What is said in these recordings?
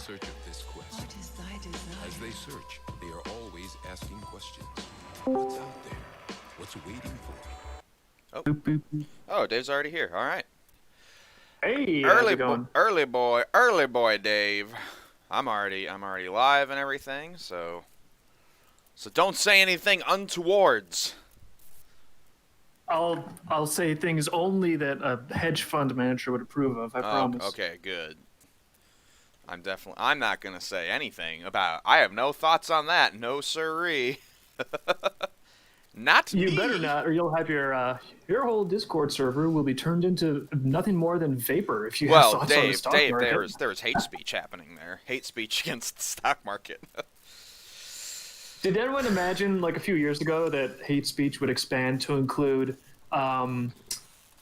search of this quest. What is thy desire? As they search, they are always asking questions. What's out there? What's waiting for me? Oh, Boop, boop, boop. oh, Dave's already here. All right. Hey, how's it going? Early boy, Dave. I'm already live and everything. So don't say anything untowards. I'll say things only that a hedge fund manager would approve of. I promise. Okay, good. I'm not gonna say anything about. I have no thoughts on that. No siree. Not You me. better not, or you'll have your whole Discord server will be turned into nothing more than vapor if you have Well, thoughts on the stock Dave, market. there was hate speech happening there. Hate speech against the stock market. Did anyone imagine, like a few years ago, that hate speech would expand to include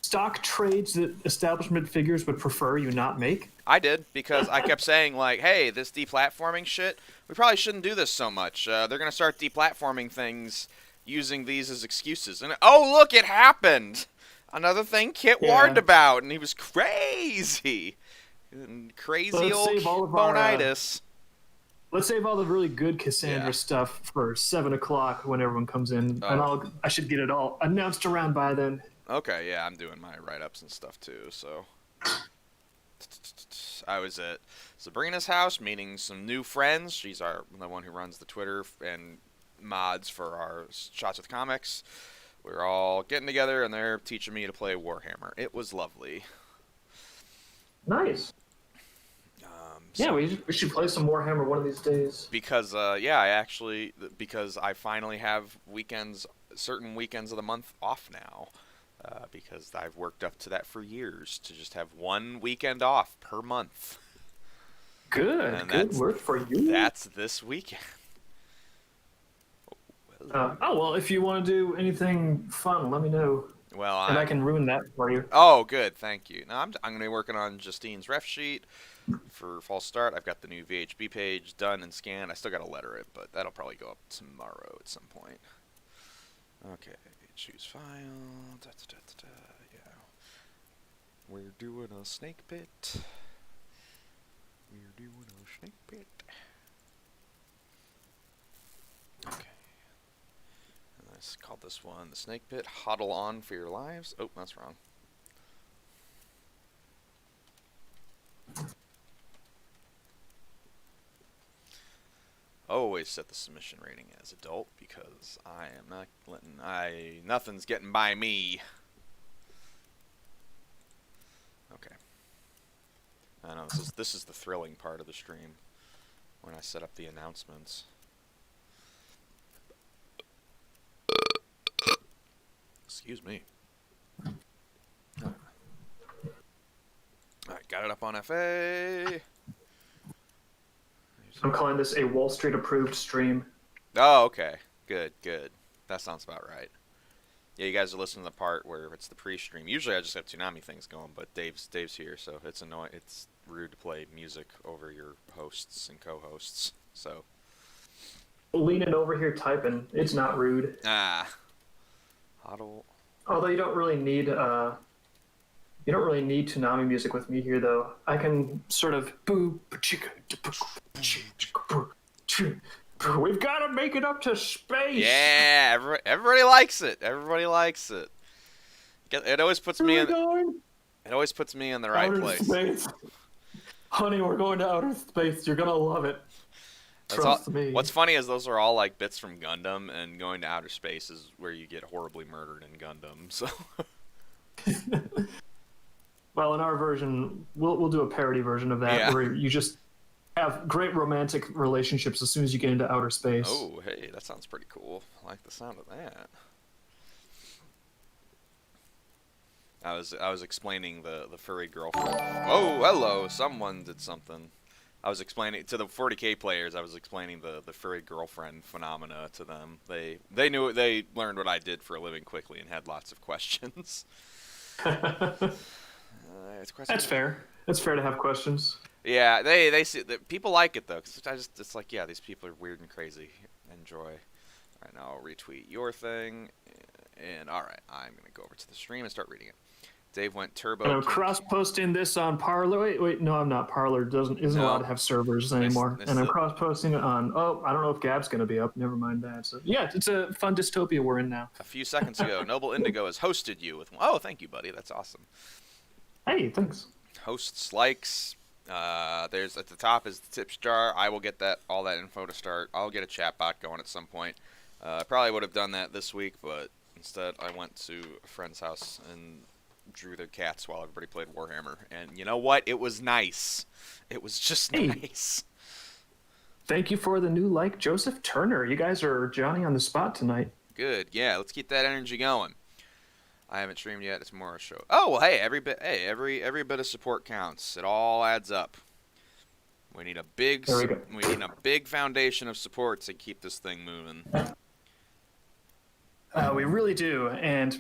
stock trades that establishment figures would prefer you not make? I did, because I kept saying, like, hey, this deplatforming shit, we probably shouldn't do this so much. They're going to start deplatforming things using these as excuses. And, oh, look, it happened! Another thing Kit warned about, and he was crazy. Crazy Let's old save all of our, bonitis. Let's save all the really good Cassandra Yeah. stuff for 7 o'clock when everyone comes in, and I should get it all announced around by then. Okay, yeah, I'm doing my write-ups and stuff, too, so... I was at Sabrina's house meeting some new friends. She's the one who runs the Twitter and mods for our Shots with Comics. We're all getting together, and they're teaching me to play Warhammer. It was lovely. Nice. So Yeah, we should play some Warhammer one of these days. because because I finally have certain weekends of the month off now. Because I've worked up to that for years, to just have one weekend off per month. Good work for you. That's this weekend. Well, if you want to do anything fun, let me know, Well, and I can ruin that for you. Oh, good, thank you. Now I'm going to be working on Justine's ref sheet for False Start. I've got the new VHB page done and scanned. I still got to letter it, but that'll probably go up tomorrow at some point. Okay, choose file. Yeah, we're doing a snake pit. We're doing a snake pit. Okay. And I called this one the snake pit. Hodl on for your lives. Oh, that's wrong. Always set the submission rating as adult, because I am not letting nothing's getting by me. Okay. I know this is the thrilling part of the stream, when I set up the announcements. Excuse me. Alright, got it up on FA. I'm calling this a Wall Street approved stream. Oh, okay. Good. That sounds about right. Yeah, you guys are listening to the part where it's the pre-stream. Usually I just have Toonami things going, but Dave's here, so it's annoying. It's rude to play music over your hosts and co-hosts. So Leaning over here typing, it's not rude. Hodl. Although you don't really need Toonami music with me here, though. I can sort of we've got to make it up to space. Yeah, everybody likes it. Everybody likes it. It always puts me in. It always puts me in the right outer place. Space. Honey, we're going to outer space. You're gonna love it. Trust me. What's funny is those are all like bits from Gundam, and going to outer space is where you get horribly murdered in Gundam. So. Well, in our version, we'll do a parody version of that, where you just have great romantic relationships as soon as you get into outer space. Oh, hey, that sounds pretty cool. I like the sound of that. I was explaining the furry girlfriend. Oh, hello, someone did something. I was explaining to the 40K players. I was explaining the furry girlfriend phenomena to them. They learned what I did for a living quickly and had lots of questions. That's fair. That's fair to have questions. Yeah, they see that people like it though. Cause it's like, yeah, these people are weird and crazy. Enjoy. All right, now I'll retweet your thing, and all right, I'm gonna go over to the stream and start reading it. Dave went turbo. And I'm kink. cross-posting this on Parler. Wait, no, I'm not. Parler isn't No. allowed to have servers anymore. This and I'm is cross-posting it on. Oh, I don't know if Gab's going to be up. Never mind that. So yeah, it's a fun dystopia we're in now. a few seconds ago, Noble Indigo has hosted you with. Oh, thank you, buddy. That's awesome. Hey, thanks. Hosts, likes. There's at the top is the tips jar. I will get all that info to start. I'll get a chat bot going at some point. I probably would have done that this week, but instead I went to a friend's house and drew their cats while everybody played Warhammer. And you know what? It was nice. It was just nice. Thank you for the new like, Joseph Turner. You guys are Johnny on the spot tonight. Good. Yeah, let's keep that energy going. I haven't streamed yet. It's more a show. Oh well, hey, every bit of support counts. It all adds up. We need a big foundation of support to keep this thing moving. We really do, and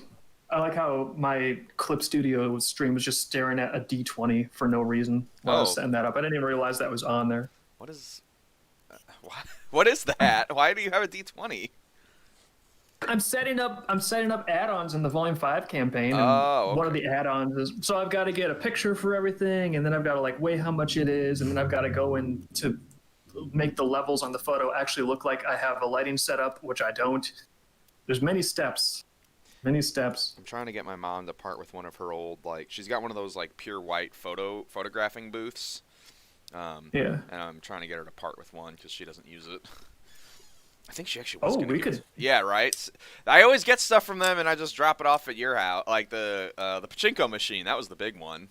I like how my Clip Studio stream was just staring at a D20 for no reason while I was setting that up. I didn't even realize that was on there. What is that? Why do you have a D20? I'm setting up add-ons in the Volume 5 campaign, and okay. One of the add-ons is so I've got to get a picture for everything, and then I've got to weigh how much it is, and then I've got to go in to make the levels on the photo actually look like I have a lighting setup, which I don't. There's many steps. I'm trying to get my mom to part with one of her old she's got one of those pure white photographing booths. And I'm trying to get her to part with one because she doesn't use it. I think she actually was. Yeah, right. I always get stuff from them, and I just drop it off at your house, like the pachinko machine. That was the big one.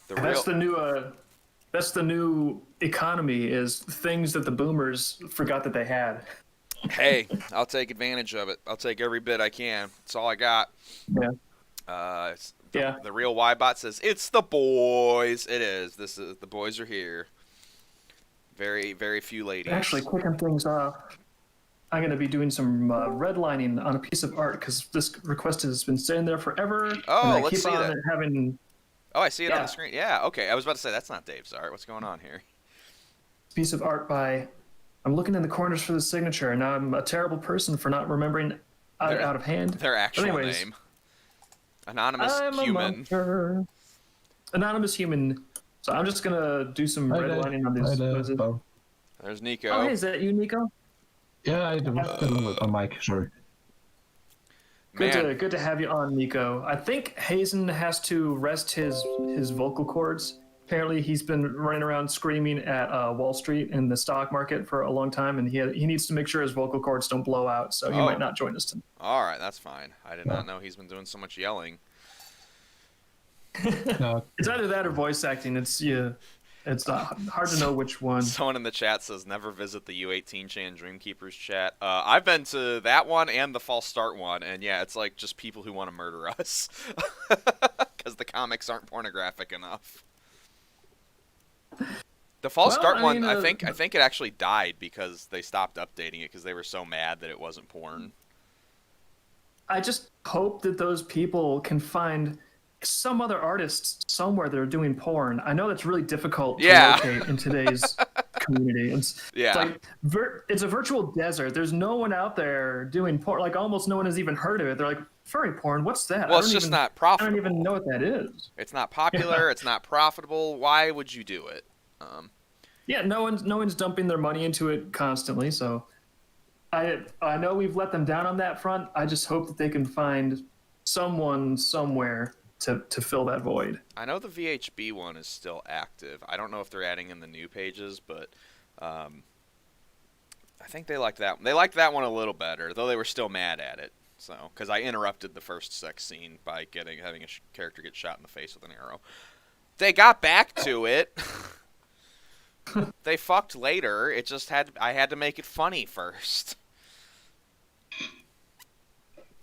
That's the new economy, is things that the boomers forgot that they had. Hey, I'll take advantage of it. I'll take every bit I can. That's all I got. Yeah. The real Ybot says it's the boys. It is. The boys are here. Very, very few ladies. Actually, kicking things off, I'm going to be doing some redlining on a piece of art because this request has been sitting there forever. Oh, let's see that. Oh, I see it on the screen. Yeah, okay. I was about to say, that's not Dave's art. What's going on here? Piece of art I'm looking in the corners for the signature, and now I'm a terrible person for not remembering out of hand. Their actual name. Anonymous Human. Anonymous Human. So I'm just going to do some redlining on these. There's Nico. Oh, hey, is that you, Nico? Yeah, I do. On mic, sorry. Good to have you on, Nico. I think Hazen has to rest his vocal cords. Apparently, he's been running around screaming at Wall Street in the stock market for a long time, and he needs to make sure his vocal cords don't blow out, so he might not join us tonight. All right, that's fine. I did not know he's been doing so much yelling. It's either that or voice acting. It's hard to know which one. Someone in the chat says never visit the U18 Chan Dreamkeepers chat. I've been to that one and the False Start one, and yeah, it's just people who want to murder us because the comics aren't pornographic enough. The False Start one, I think it actually died because they stopped updating it because they were so mad that it wasn't porn. I just hope that those people can find some other artists somewhere that are doing porn. I know that's really difficult to locate in today's community. It's a virtual desert. There's no one out there doing porn. Almost no one has even heard of it. They're like, furry porn, what's that? Well, it's just not profitable. I don't even know what that is. It's not popular. It's not profitable. Why would you do it? No one's dumping their money into it constantly. So I know we've let them down on that front. I just hope that they can find someone somewhere to fill that void. I know the VHB one is still active. I don't know if they're adding in the new pages, but I think they liked that. They liked that one a little better, though they were still mad at it. So, because I interrupted the first sex scene by having a character get shot in the face with an arrow. They got back to it. They fucked later. It just I had to make it funny first.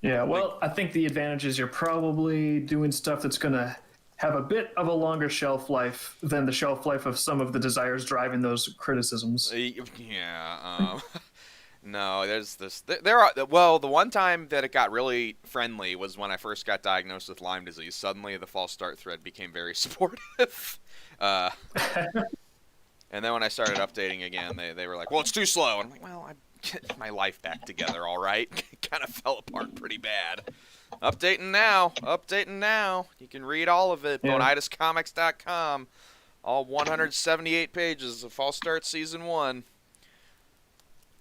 Yeah, well, I think the advantage is you're probably doing stuff that's going to have a bit of a longer shelf life than the shelf life of some of the desires driving those criticisms. Yeah. No, there's this. The one time that it got really friendly was when I first got diagnosed with Lyme disease. Suddenly, the False Start thread became very supportive. And then when I started updating again, they were like, well, it's too slow. And I'm like, well, I get my life back together, all right? Kind of fell apart pretty bad. Updating now. Updating now. You can read all of it. Yeah. BonitasComics.com. All 178 pages of False Start Season 1.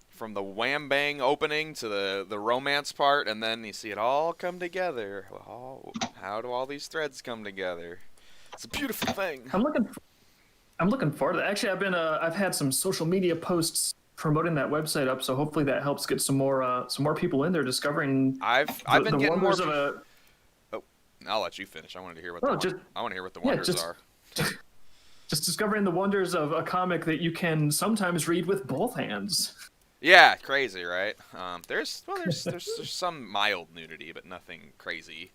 From the wham bang opening to the romance part, and then you see it all come together. How do all these threads come together? It's a beautiful thing. I'm looking forward to that. Actually, I've had some social media posts promoting that website up, so hopefully that helps get some more people in there discovering. I've been getting more. Wonders of a. Oh, I'll let you finish. I wanted to hear what I want to hear what the Yeah, wonders are. Just discovering the wonders of a comic that you can sometimes read with both hands. Yeah, crazy, right? There's some mild nudity, but nothing crazy.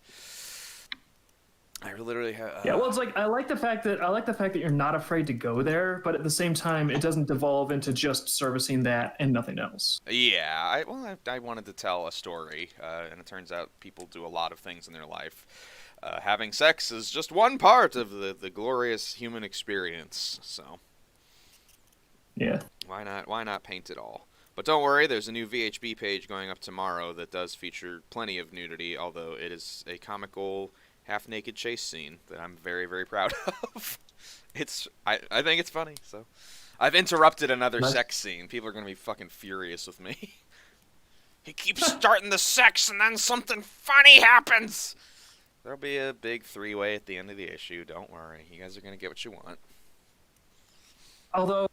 I literally have. Yeah, well, it's like I like the fact that you're not afraid to go there, but at the same time, it doesn't devolve into just servicing that and nothing else. Yeah, I wanted to tell a story, and it turns out people do a lot of things in their life. Having sex is just one part of the glorious human experience. So. Yeah. Why not paint it all? But don't worry, there's a new VHB page going up tomorrow that does feature plenty of nudity, although it is a comical half-naked chase scene that I'm very, very proud of. I think it's funny, so. I've interrupted another sex scene. People are going to be fucking furious with me. He keeps starting the sex and then something funny happens! There'll be a big three-way at the end of the issue, don't worry. You guys are going to get what you want. Although,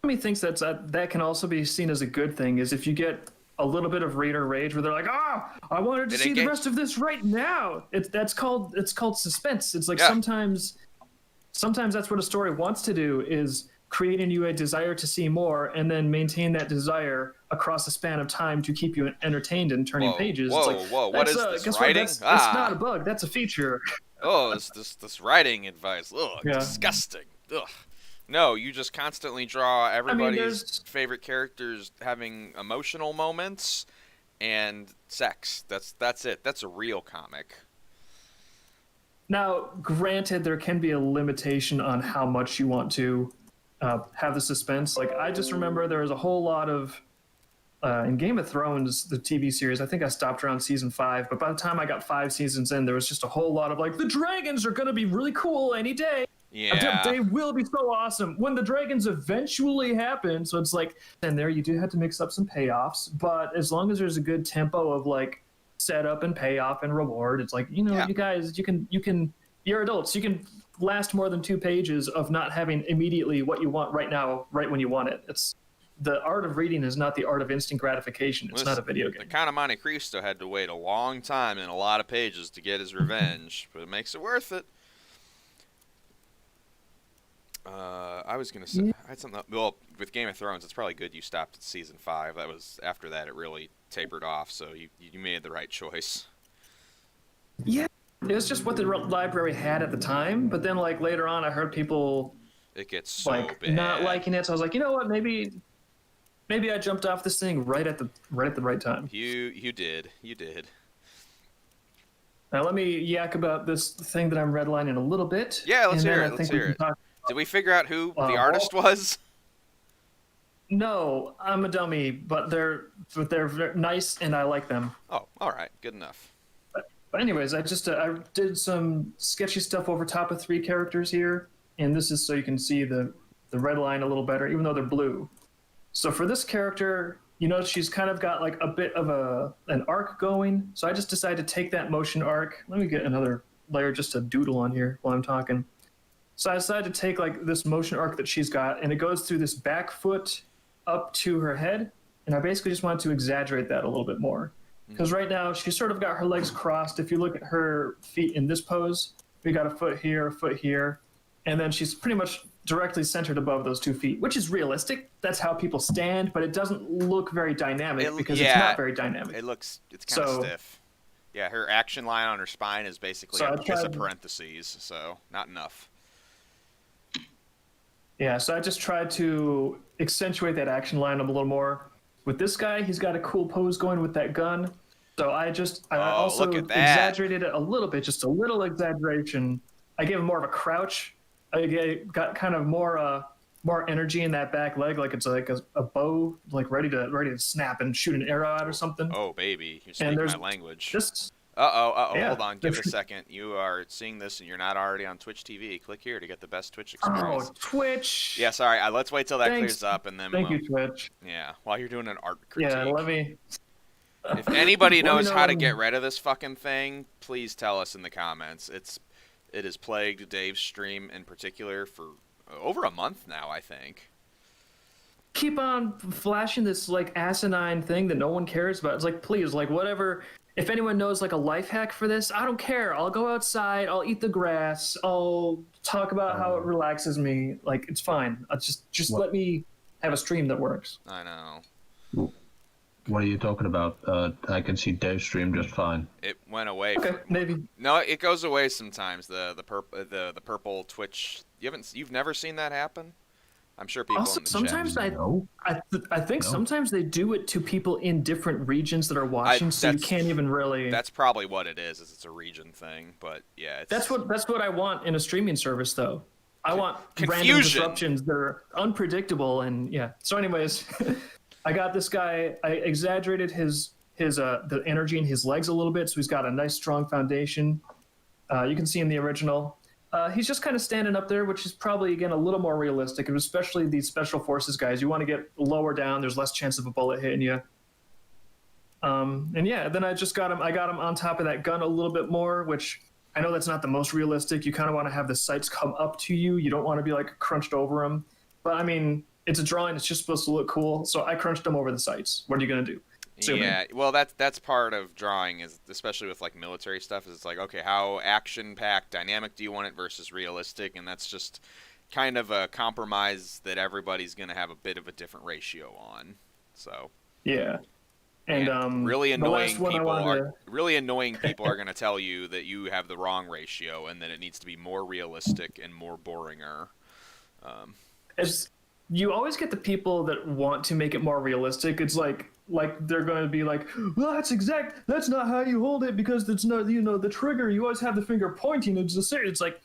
me thinks that can also be seen as a good thing is if you get a little bit of reader rage where they're like, I wanted to see the rest of this right now. It's called suspense. It's like sometimes that's what a story wants to do is create in you a desire to see more and then maintain that desire across a span of time to keep you entertained and turning pages. Whoa, what is this writing? It's not a bug, that's a feature. Oh, this writing advice. Ugh, disgusting. Ugh. No, you just constantly draw everybody's favorite characters having emotional moments and sex. That's it. That's a real comic. Now, granted, there can be a limitation on how much you want to have the suspense. Like, I just remember there was a whole lot of in Game of Thrones, the TV series, I think I stopped around season 5, but by the time I got 5 seasons in, there was just a whole lot of like, the dragons are going to be really cool any day. Yeah. They will be so awesome when the dragons eventually happen. So it's like, and there you do have to mix up some payoffs, but as long as there's a good tempo of like setup and payoff and reward, it's like, you guys, you're adults. You can last more than 2 pages of not having immediately what you want right now, right when you want it. It's the art of reading is not the art of instant gratification. It's not a video game. The Count of Monte Cristo had to wait a long time and a lot of pages to get his revenge, but it makes it worth it. I was gonna say I had something. Well, with Game of Thrones, it's probably good you stopped at season 5. That was after that it really tapered off. So you made the right choice. Yeah, it was just what the library had at the time. But then like later on, I heard people it gets so like bad. not liking it. So I was like, you know what? Maybe I jumped off this thing right at the right time. You did. Now let me yak about this thing that I'm redlining a little bit. Yeah, let's hear it. Did we figure out who the artist was? No, I'm a dummy, but they're nice and I like them. Oh, all right, good enough. But anyways, I did some sketchy stuff over top of 3 characters here, and this is so you can see the red line a little better, even though they're blue. So for this character, you notice she's kind of got like a bit of an arc going. So I just decided to take that motion arc. Let me get another layer just to doodle on here while I'm talking. So I decided to take like this motion arc that she's got, and it goes through this back foot up to her head. And I basically just wanted to exaggerate that a little bit more. Because right now she's sort of got her legs crossed. If you look at her feet in this pose, we got a foot here, and then she's pretty much directly centered above those 2 feet, which is realistic. That's how people stand, but it doesn't look very dynamic because it's not very dynamic. It's kind of stiff. Yeah, her action line on her spine is basically just a parentheses, so not enough. Yeah, so I just tried to accentuate that action line a little more. With this guy, he's got a cool pose going with that gun. So I also exaggerated it a little bit, just a little exaggeration. I gave him more of a crouch. I got kind of more energy in that back leg, like it's like a bow, like ready to snap and shoot an arrow out or something. Oh, baby, you're speaking my language. Yeah. Hold on. Give it a second. You are seeing this and you're not already on Twitch TV. Click here to get the best Twitch Oh, experience. Twitch. Yeah, sorry. Let's wait till that Thanks. clears up and then Thank you, Twitch. Yeah, while you're doing an art critique. Yeah, let me. If anybody Let me knows know how to when- get rid of this fucking thing, please tell us in the comments. It has plagued Dave's stream in particular for over a month now, I think. Keep on flashing this like asinine thing that no one cares about. It's like, please, like whatever. If anyone knows like a life hack for this, I don't care. I'll go outside. I'll eat the grass. I'll talk about how it relaxes me. Like it's fine. Just let me have a stream that works. I know. What are you talking about? I can see Dave's stream just fine. It went away. Okay, maybe. No, it goes away sometimes. The purple Twitch. You've never seen that happen? I'm sure people Also, in the sometimes chat. No. I think No. sometimes they do it to people in different regions that are watching, so you that's- can't even really. That's probably what it is it's a region thing. But yeah, That's what I want in a streaming service, though. I want random Confusion. disruptions that are unpredictable, and yeah. So, anyways, I got this guy. I exaggerated his the energy in his legs a little bit, so he's got a nice strong foundation. You can see in the original. He's just kind of standing up there, which is probably, again, a little more realistic, and especially these special forces guys. You want to get lower down. There's less chance of a bullet hitting you. And yeah, then I got him on top of that gun a little bit more, which I know that's not the most realistic. You kind of want to have the sights come up to you. You don't want to be like crunched over them. But I mean, it's a drawing. It's just supposed to look cool. So I crunched them over the sights. What are you going to do? Zoom in. Yeah, well, that's part of drawing, is especially with like military stuff. Is it's like, okay, how action-packed, dynamic do you want it versus realistic, and that's just kind of a compromise that everybody's gonna have a bit of a different ratio on. So Yeah. And really the last annoying one I people wanted are really annoying people are gonna tell you that you have the wrong ratio and that it needs to be more realistic and more boringer. It's, you always get the people that want to make it more realistic. It's like they're going to be like, well, that's not how you hold it, because it's not, the trigger, you always have the finger pointing. It's like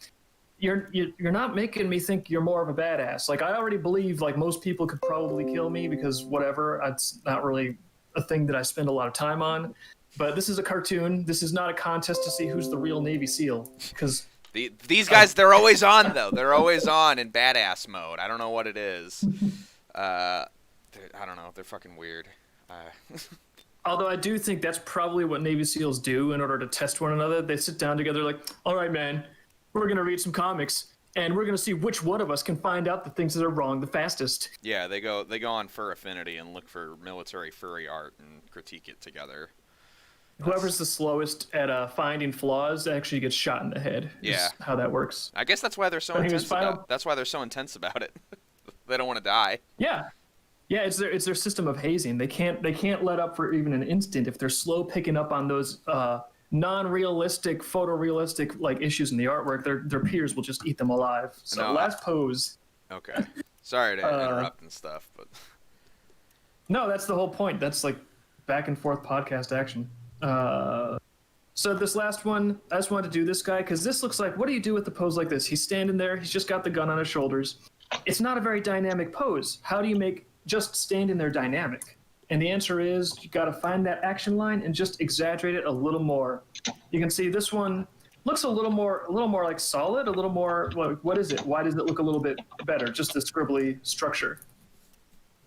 you're not making me think you're more of a badass. Like, I already believe like most people could probably kill me because whatever, it's not really a thing that I spend a lot of time on. But this is a cartoon. This is not a contest to see who's the real Navy SEAL, because These guys, they're always on, though. They're always on in badass mode. I don't know what it is. I don't know. They're fucking weird. although I do think that's probably what Navy SEALs do in order to test one another. They sit down together like, all right, man, we're going to read some comics, and we're going to see which one of us can find out the things that are wrong the fastest. Yeah, they go on Fur Affinity and look for military furry art and critique it together. Whoever's the slowest at finding flaws actually gets shot in the head. is Yeah. how that works. I guess that's why they're so But he was intense final- about. That's why they're so intense about it. They don't want to die. Yeah. Yeah, it's their system of hazing. They can't let up for even an instant if they're slow picking up on those non-realistic, photorealistic like issues in the artwork. Their peers will just eat them alive. So No, last pose. Okay. Sorry to interrupt and stuff, but No, that's the whole point. That's like back and forth podcast action. So this last one, I just wanted to do this guy because this looks like, what do you do with the pose like this? He's standing there. He's just got the gun on his shoulders. It's not a very dynamic pose. How do you make just standing there dynamic? And the answer is you got to find that action line and just exaggerate it a little more. You can see this one looks a little more like solid, a little more, what is it? Why does it look a little bit better? Just the scribbly structure.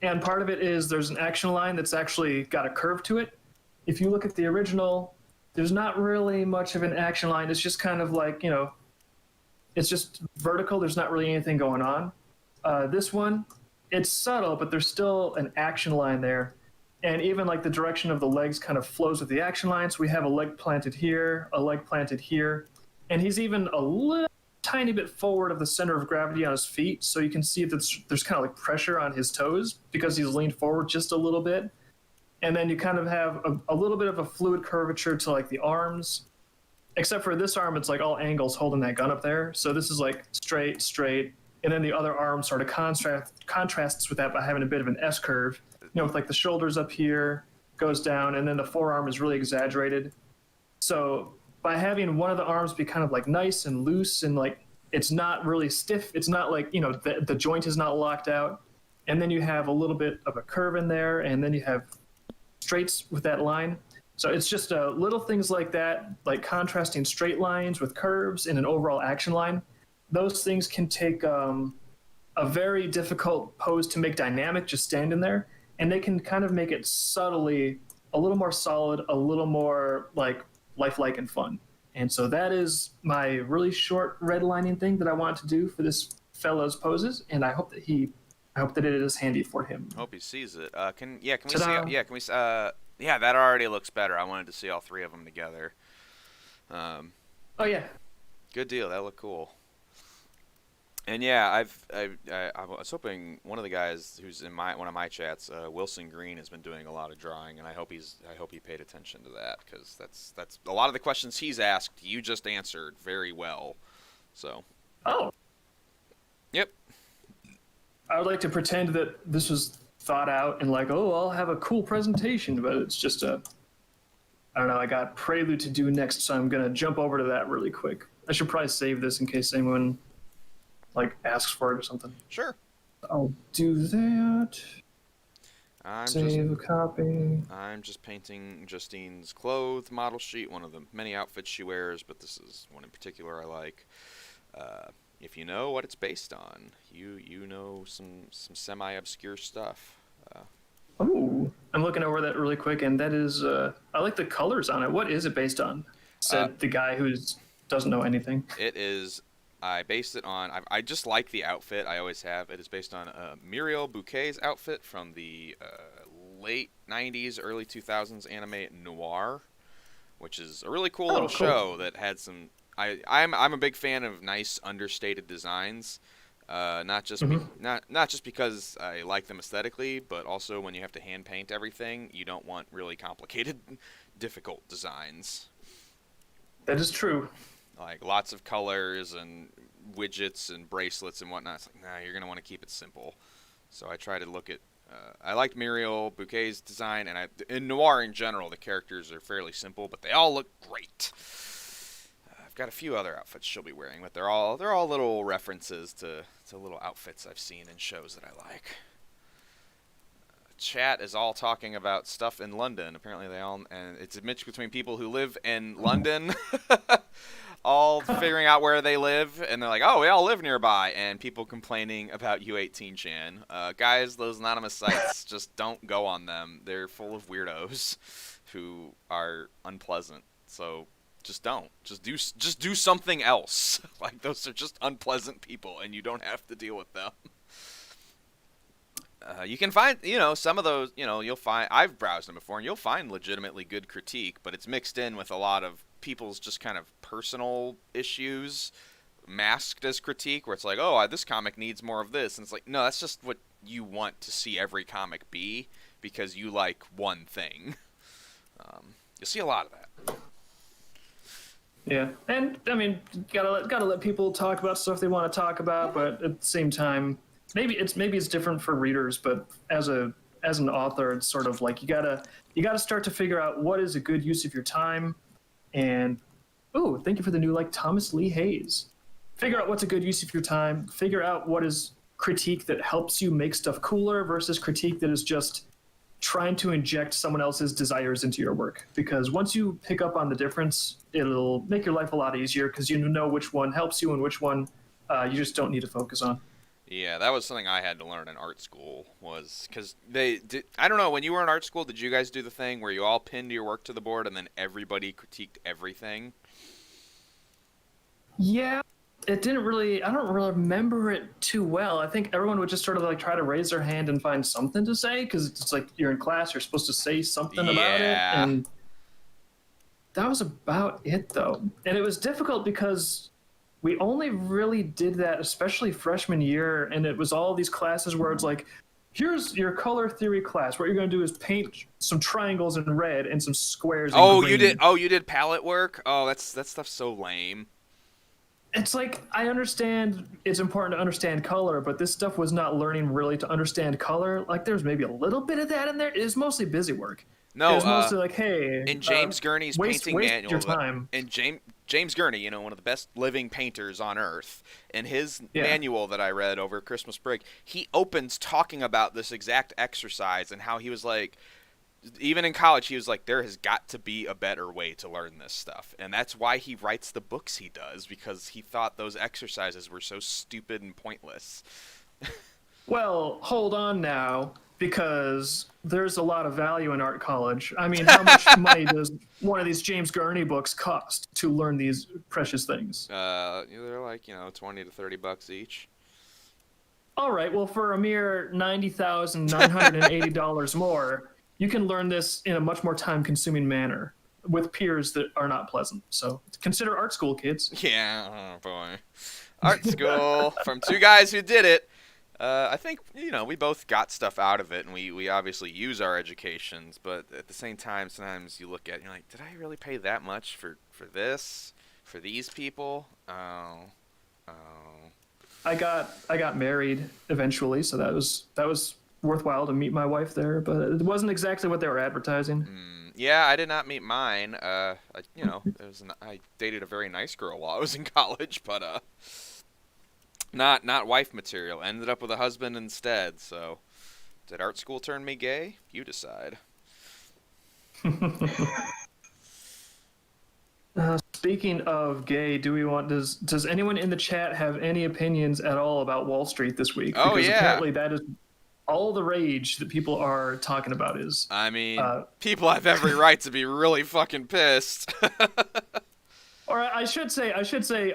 And part of it is there's an action line that's actually got a curve to it. If you look at the original, there's not really much of an action line. It's just kind of like, it's just vertical. There's not really anything going on. This one, it's subtle, but there's still an action line there. And even like the direction of the legs kind of flows with the action line. So we have a leg planted here, a leg planted here. And he's even a little tiny bit forward of the center of gravity on his feet. So you can see that there's kind of like pressure on his toes because he's leaned forward just a little bit. And then you kind of have a little bit of a fluid curvature to like the arms. Except for this arm, it's like all angles holding that gun up there. So this is like straight. And then the other arm sort of contrasts with that by having a bit of an S curve. With like the shoulders up here, goes down, and then the forearm is really exaggerated. So by having one of the arms be kind of like nice and loose and like it's not really stiff, it's not like, the joint is not locked out. And then you have a little bit of a curve in there, and then you have straights with that line. So it's just little things like that, like contrasting straight lines with curves in an overall action line. Those things can take a very difficult pose to make dynamic just standing there, and they can kind of make it subtly a little more solid, a little more like lifelike and fun. And so that is my really short redlining thing that I want to do for this fellow's poses, and I hope that it is handy for him. Hope he sees it. Can we Ta-da. see? Yeah, can we? Yeah, that already looks better. I wanted to see all three of them together. Oh yeah, Good deal. That looked cool. And yeah, I was hoping one of the guys who's in one of my chats, Wilson Green, has been doing a lot of drawing, and I hope he paid attention to that, because that's a lot of the questions he's asked. You just answered very well. So. oh, Yep. I would like to pretend that this was thought out and like, oh, I'll have a cool presentation, but it's just I don't know, I got Prelude to do next, so I'm going to jump over to that really quick. I should probably save this in case anyone like asks for it or something. Sure. I'll do that. Save a copy. I'm just painting Justine's clothes model sheet, one of the many outfits she wears, but this is one in particular I like. If you know what it's based on, you know some semi-obscure stuff. Oh, I'm looking over that really quick, and that is, I like the colors on it. What is it based on? Said the guy who doesn't know anything. It is, I based it on, I just like the outfit, I always have. It is based on Muriel Bouquet's outfit from the late 90s, early 2000s anime Noir, which is a really cool show that had some... I'm a big fan of nice understated designs, not just not just because I like them aesthetically, but also when you have to hand paint everything, you don't want really complicated, difficult designs. That is true. Like lots of colors and widgets and bracelets and whatnot. It's like, nah, you're gonna want to keep it simple. So I try to look at. I liked Muriel Bouquet's design, and in Noir in general, the characters are fairly simple, but they all look great. I've got a few other outfits she'll be wearing, but they're all little references to little outfits I've seen in shows that I like. Chat is all talking about stuff in London. Apparently and it's a mix between people who live in London, all figuring out where they live, and they're like, oh, we all live nearby, and people complaining about U18chan. Guys, those anonymous sites, just don't go on them. They're full of weirdos who are unpleasant. So just don't. Just do something else. Like, those are just unpleasant people, and you don't have to deal with them. You can find, some of those, you'll find, I've browsed them before, and you'll find legitimately good critique, but it's mixed in with a lot of people's just kind of personal issues masked as critique, where it's like, oh, this comic needs more of this, and it's like, no, that's just what you want to see every comic be, because you like one thing. You'll see a lot of that. Yeah, and I mean, gotta let people talk about stuff they want to talk about, but at the same time, maybe it's different for readers, but as an author, it's sort of like you gotta start to figure out what is a good use of your time, and thank you for the new Thomas Lee Hayes. Figure out what's a good use of your time. Figure out what is critique that helps you make stuff cooler versus critique that is just trying to inject someone else's desires into your work. Because once you pick up on the difference, it'll make your life a lot easier, because you know which one helps you and which one you just don't need to focus on. Yeah, that was something I had to learn in art school, was because I don't know, when you were in art school, did you guys do the thing where you all pinned your work to the board and then everybody critiqued everything? Yeah, I don't really remember it too well. I think everyone would just sort of try to raise their hand and find something to say, because it's like you're in class, you're supposed to say something about it, and that was about it, though. And it was difficult because we only really did that, especially freshman year, and it was all these classes where it's like, here's your color theory class. What you're going to do is paint some triangles in red and some squares in green. You did palette work? Oh, that stuff's so lame. It's like, I understand it's important to understand color, but this stuff was not learning really to understand color. Like, there's maybe a little bit of that in there. It was mostly busy work. No, it was mostly like, hey, in James Gurney's painting manual, your time. And James Gurney, one of the best living painters on earth, in his manual that I read over Christmas break, he opens talking about this exact exercise and how he was like, even in college, he was like, there has got to be a better way to learn this stuff. And that's why he writes the books he does, because he thought those exercises were so stupid and pointless. Well, hold on now, because there's a lot of value in art college. I mean, how much money does one of these James Gurney books cost to learn these precious things? They're like, $20 to $30 each. All right, well, for a mere $90,980 more, you can learn this in a much more time-consuming manner with peers that are not pleasant. So consider art school, kids. Yeah, oh boy. Art school from two guys who did it. I think, we both got stuff out of it, and we obviously use our educations, but at the same time, sometimes you look at it and you're like, did I really pay that much for this? For these people? Oh. I got married eventually, so that was worthwhile to meet my wife there, but it wasn't exactly what they were advertising. Yeah, I did not meet mine. I dated a very nice girl while I was in college, but not wife material. Ended up with a husband instead. So, did art school turn me gay? You decide. Speaking of gay, does anyone in the chat have any opinions at all about Wall Street this week? Oh, because yeah. apparently that is all the rage that people are talking about is. I mean, people have every right to be really fucking pissed. Or I should say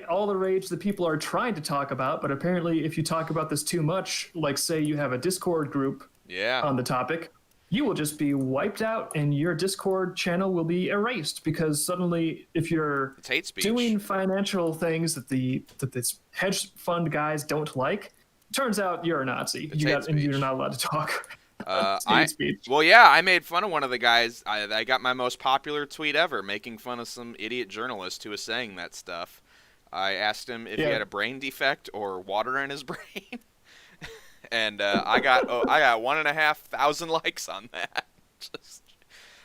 all the rage that people are trying to talk about, but apparently if you talk about this too much, like say you have a Discord group on the topic, you will just be wiped out and your Discord channel will be erased, because suddenly if you're It's hate speech. doing financial things that this hedge fund guys don't like, turns out you're a Nazi. It's hate And you're speech. not allowed to talk. Speech. Well, yeah, I made fun of one of the guys. I got my most popular tweet ever, making fun of some idiot journalist who was saying that stuff. I asked him if he had a brain defect or water in his brain, and I got 1,500 likes on that. Just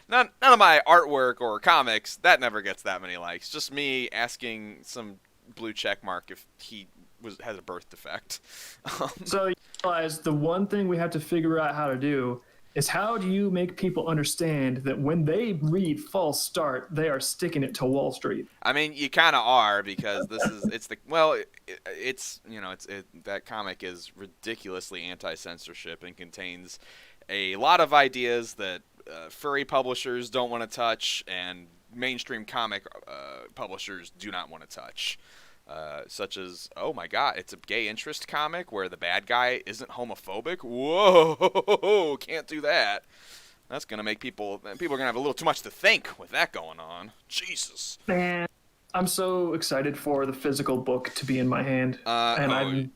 none of my artwork or comics that never gets that many likes. Just me asking some blue check mark if he has a birth defect. So you realize the one thing we have to figure out how to do is how do you make people understand that when they read false start, they are sticking it to Wall Street? I mean, you kind of are, because that comic is ridiculously anti-censorship and contains a lot of ideas that furry publishers don't want to touch and mainstream comic publishers do not want to touch. Such as, oh my god, it's a gay interest comic where the bad guy isn't homophobic? Whoa, can't do that. That's going to make people are going to have a little too much to think with that going on. Jesus. Man, I'm so excited for the physical book to be in my hand. I'm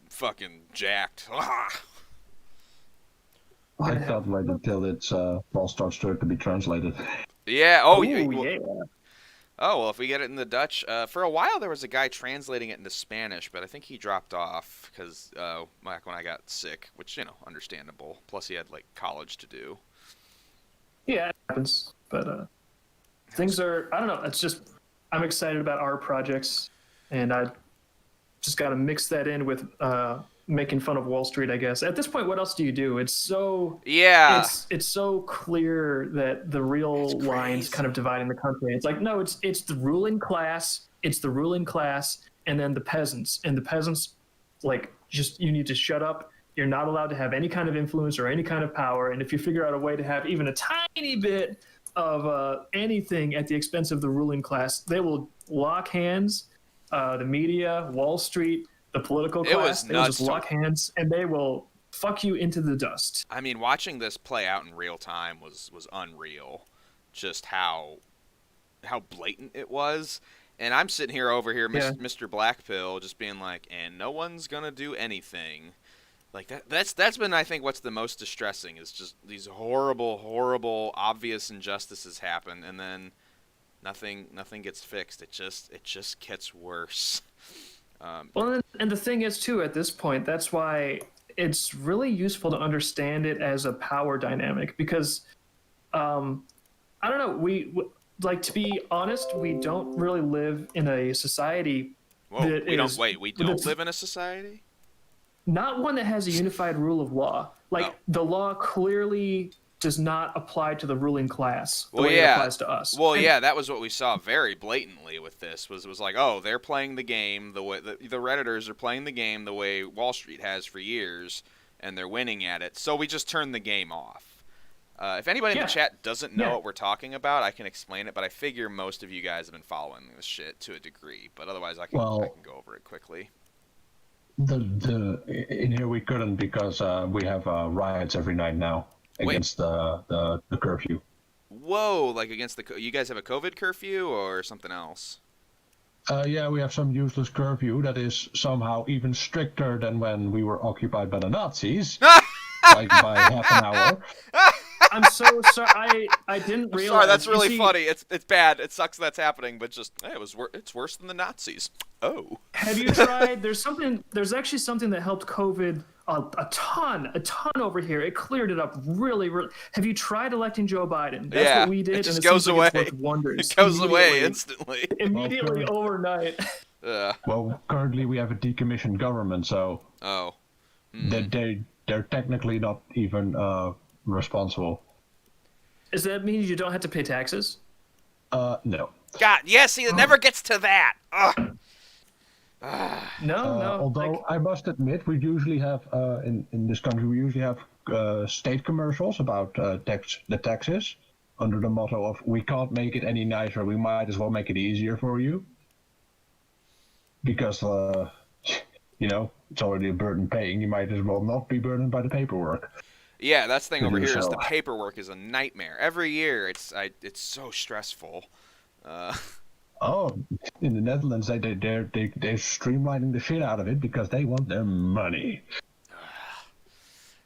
fucking jacked. I can't wait until it's Paul starts to be translated. Yeah, yeah. Oh, well, if we get it in the Dutch, for a while there was a guy translating it into Spanish, but I think he dropped off because back when I got sick, which, understandable. Plus he had, college to do. Yeah, it happens. But things are, I don't know, it's just, I'm excited about our projects, and I just got to mix that in with making fun of Wall Street, I guess. At this point, what else do you do? It's so it's so clear that the real line's kind of dividing the country. It's like, no, it's the ruling class, and then the peasants. And the peasants, just, you need to shut up. You're not allowed to have any kind of influence or any kind of power. And if you figure out a way to have even a tiny bit of anything at the expense of the ruling class, they will lock hands. The media, Wall Street, the political class, they will just lock hands, and they will fuck you into the dust. I mean, watching this play out in real time was unreal. Just how blatant it was. And I'm sitting here Mr. Blackpill, just being like, and no one's gonna do anything. Like that's been, I think, what's the most distressing, is just these horrible, obvious injustices happen, and then nothing gets fixed. It just gets worse. Well, and the thing is, too, at this point, that's why it's really useful to understand it as a power dynamic, because, I don't know, we to be honest, we don't really live in a society we don't live in a society? Not one that has a unified rule of law. The law clearly does not apply to the ruling class the Well, way it yeah. applies to us. Well, yeah, that was what we saw very blatantly with this. Was like, oh, they're playing the game the way the Redditors are playing the game the way Wall Street has for years, and they're winning at it. So we just turned the game off. If anybody in the chat doesn't know what we're talking about, I can explain it. But I figure most of you guys have been following this shit to a degree. But otherwise, I can go over it quickly. In here we couldn't because we have riots every night now against the curfew. Whoa! Like against you guys have a COVID curfew or something else? Yeah, we have some useless curfew that is somehow even stricter than when we were occupied by the Nazis, like by half an hour. I'm so sorry. I didn't realize. Sorry, that's really funny. It's bad. It sucks that's happening, but just hey, it's worse than the Nazis. Oh. Have you tried? There's actually something that helped COVID a ton over here. It cleared it up really. Have you tried electing Joe Biden? That's what we did. It just and goes away. Like it's worked wonders. It goes away instantly. Immediately overnight. Well, currently we have a decommissioned government, so they're technically not even responsible. Does that mean you don't have to pay taxes? No. God, yeah, see, it never gets to that. Ugh. No. Although I must admit, we usually have in this country we usually have state commercials about the taxes under the motto of we can't make it any nicer. We might as well make it easier for you because it's already a burden paying. You might as well not be burdened by the paperwork. Yeah, that's the thing over here is the paperwork is a nightmare. Every year, it's so stressful. Oh, in the Netherlands, they're streamlining the shit out of it because they want their money.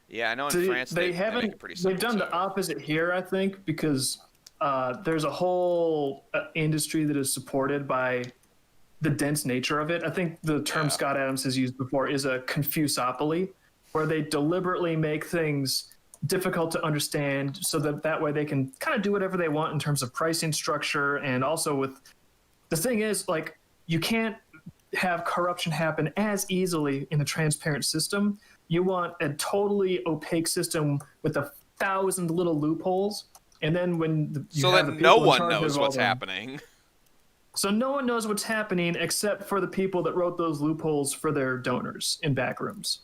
Yeah, I know in France they make it pretty simple. They've done the opposite here, I think, because there's a whole industry that is supported by the dense nature of it. I think the term Scott Adams has used before is a confusopoly, where they deliberately make things difficult to understand so that way they can kind of do whatever they want in terms of pricing structure. And also with the thing is, like, you can't have corruption happen as easily in a transparent system. You want a totally opaque system with 1,000 little loopholes. And then when no one knows what's happening. So no one knows what's happening except for the people that wrote those loopholes for their donors in back rooms.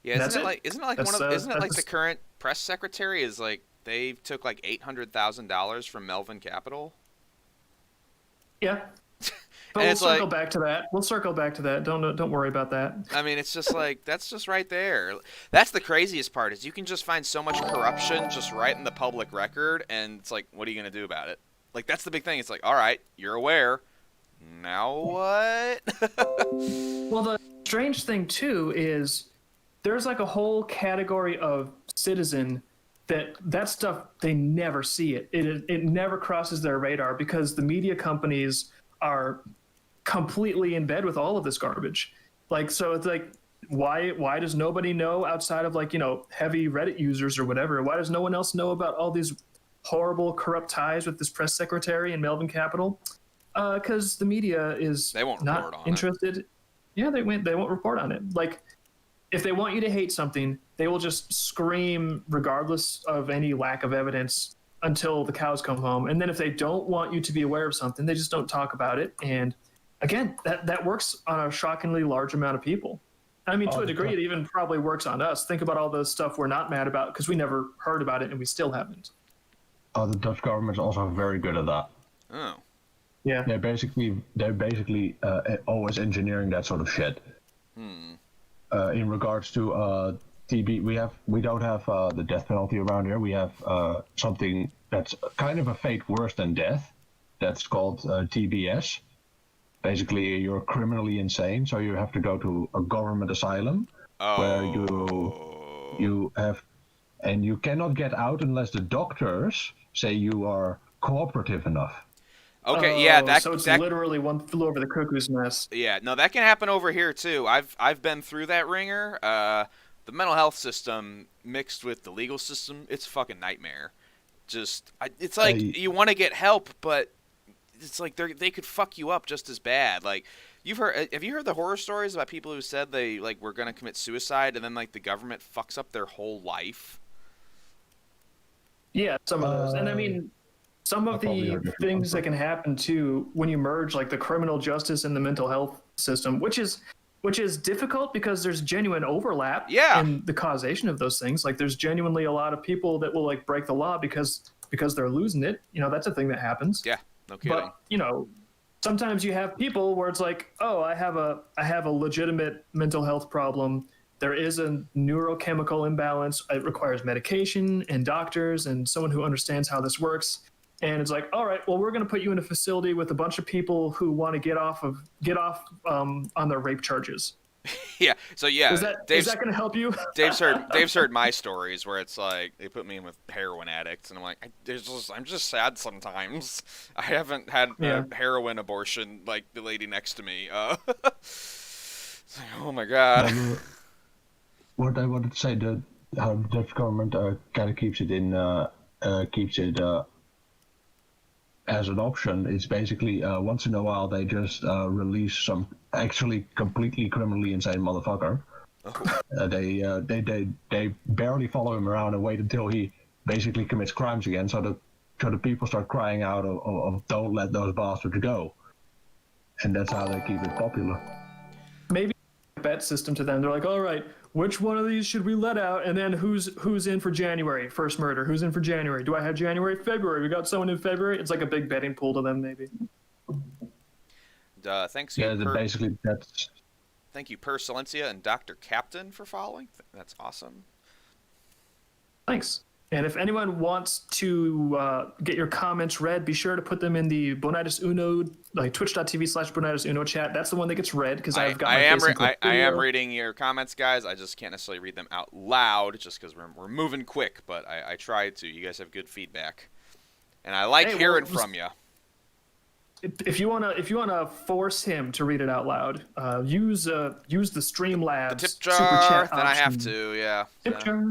Yeah, isn't it like the current press secretary is like they took like $800,000 from Melvin Capital? Yeah. But we'll circle back to that. We'll circle back to that. Don't worry about that. I mean, it's just like that's just right there. That's the craziest part is you can just find so much corruption just right in the public record, and it's like, what are you gonna do about it? Like that's the big thing. It's like, all right, you're aware. Now what? Well, the strange thing too is there's like a whole category of citizen that stuff they never see it. It never crosses their radar because the media companies are completely in bed with all of this garbage. Like, so it's like, why does nobody know outside of like, heavy Reddit users or whatever? Why does no one else know about all these horrible corrupt ties with this press secretary in Melvin Capital? Because the media is not interested. Yeah, they won't report on it. Like, if they want you to hate something, they will just scream regardless of any lack of evidence until the cows come home. And then if they don't want you to be aware of something, they just don't talk about it. And again, that works on a shockingly large amount of people. I mean, to a degree, it even probably works on us. Think about all the stuff we're not mad about because we never heard about it and we still haven't. The Dutch government's also very good at that. Oh. Yeah. They're basically always engineering that sort of shit. In regards to TB, we don't have the death penalty around here. We have something that's kind of a fate worse than death. That's called TBS. Basically, you're criminally insane, so you have to go to a government asylum where you have, and you cannot get out unless the doctors say you are cooperative enough. Okay, yeah, so it's literally one flew over the cuckoo's nest. Yeah, no, that can happen over here too. I've been through that ringer. The mental health system mixed with the legal system, it's a fucking nightmare. It's like you want to get help, but it's like they could fuck you up just as bad. Like have you heard the horror stories about people who said they like were gonna commit suicide and then like the government fucks up their whole life? Yeah, some of those. And I mean, some I of probably the heard different things ones, that but can happen too when you merge like the criminal justice and the mental health system, which is difficult because there's genuine overlap Yeah. in the causation of those things. Like there's genuinely a lot of people that will like break the law because they're losing it. That's a thing that happens. Yeah. No kidding. But sometimes you have people where it's like, oh, I have a legitimate mental health problem. There is a neurochemical imbalance. It requires medication and doctors and someone who understands how this works. And it's like, all right, well, we're going to put you in a facility with a bunch of people who want to get off on their rape charges. Yeah. So yeah, Is that going to help you? Dave's heard my stories where it's like they put me in with heroin addicts, and I'm like, I'm just sad sometimes. I haven't had a heroin abortion like the lady next to me. It's like, oh my god. What I wanted to say, how the Dutch government kind of keeps it as an option. It's basically once in a while they just release some actually completely criminally insane motherfucker. They barely follow him around and wait until he basically commits crimes again, so the people start crying out of don't let those bastards go, and that's how they keep it popular. Maybe a bet system to them. They're like, all right, which one of these should we let out? And then who's in for January? First murder. Who's in for January? Do I have January? February? We got someone in February? It's like a big betting pool to them, maybe. Thanks. Basically that's. Thank you, Per Silencia and Dr. Captain, for following. That's awesome. Thanks. And if anyone wants to get your comments read, be sure to put them in the Bonitis Uno, like twitch.tv/Bonitis Uno chat. That's the one that gets read because I've got I am reading your comments, guys. I just can't necessarily read them out loud just because we're moving quick, but I try to. You guys have good feedback. And I like hearing from you. If you wanna force him to read it out loud, use the Streamlabs the tip super jar, chat then option. I have to, yeah. Tip jar.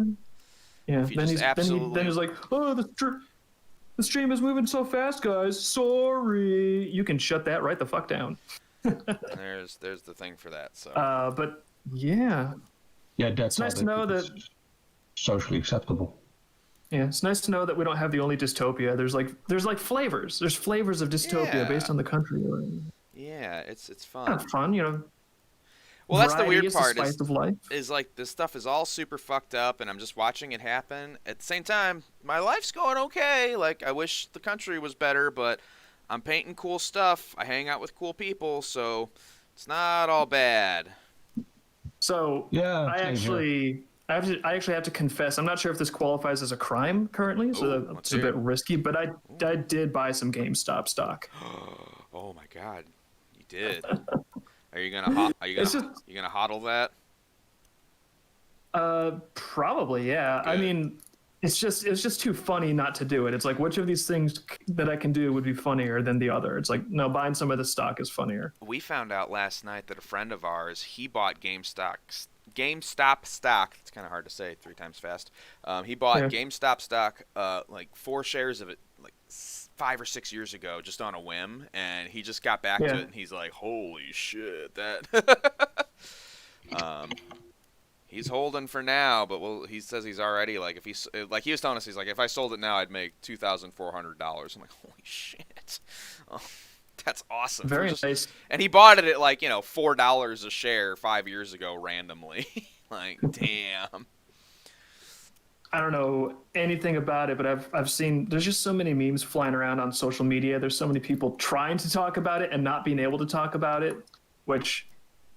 Yeah, then he's like, oh, the stream is moving so fast, guys. Sorry. You can shut that right the fuck down. And there's the thing for that. So. But yeah. Yeah, that's it's nice to know that socially acceptable. Yeah, it's nice to know that we don't have the only dystopia. There's like flavors. There's flavors of dystopia based on the country. Yeah, it's fun. Kind of fun, Well, that's the weird part. Is like this stuff is all super fucked up, and I'm just watching it happen. At the same time, my life's going okay. Like I wish the country was better, but I'm painting cool stuff. I hang out with cool people, so it's not all bad. So yeah, I actually have to confess. I'm not sure if this qualifies as a crime currently, so it's a bit risky. But I did buy some GameStop stock. Oh my god, you did. Are you gonna hodl that? Probably, yeah. Good. I mean, it's just too funny not to do it. It's like, which of these things that I can do would be funnier than the other? It's like, no, buying some of the stock is funnier. We found out last night that a friend of ours, he bought GameStop stock. It's kind of hard to say 3 times fast. He bought GameStop stock, like 4 shares of it, like 5 or 6 years ago, just on a whim, and he just got back to it, and he's like, "Holy shit, that." He's holding for now, but he says he's already like he was telling us, he's like, if I sold it now, I'd make $2,400. I'm like, holy shit, that's awesome. Very nice. And he bought it at like $4 a share 5 years ago randomly. Like, damn. I don't know anything about it, but I've seen there's just so many memes flying around on social media. There's so many people trying to talk about it and not being able to talk about it, which,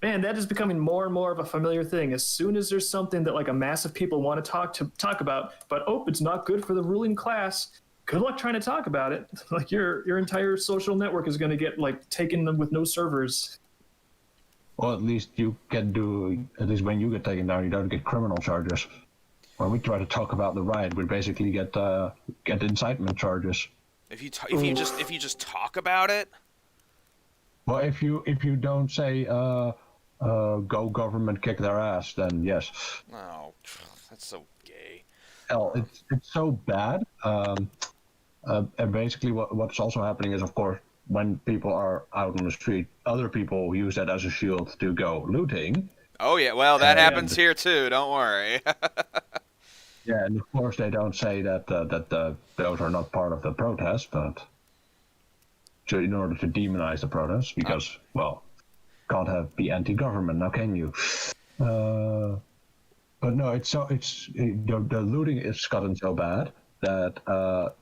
man, that is becoming more and more of a familiar thing. As soon as there's something that like a mass of people want to talk about, but it's not good for the ruling class. Good luck trying to talk about it. Like your entire social network is going to get like taken with no servers. Well, at least when you get taken down, you don't get criminal charges. When we try to talk about the riot, we basically get incitement charges. If you just talk about it. Well, if you don't say go government, kick their ass, then yes. Oh, that's so gay. Hell, it's so bad. And basically, what's also happening is, of course, when people are out on the street, other people use that as a shield to go looting. Oh yeah, well that happens here too. Don't worry. Yeah, and of course they don't say that those are not part of the protest, but in order to demonize the protest, because well, can't be anti-government now, can you? But no, the looting is gotten so bad that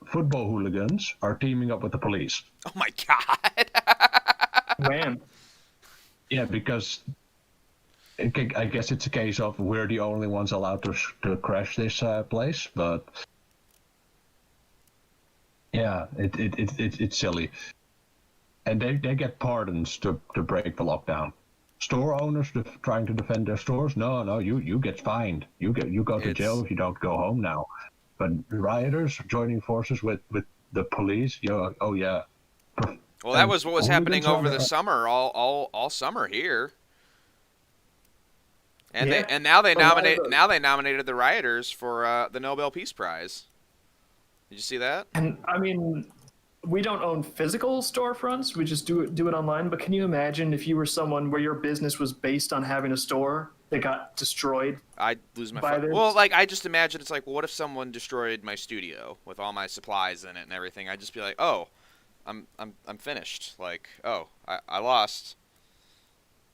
football hooligans are teaming up with the police. Oh my god! Man. Yeah, because I guess it's a case of we're the only ones allowed to crash this place, but yeah, it's silly, and they get pardons to break the lockdown. Store owners trying to defend their stores, no, you get fined. You go to jail if you don't go home now. But rioters joining forces with the police, oh yeah. Well, that was what was happening over the summer, all summer here. And now they nominated the rioters for the Nobel Peace Prize. Did you see that? And I mean, we don't own physical storefronts. We just do it online. But can you imagine if you were someone where your business was based on having a store that got destroyed? I'd lose my phone. Well, like I just imagine it's like, well, what if someone destroyed my studio with all my supplies in it and everything? I'd just be like, oh, I'm finished. Like, oh, I lost.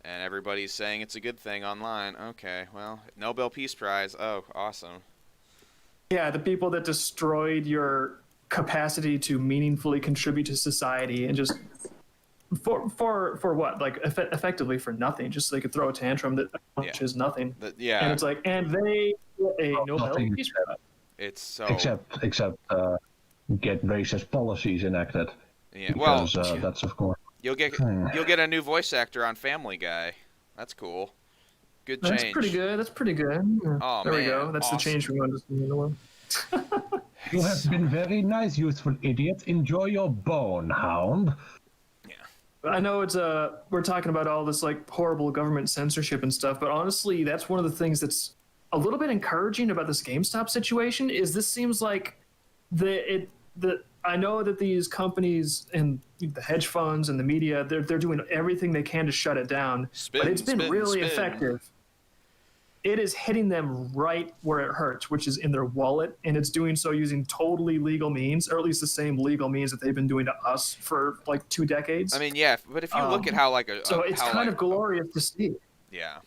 And everybody's saying it's a good thing online. Okay, well, Nobel Peace Prize. Oh, awesome. Yeah, the people that destroyed your capacity to meaningfully contribute to society and just for what? Like effectively for nothing. Just so they could throw a tantrum that accomplishes nothing. Yeah. And it's like, and they get a Nobel Peace Prize. It's so except get racist policies enacted. Yeah, because, well, that's of course. You'll get a new voice actor on Family Guy. That's cool. Good change. That's pretty good. That's pretty good. Oh, there man. we go. That's awesome. the change we want to see in the world. You have been very nice, useful idiot. Enjoy your bone, hound. Yeah. I know we're talking about all this like horrible government censorship and stuff, but honestly, that's one of the things that's a little bit encouraging about this GameStop situation. Is this seems like I know that these companies and the hedge funds and the media, they're doing everything they can to shut it down, but it's been really effective. It is hitting them right where it hurts, which is in their wallet, and it's doing so using totally legal means, or at least the same legal means that they've been doing to us for like 2 decades. I mean, yeah, but if you look at how so it's kind of glorious to see. Yeah.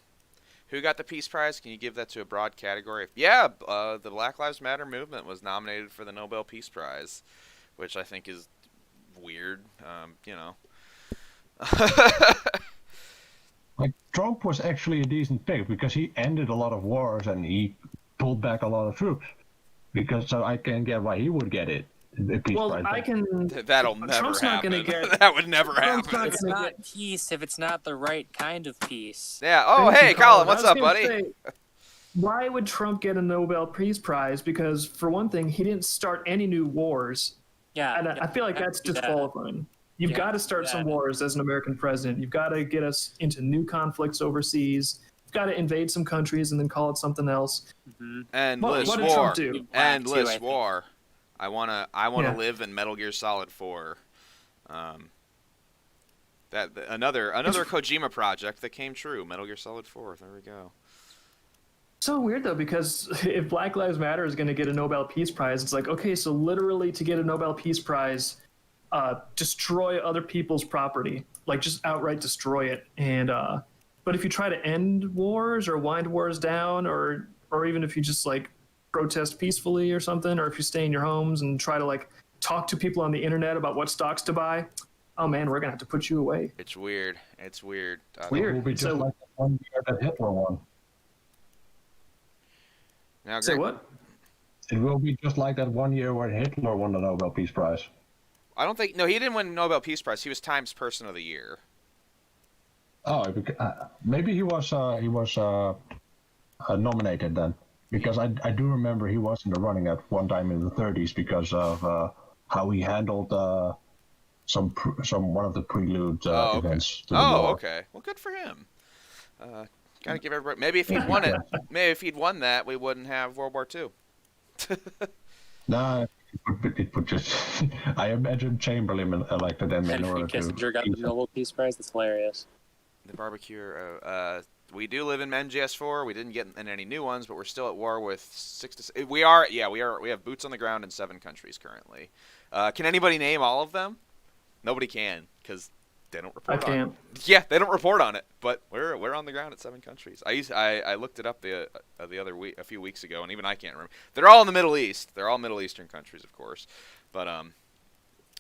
Who got the Peace Prize? Can you give that to a broad category? Yeah, the Black Lives Matter movement was nominated for the Nobel Peace Prize, which I think is weird. Like, Trump was actually a decent pick because he ended a lot of wars and he pulled back a lot of troops. So I can get why he would get it. The Peace Prize. I can. That'll never Trump's happen. Not gonna get, that would never happen. It's not peace if it's not the right kind of peace. Yeah. Oh, hey, Colin, what's up, buddy? Say, why would Trump get a Nobel Peace Prize? Because for one thing, he didn't start any new wars. Yeah. And I feel like that's disqualifying. You've got to start some wars as an American president. You've got to get us into new conflicts overseas. You've got to invade some countries and then call it something else. Mm-hmm. Endless what did war. Trump do? Endless war. I wanna live in Metal Gear Solid 4. Another Kojima project that came true. Metal Gear Solid 4. There we go. So weird though, because if Black Lives Matter is going to get a Nobel Peace Prize, it's like, okay, so literally to get a Nobel Peace Prize, destroy other people's property, like just outright destroy it. And but if you try to end wars or wind wars down, or even if you just like protest peacefully or something, or if you stay in your homes and try to like talk to people on the internet about what stocks to buy, oh man, we're gonna have to put you away. It's weird. Weird. It will be just like the one year that Hitler won. Now, Say what? It will be just like that one year where Hitler won the Nobel Peace Prize. I don't think. No, he didn't win the Nobel Peace Prize. He was Times Person of the Year. Oh, maybe he was nominated then, because I do remember he was in the running at one time in the 30s because of how he handled one of the prelude events. To the war. Okay. Well, good for him. Gotta give everybody. Maybe if he'd won it, maybe if he'd won that, we wouldn't have World War II. Nah, it would just. I imagine Chamberlain elected him in order to. Kissinger got the Nobel Peace Prize. That's hilarious. The barbecue. we do live in MGS4. We didn't get in any new ones, but we're still at war with 6 to. We are. Yeah, we are. We have boots on the ground in 7 countries currently. Can anybody name all of them? Nobody can, because they don't report I on can't. it. Yeah, they don't report on it, but we're on the ground at 7 countries. I looked it up the other week, a few weeks ago, and even I can't remember. They're all in the Middle East. They're all Middle Eastern countries, of course, but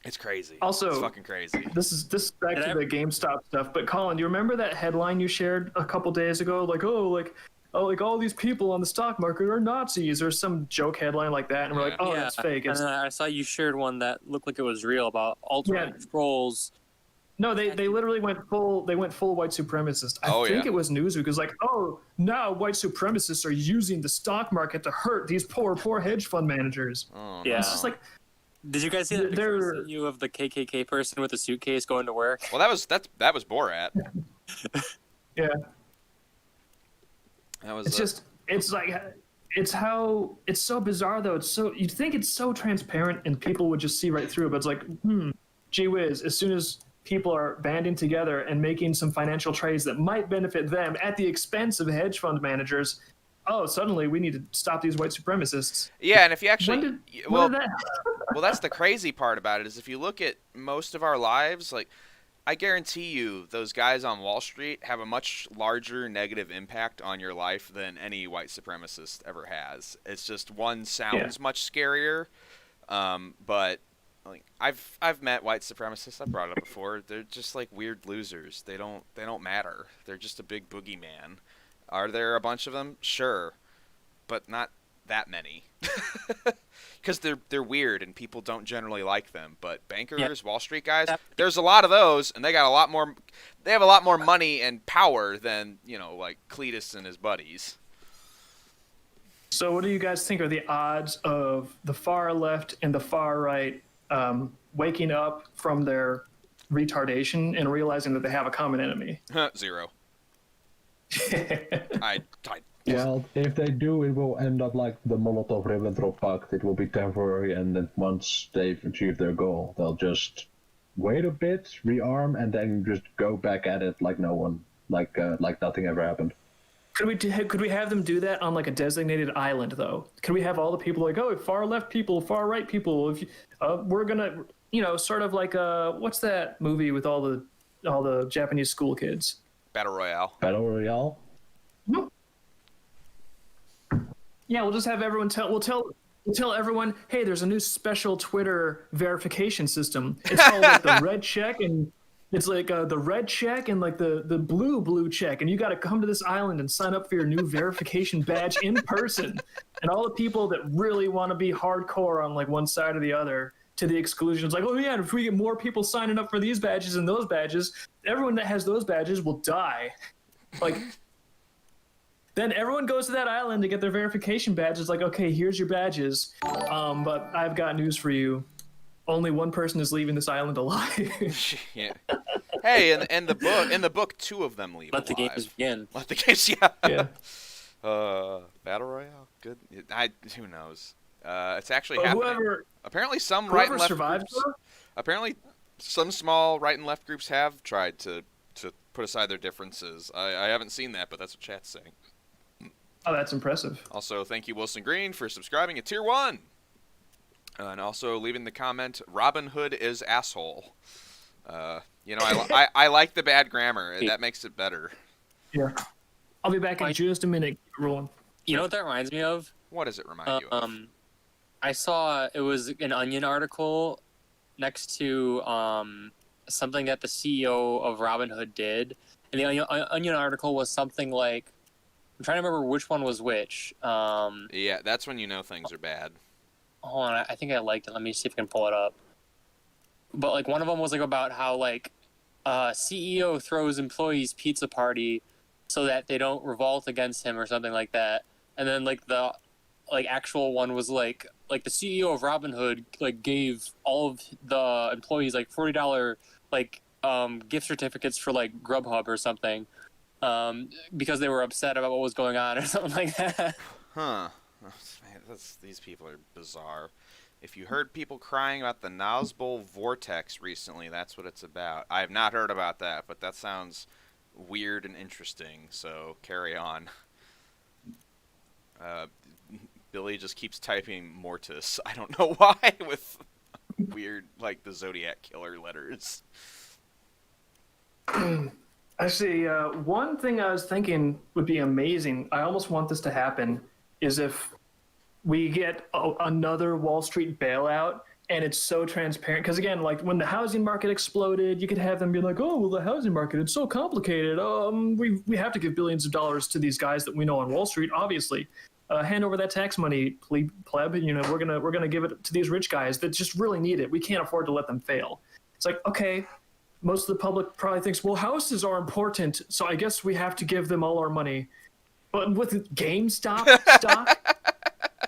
it's crazy. Also, it's fucking crazy. This is back to the GameStop stuff. But Colin, do you remember that headline you shared a couple days ago? Like all these people on the stock market are Nazis, or some joke headline like that, and we're like, oh, Yeah, that's fake. and then I saw you shared one that looked like it was real about alternate scrolls. No, they literally went full white supremacist. I think it was Newsweek was like, oh, now white supremacists are using the stock market to hurt these poor hedge fund managers. Oh, Yeah. It's just like, Did you guys see that picture I sent you of the KKK person with a suitcase going to work? well, that was Borat. yeah. That was. It's so bizarre though. You'd think it's so transparent and people would just see right through it, but it's like, gee whiz, as soon as people are banding together and making some financial trades that might benefit them at the expense of hedge fund managers, oh, suddenly we need to stop these white supremacists. Yeah, and if you actually, When well, did that well, that's the crazy part about it is if you look at most of our lives, like, I guarantee you those guys on Wall Street have a much larger negative impact on your life than any white supremacist ever has. It's just one sounds much scarier, but like I've met white supremacists. I brought it up before. They're just like weird losers. They don't matter. They're just a big boogeyman. Are there a bunch of them? Sure, but not that many. Because they're weird and people don't generally like them. But bankers, Wall Street guys, there's a lot of those, and they got a lot more. They have a lot more money and power than like Cletus and his buddies. So what do you guys think are the odds of the far left and the far right waking up from their retardation and realizing that they have a common enemy? 0. Well, if they do, it will end up like the Molotov-Ribbentrop Pact. It will be temporary, and then once they've achieved their goal, they'll just wait a bit, rearm, and then just go back at it like nothing ever happened. Could we have them do that on like a designated island though? Could we have all the people like, oh, far left people, far right people? If we're gonna, sort of like what's that movie with all the Japanese school kids? Battle Royale. Battle Royale? Yeah, we'll just have everyone we'll tell everyone, hey, there's a new special Twitter verification system. It's called like the red check, and it's like the red check and like the blue check, and you got to come to this island and sign up for your new verification badge in person. And all the people that really want to be hardcore on like one side or the other, to the exclusion, it's like, oh yeah, if we get more people signing up for these badges and those badges, everyone that has those badges will die. Like. Then everyone goes to that island to get their verification badges. Like, okay, here's your badges, but I've got news for you. Only one person is leaving this island alive. Yeah. Hey, in the book, 2 of them leave. Let the alive. games begin. Let the games, yeah. Yeah. Battle Royale, good. Who knows? It's actually happening. Apparently, some right and left survived, groups. Apparently, some small right and left groups have tried to put aside their differences. I haven't seen that, but that's what chat's saying. Oh, that's impressive. Also, thank you, Wilson Green, for subscribing at Tier 1. And also leaving the comment, Robin Hood is asshole. I like the bad grammar. That makes it better. Yeah. I'll be back in just a minute. Keep rolling. You know what that reminds me of? What does it remind you of? I saw it was an Onion article next to something that the CEO of Robinhood did. And the Onion article was something like, I'm trying to remember which one was which. Yeah, that's when you know things are bad. Hold on, I think I liked it. Let me see if I can pull it up. But like one of them was like about how like CEO throws employees pizza party so that they don't revolt against him or something like that. And then like the actual one was like the CEO of Robinhood like gave all of the employees like $40 like gift certificates for like Grubhub or something. Because they were upset about what was going on or something like that. Huh. Man, these people are bizarre. If you heard people crying about the Nazbol vortex recently, that's what it's about. I have not heard about that, but that sounds weird and interesting. So carry on. Billy just keeps typing Mortis. I don't know why with weird, like, the Zodiac Killer letters. Actually, one thing I was thinking would be amazing. I almost want this to happen. Is if we get another Wall Street bailout, and it's so transparent. Because again, like when the housing market exploded, you could have them be like, "Oh, well, the housing market, it's so complicated. We have to give billions of dollars to these guys that we know on Wall Street. Obviously, hand over that tax money, pleb. You know, we're gonna give it to these rich guys that just really need it. We can't afford to let them fail." It's like, okay, most of the public probably thinks, well, houses are important, so I guess we have to give them all our money. But with GameStop stock,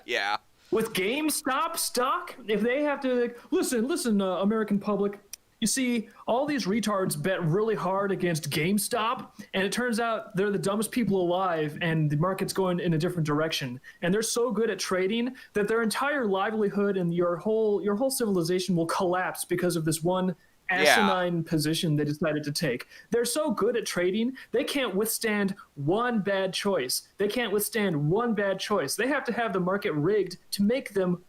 Yeah. with GameStop stock, if they have to listen, American public, you see, all these retards bet really hard against GameStop, and it turns out they're the dumbest people alive, and the market's going in a different direction. And they're so good at trading that their entire livelihood and your whole civilization will collapse because of this one asinine position they decided to take. They're so good at trading, they can't withstand one bad choice. They have to have the market rigged to make them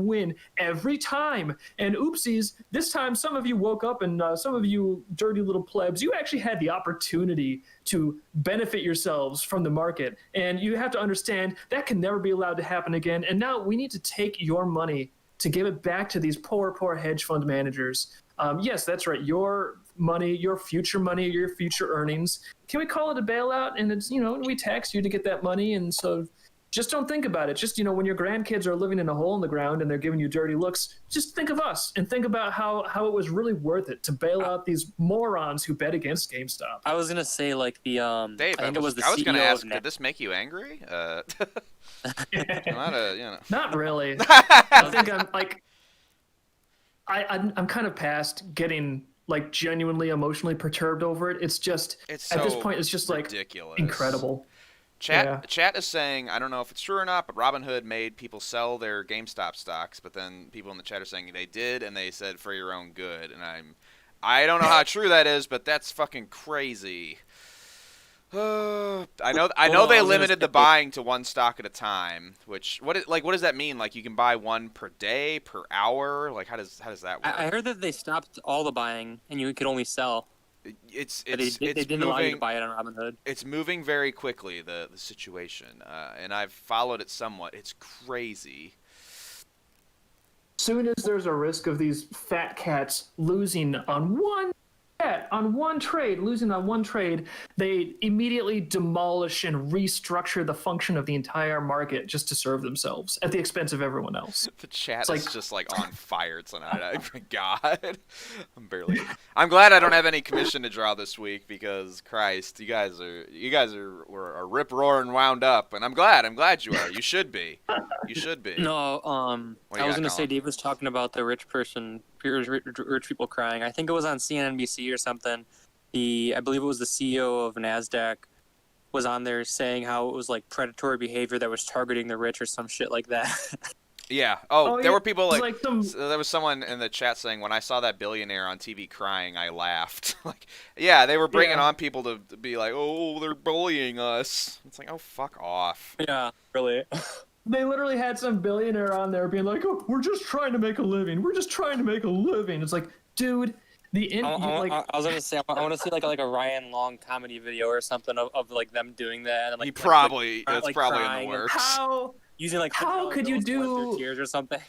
win every time. And oopsies, this time some of you woke up, and some of you dirty little plebs, you actually had the opportunity to benefit yourselves from the market. And you have to understand that can never be allowed to happen again. And now we need to take your money to give it back to these poor hedge fund managers. Yes, that's right. Your money, your future earnings. Can we call it a bailout? And it's, we tax you to get that money. And so just don't think about it. Just, when your grandkids are living in a hole in the ground and they're giving you dirty looks, just think of us and think about how it was really worth it to bail out these morons who bet against GameStop. I was going to say, like, Dave, I was going to ask, did this make you angry? Not really. I think I'm like, I'm kind of past getting like genuinely emotionally perturbed over it. It's just at this point, it's just ridiculous. Like incredible. Chat is saying, I don't know if it's true or not, but Robinhood made people sell their GameStop stocks, but then people in the chat are saying they did, and they said for your own good. And I don't know how true that is, but that's fucking crazy. I know they limited the buying to one stock at a time. Which what does that mean? Like you can buy one per day, per hour? Like how does that work? I heard that they stopped all the buying and you could only sell. They didn't allow you to buy it on Robinhood. It's moving very quickly, the situation, and I've followed it somewhat. It's crazy. Soon as there's a risk of these fat cats losing on one trade, they immediately demolish and restructure the function of the entire market just to serve themselves at the expense of everyone else. The chat is just like on fire tonight. God, I'm glad I don't have any commission to draw this week because Christ, you guys are rip roaring wound up, and I'm glad you are. You should be. No, I was gonna say Dave was talking about the rich people crying. I think it was on CNBC or something. I believe it was the CEO of NASDAQ was on there saying how it was like predatory behavior that was targeting the rich or some shit like that. Yeah. There were people there was someone in the chat saying when I saw that billionaire on TV crying, I laughed. They were bringing on people to be like, oh, they're bullying us. It's like, oh, fuck off. Yeah, really. They literally had some billionaire on there being like, oh, we're just trying to make a living. It's like, dude, I was gonna say I want to see like a Ryan Long comedy video or something of like them doing that. And, like, it's probably in the works. How could you do tears or something?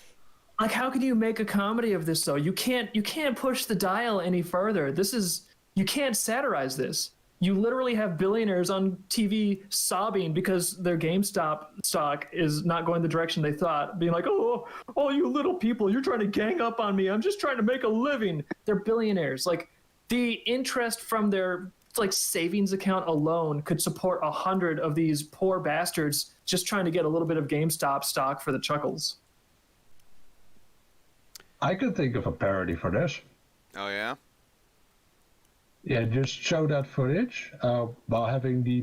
Like, how could you make a comedy of this though? You can't push the dial any further. You can't satirize this. You literally have billionaires on TV sobbing because their GameStop stock is not going the direction they thought, being like, oh, you little people, you're trying to gang up on me. I'm just trying to make a living. They're billionaires. Like, the interest from their savings account alone could support 100 of these poor bastards just trying to get a little bit of GameStop stock for the chuckles. I could think of a parody for this. Oh, yeah? Yeah, just show that footage while having the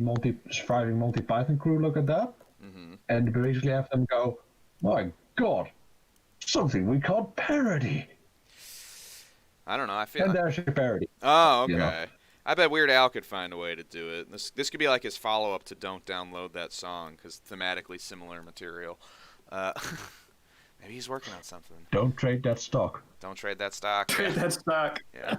surviving Monty Python crew look at that, and basically have them go, my God, something we call parody. I don't know. I feel there's your parody. Oh, okay. I bet Weird Al could find a way to do it. This could be like his follow-up to Don't Download That Song, because thematically similar material. Maybe he's working on something. Don't trade that stock. Don't trade that stock. Trade that stock. Yeah.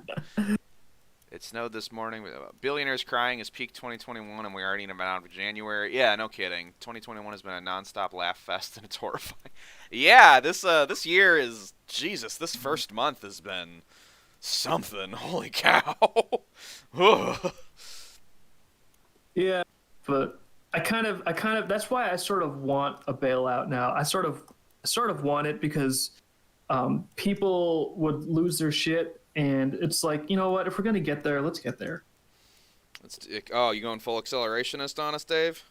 It snowed this morning. Billionaires crying is peak 2021, and we're already in about January. Yeah, no kidding. 2021 has been a nonstop laugh fest, and it's horrifying. Yeah, this year is Jesus. This first month has been something. Holy cow. Yeah, but I kind of that's why I sort of want a bailout now. I sort of want it because people would lose their shit, and it's like, you know what, if we're gonna get there, let's get there. You going full accelerationist on us, Dave?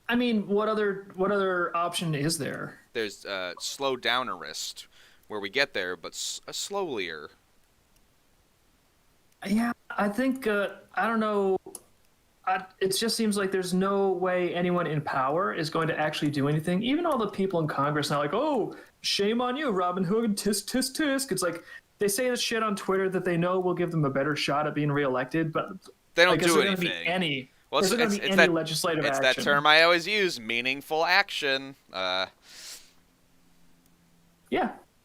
I mean, what other option is there? There's slow downerist, where we get there, but slowlier. Yeah, I think I don't know. It just seems like there's no way anyone in power is going to actually do anything. Even all the people in Congress now, like, oh, shame on you, Robin Hood, tisk, tisk, tisk. It's like they say this shit on Twitter that they know will give them a better shot at being reelected, but they don't do anything. There's not going to be any legislative action. It's that term I always use, meaningful action. Yeah.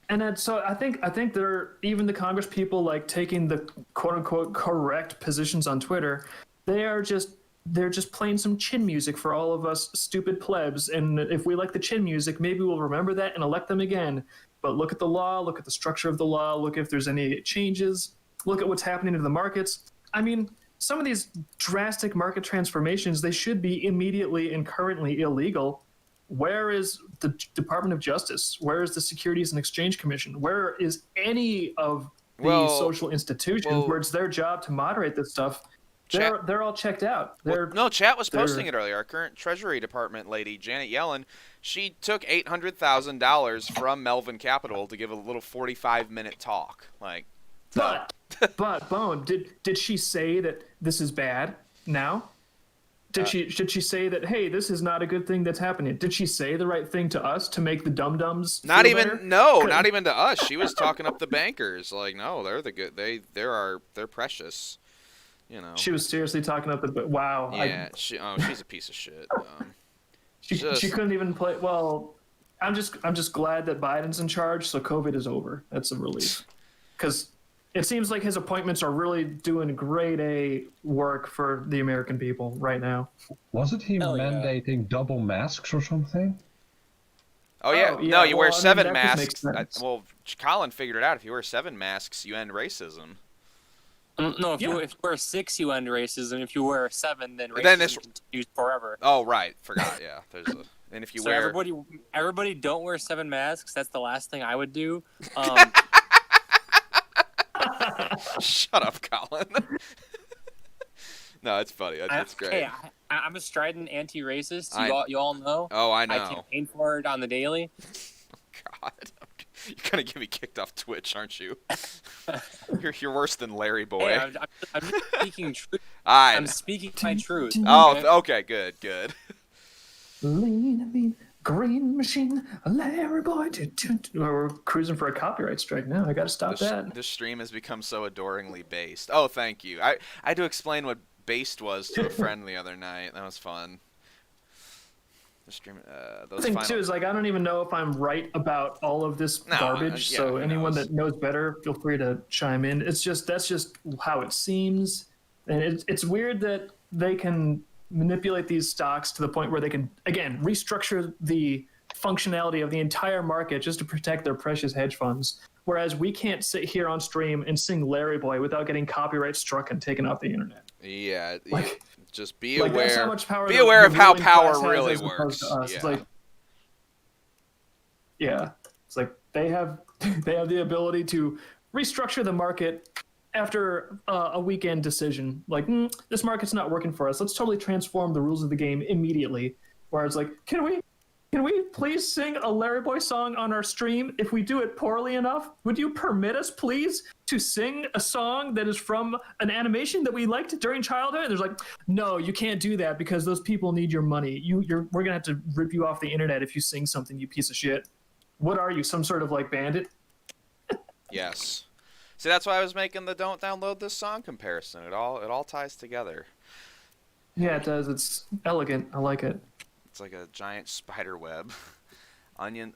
And then, so I think even the Congress people, like, taking the quote unquote correct positions on Twitter, they're just playing some chin music for all of us stupid plebs. And if we like the chin music, maybe we'll remember that and elect them again. But look at the law, look at the structure of the law, look if there's any changes, look at what's happening to the markets. I mean, some of these drastic market transformations, they should be immediately and currently illegal. Where is the Department of Justice? Where is the Securities and Exchange Commission? Where is any of the social institutions where it's their job to moderate this stuff? They're all checked out. Chat was posting it earlier. Our current Treasury Department lady, Janet Yellen, she took $800,000 from Melvin Capital to give a little 45-minute talk. Like, but Bone, did she say that this is bad now? Did she say that, hey, this is not a good thing that's happening? Did she say the right thing to us to make the dum-dums not feel even better? not even to us. She was talking up the bankers. Like, no, they're the good. They're precious. You know. She was seriously talking up the wow. Yeah, she's a piece of shit. She couldn't even play. Well, I'm just glad that Biden's in charge, so COVID is over. That's a relief, because it seems like his appointments are really doing grade A work for the American people right now. Wasn't he mandating double masks or something? Oh yeah, no, you wear 7 masks. Colin figured it out. If you wear 7 masks, you end racism. No, if you wear 6, you end racism. If you wear 7, then racism continues forever. Oh right, forgot. Yeah, and if you wear everybody don't wear 7 masks. That's the last thing I would do. Shut up, Colin. No, it's funny. It's great. Hey, I'm a strident anti-racist. You all know. Oh, I know. I campaign for it on the daily. God. You're gonna get me kicked off Twitch, aren't you? You're worse than Larry Boy. Hey, I'm speaking truth. I'm speaking my truth. Oh, okay, good. Lean, green machine, Larry Boy. We're cruising for a copyright strike now. I gotta stop that. This stream has become so adoringly based. Oh, thank you. I had to explain what based was to a friend the other night. That was fun. The thing too is, like, I don't even know if I'm right about all of this garbage. So anyone that knows better, feel free to chime in. That's just how it seems, and it's weird that they can manipulate these stocks to the point where they can again restructure the functionality of the entire market just to protect their precious hedge funds. Whereas we can't sit here on stream and sing Larry Boy without getting copyright struck and taken off the internet. Yeah, like. Just be aware. That's how much power be aware of how power really works. Yeah. It's like, it's like they have the ability to restructure the market after a weekend decision. Like, this market's not working for us. Let's totally transform the rules of the game immediately. Where it's like, can we please sing a Larry Boy song on our stream? If we do it poorly enough, would you permit us, please, to sing a song that is from an animation that we liked during childhood? And there's like, no, you can't do that because those people need your money. We're gonna have to rip you off the internet if you sing something, you piece of shit. What are you, some sort of like bandit? Yes. See, that's why I was making the "don't download this song" comparison. It all ties together. Yeah, it does. It's elegant. I like it. It's like a giant spider web. Onion.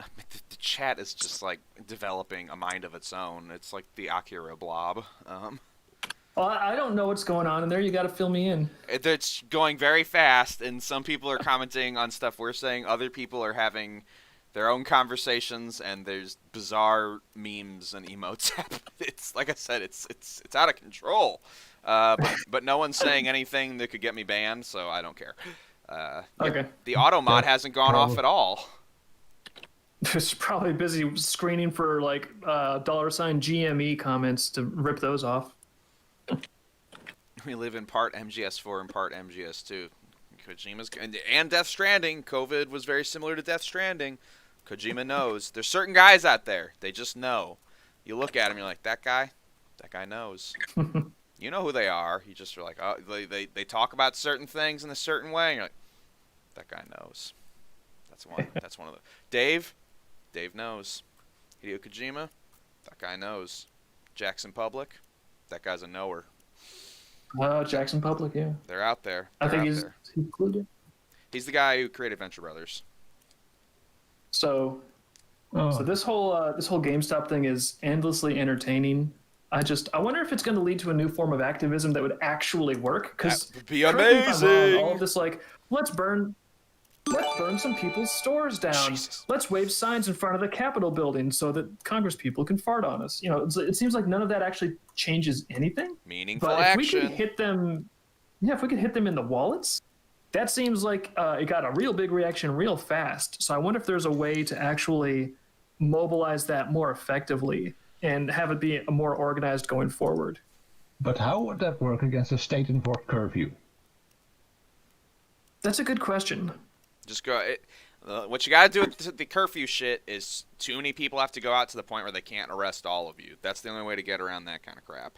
The chat is just like developing a mind of its own. It's like the Akira blob. Well, I don't know what's going on in there. You got to fill me in. It's going very fast, and some people are commenting on stuff we're saying. Other people are having their own conversations, and there's bizarre memes and emotes happening. It's like I said, it's out of control. But no one's saying anything that could get me banned, so I don't care. Okay. The auto mod hasn't gone off at all. It's probably busy screening for like $GME comments to rip those off. We live in part MGS4 and part MGS2. Kojima's and Death Stranding. COVID was very similar to Death Stranding. Kojima knows. There's certain guys out there. They just know. You look at him, you're like, that guy knows. You know who they are. You just are like, oh, they talk about certain things in a certain way. And you're like, that guy knows. That's one of the. Dave knows. Hideo Kojima, that guy knows. Jackson Public, that guy's a knower. Jackson Public, yeah. They're out there. I think he's included. He's the guy who created Venture Brothers. So this whole GameStop thing is endlessly entertaining. I wonder if it's going to lead to a new form of activism that would actually work. Because that would be amazing. All of this, like, let's burn some people's stores down. Jesus. Let's wave signs in front of the Capitol building so that Congress people can fart on us. You know, it seems like none of that actually changes anything. Meaningful but action. If we could hit them, if we could hit them in the wallets, that seems like it got a real big reaction real fast. So I wonder if there's a way to actually mobilize that more effectively and have it be more organized going forward. But how would that work against a state-enforced curfew? That's a good question. Just go. What you gotta do with the curfew shit is too many people have to go out to the point where they can't arrest all of you. That's the only way to get around that kind of crap.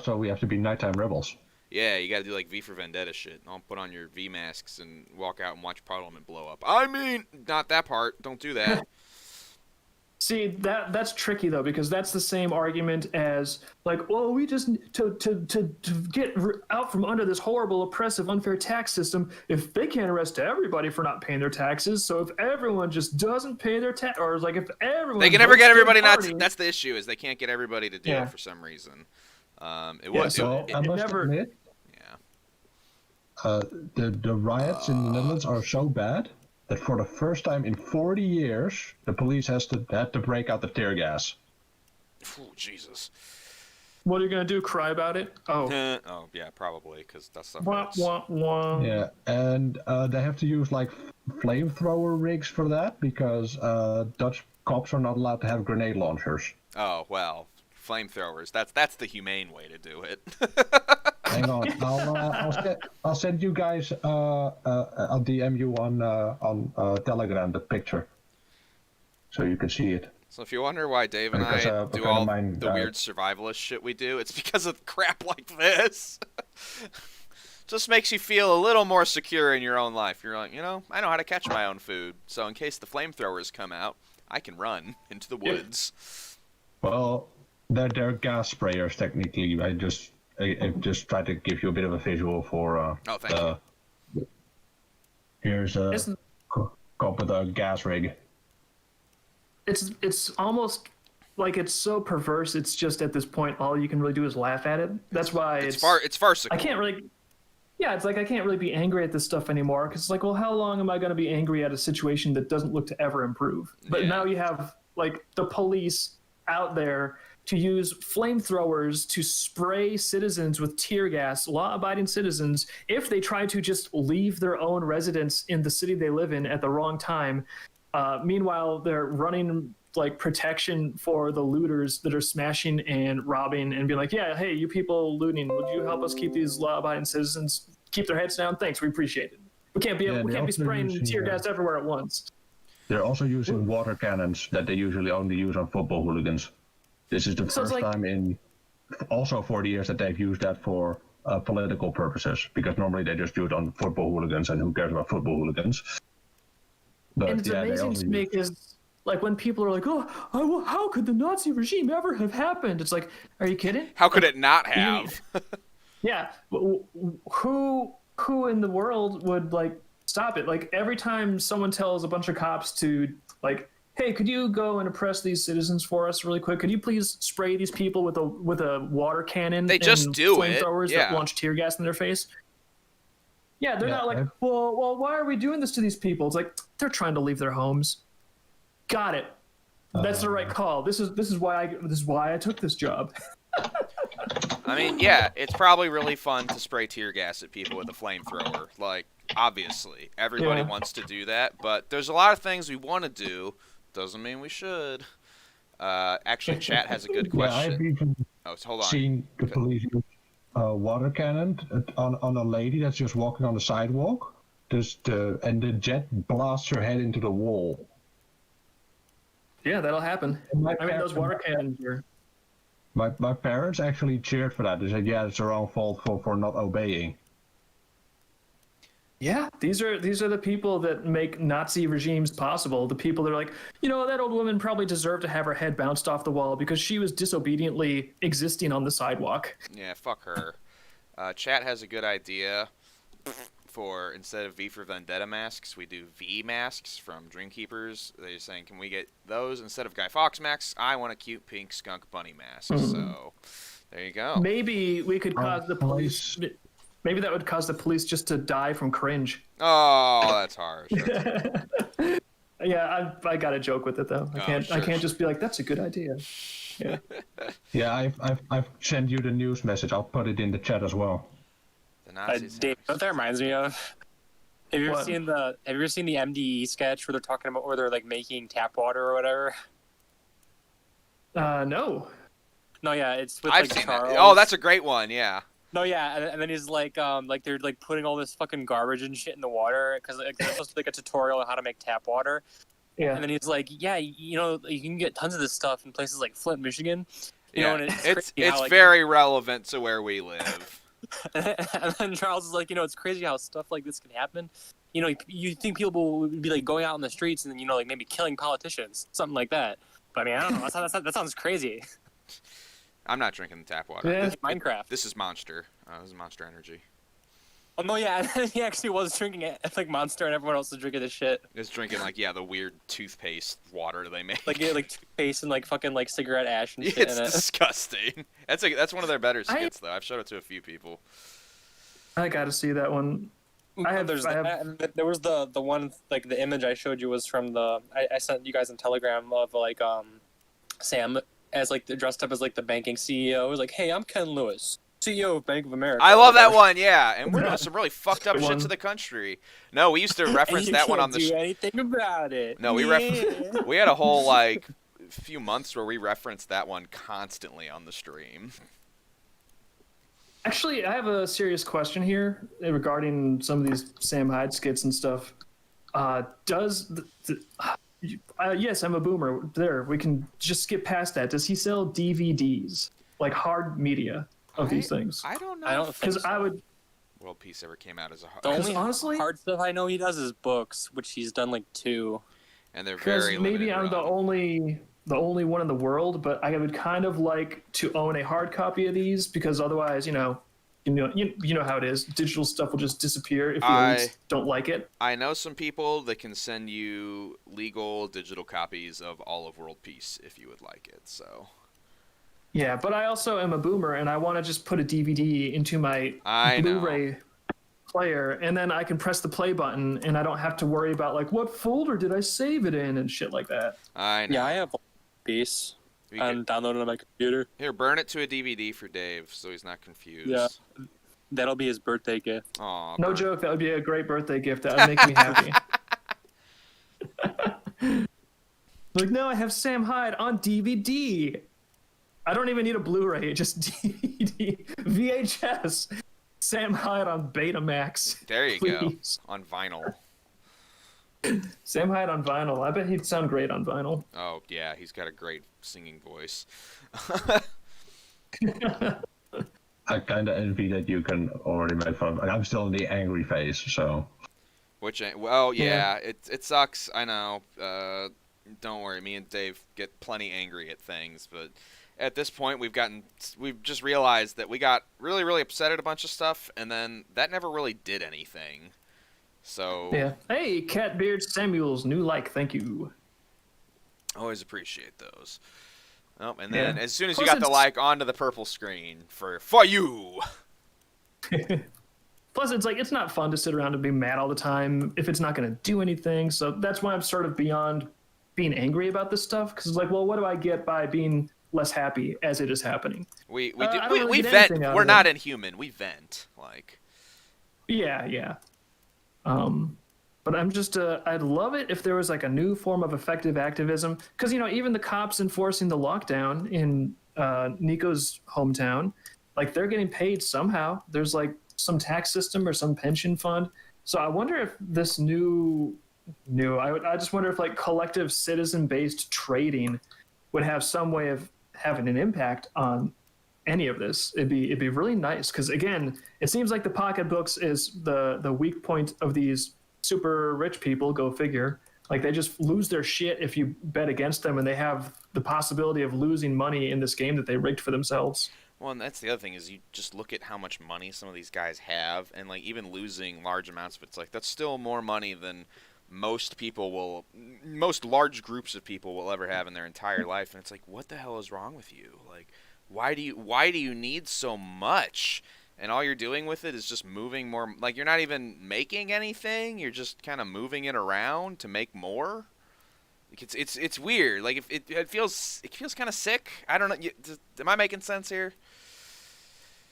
So we have to be nighttime rebels. Yeah, you gotta do like V for Vendetta shit. Don't put on your V masks and walk out and watch Parliament blow up. I mean, not that part. Don't do that. See, that's tricky though, because that's the same argument as like, well, we just to get out from under this horrible, oppressive, unfair tax system. If they can't arrest everybody for not paying their taxes, so if everyone just doesn't pay their tax, or like if everyone they can never get everybody not. That's the issue is they can't get everybody to do it for some reason. I must admit, the riots in the Netherlands are so bad that for the first time in 40 years, the police had to break out the tear gas. Oh, Jesus. What are you going to do, cry about it? Oh. Oh, yeah, probably, because that's stuff wah. Yeah, and they have to use, like, flamethrower rigs for that, because Dutch cops are not allowed to have grenade launchers. Oh, well, flamethrowers. That's the humane way to do it. Hang on, I'll send you guys. I'll DM you on Telegram the picture, so you can see it. So if you wonder why Dave and I do all the weird survivalist shit we do, it's because of crap like this. Just makes you feel a little more secure in your own life. You're like, I know how to catch my own food, so in case the flamethrowers come out, I can run into the woods. Well, they're gas sprayers technically. I just tried to give you a bit of a visual for. Thank you. Here's a cop with a gas rig. It's almost like it's so perverse. It's just at this point, all you can really do is laugh at it. That's why it's farcical. I can't really. Yeah, it's like I can't really be angry at this stuff anymore because it's like, well, how long am I going to be angry at a situation that doesn't look to ever improve? But now you have like the police out there to use flamethrowers to spray citizens with tear gas, law-abiding citizens, if they try to just leave their own residence in the city they live in at the wrong time. Meanwhile, they're running like protection for the looters that are smashing and robbing and being like, yeah, hey, you people looting, would you help us keep these law-abiding citizens keep their heads down? Thanks, we appreciate it. We can't be spraying tear gas everywhere at once. They're also using water cannons that they usually only use on football hooligans. This is the first time in also 40 years that they've used that for political purposes, because normally they just do it on football hooligans, and who cares about football hooligans? But and it's amazing to me because Like when people are like, "Oh, how could the Nazi regime ever have happened?" It's like, are you kidding? How could it not have? Yeah. Who in the world would like stop it? Like every time someone tells a bunch of cops to like, "Hey, could you go and oppress these citizens for us really quick? Could you please spray these people with a water cannon? They just and do it. flamethrowers Yeah. that launch tear gas in their face." Yeah, they're not like, well, why are we doing this to these people? It's like they're trying to leave their homes. Got it. That's the right call. This is why I took this job. I mean, yeah, it's probably really fun to spray tear gas at people with a flamethrower. Like, obviously, everybody wants to do that, but there's a lot of things we want to do. Doesn't mean we should. Actually, chat has a good question. I've even Hold on. seen the police use water cannon on a lady that's just walking on the sidewalk. And the jet blasts her head into the wall. Yeah, that'll happen. I mean, those water cannons are... My parents actually cheered for that. They said, "Yeah, it's their own fault for not obeying." Yeah, these are the people that make Nazi regimes possible. The people that are like, that old woman probably deserved to have her head bounced off the wall because she was disobediently existing on the sidewalk. Yeah, fuck her. Chat has a good idea. For instead of V for Vendetta masks, we do V masks from Dreamkeepers. They're saying, can we get those instead of Guy Fawkes masks? I want a cute pink skunk bunny mask. So there you go. Maybe we could cause the police. Maybe that would cause the police just to die from cringe. Oh, that's harsh. Yeah, I got a joke with it though. I can't just be like, that's a good idea. Yeah. Yeah, I've sent you the news message. I'll put it in the chat as well. The Nazis. Dave, you know what that reminds me of? Have you ever seen the MDE sketch where they're talking about where they're like making tap water or whatever? No. No, yeah, it's with I've like seen Charles. that. Oh, that's a great one. Yeah. No, yeah, and then he's like they're like putting all this fucking garbage and shit in the water because like, there's supposed to be like a tutorial on how to make tap water. Yeah. And then he's like, yeah, you can get tons of this stuff in places like Flint, Michigan. And it's very relevant to where we live. And then Charles is like, it's crazy how stuff like this can happen. You think people would be like going out in the streets and then like maybe killing politicians, something like that. But I mean, I don't know. That sounds crazy. I'm not drinking the tap water. Yeah. Minecraft. This is Monster. This is Monster Energy. Oh no, yeah, he actually was drinking it. It's like Monster, and everyone else was drinking this shit. It's drinking the weird toothpaste water they make. Like toothpaste and fucking like cigarette ash and shit. It's disgusting. That's one of their better skits though. I've showed it to a few people. I got to see that one. There was the one like the image I showed you was from I sent you guys on Telegram of like Sam as like dressed up as like the banking CEO. It was like, hey, I'm Ken Lewis, CEO of Bank of America. I love that one, yeah. And we're doing some really fucked up shit to the country. No, we used to reference that one on the. You can't do anything about it. No, we had a whole few months where we referenced that one constantly on the stream. Actually, I have a serious question here regarding some of these Sam Hyde skits and stuff. Yes, I'm a boomer. There, we can just skip past that. Does he sell DVDs, like hard media of these things? I don't know. I don't Because I would. World Peace ever came out as a hard. The only honestly, hard stuff I know he does is books, which he's done like 2. And they're very maybe I'm limited the only one in the world, but I would kind of like to own a hard copy of these because otherwise, you know how it is. Digital stuff will just disappear if you don't like it. I know some people that can send you legal digital copies of all of World Peace if you would like it. So. Yeah, but I also am a boomer, and I want to just put a DVD into my Blu-ray player, and then I can press the play button, and I don't have to worry about like what folder did I save it in and shit like that. I know. Yeah, I have a piece. I'm downloading on my computer. Here, burn it to a DVD for Dave, so he's not confused. Yeah, that'll be his birthday gift. Aw, no joke, that would be a great birthday gift. That would make me happy. Like, no, I have Sam Hyde on DVD. I don't even need a Blu-ray, just DVD, VHS. Sam Hyde on Betamax. There you please. go. On vinyl. Sam Hyde on vinyl. I bet he'd sound great on vinyl. Oh, yeah, he's got a great singing voice. I kind of envy that you can already make fun of. I'm still in the angry phase, so. Well, yeah, it sucks, I know. Don't worry, me and Dave get plenty angry at things, but at this point we've just realized that we got really, really upset at a bunch of stuff, and then that never really did anything. So Yeah. Hey, Catbeard Samuels, new like, thank you. always appreciate those. Oh, and then Yeah. as soon as Plus you got the it's- like onto the purple screen for you. Plus, it's like, it's not fun to sit around and be mad all the time if it's not going to do anything. So that's why I'm sort of beyond being angry about this stuff. Because it's like, well, what do I get by being less happy as it is happening? We I don't really we get vent. anything out We're of not it. inhuman. We vent. Like, Yeah. But I'm just, I'd love it if there was like a new form of effective activism. Because, even the cops enforcing the lockdown in Nico's hometown, like they're getting paid somehow. There's like some tax system or some pension fund. So I wonder if this I just wonder if like collective citizen-based trading would have some way of having an impact on any of this. It'd be really nice because again, it seems like the pocketbooks is the weak point of these super rich people. Go figure. Like they just lose their shit if you bet against them, and they have the possibility of losing money in this game that they rigged for themselves. well, and that's the other thing is you just look at how much money some of these guys have, and like even losing large amounts of it's like that's still more money than most large groups of people will ever have in their entire life. And it's like, what the hell is wrong with you? Like, why do you need so much? And all you're doing with it is just moving more. Like, you're not even making anything. You're just kind of moving it around to make more. Like, it's weird. Like, if it feels kind of sick. I don't know. Am I making sense here?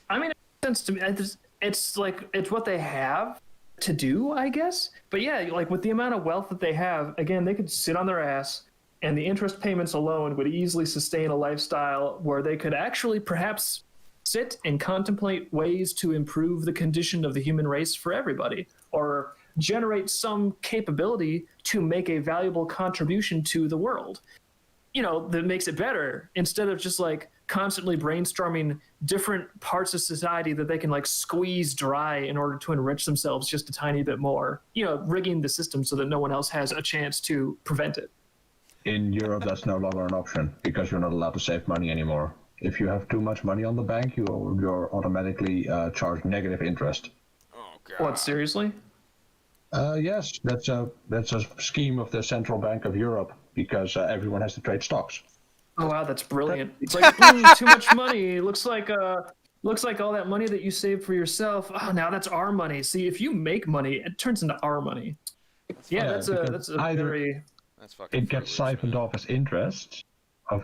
I mean, it makes sense to me. It's like it's what they have to do, I guess. But yeah, like with the amount of wealth that they have, again, they could sit on their ass, and the interest payments alone would easily sustain a lifestyle where they could actually perhaps sit and contemplate ways to improve the condition of the human race for everybody, or generate some capability to make a valuable contribution to the world, that makes it better, instead of just like constantly brainstorming different parts of society that they can like squeeze dry in order to enrich themselves just a tiny bit more, rigging the system so that no one else has a chance to prevent it. In Europe, that's no longer an option because you're not allowed to save money anymore. If you have too much money on the bank, you're automatically charged negative interest. Oh god. What, seriously? Yes, that's a scheme of the Central Bank of Europe because everyone has to trade stocks. Oh wow, that's brilliant. It's like too much money. Looks like all that money that you saved for yourself. Oh, now that's our money. See, if you make money, it turns into our money. Yeah, that's a very. That's fucking. It gets foolish, siphoned man. off as interest,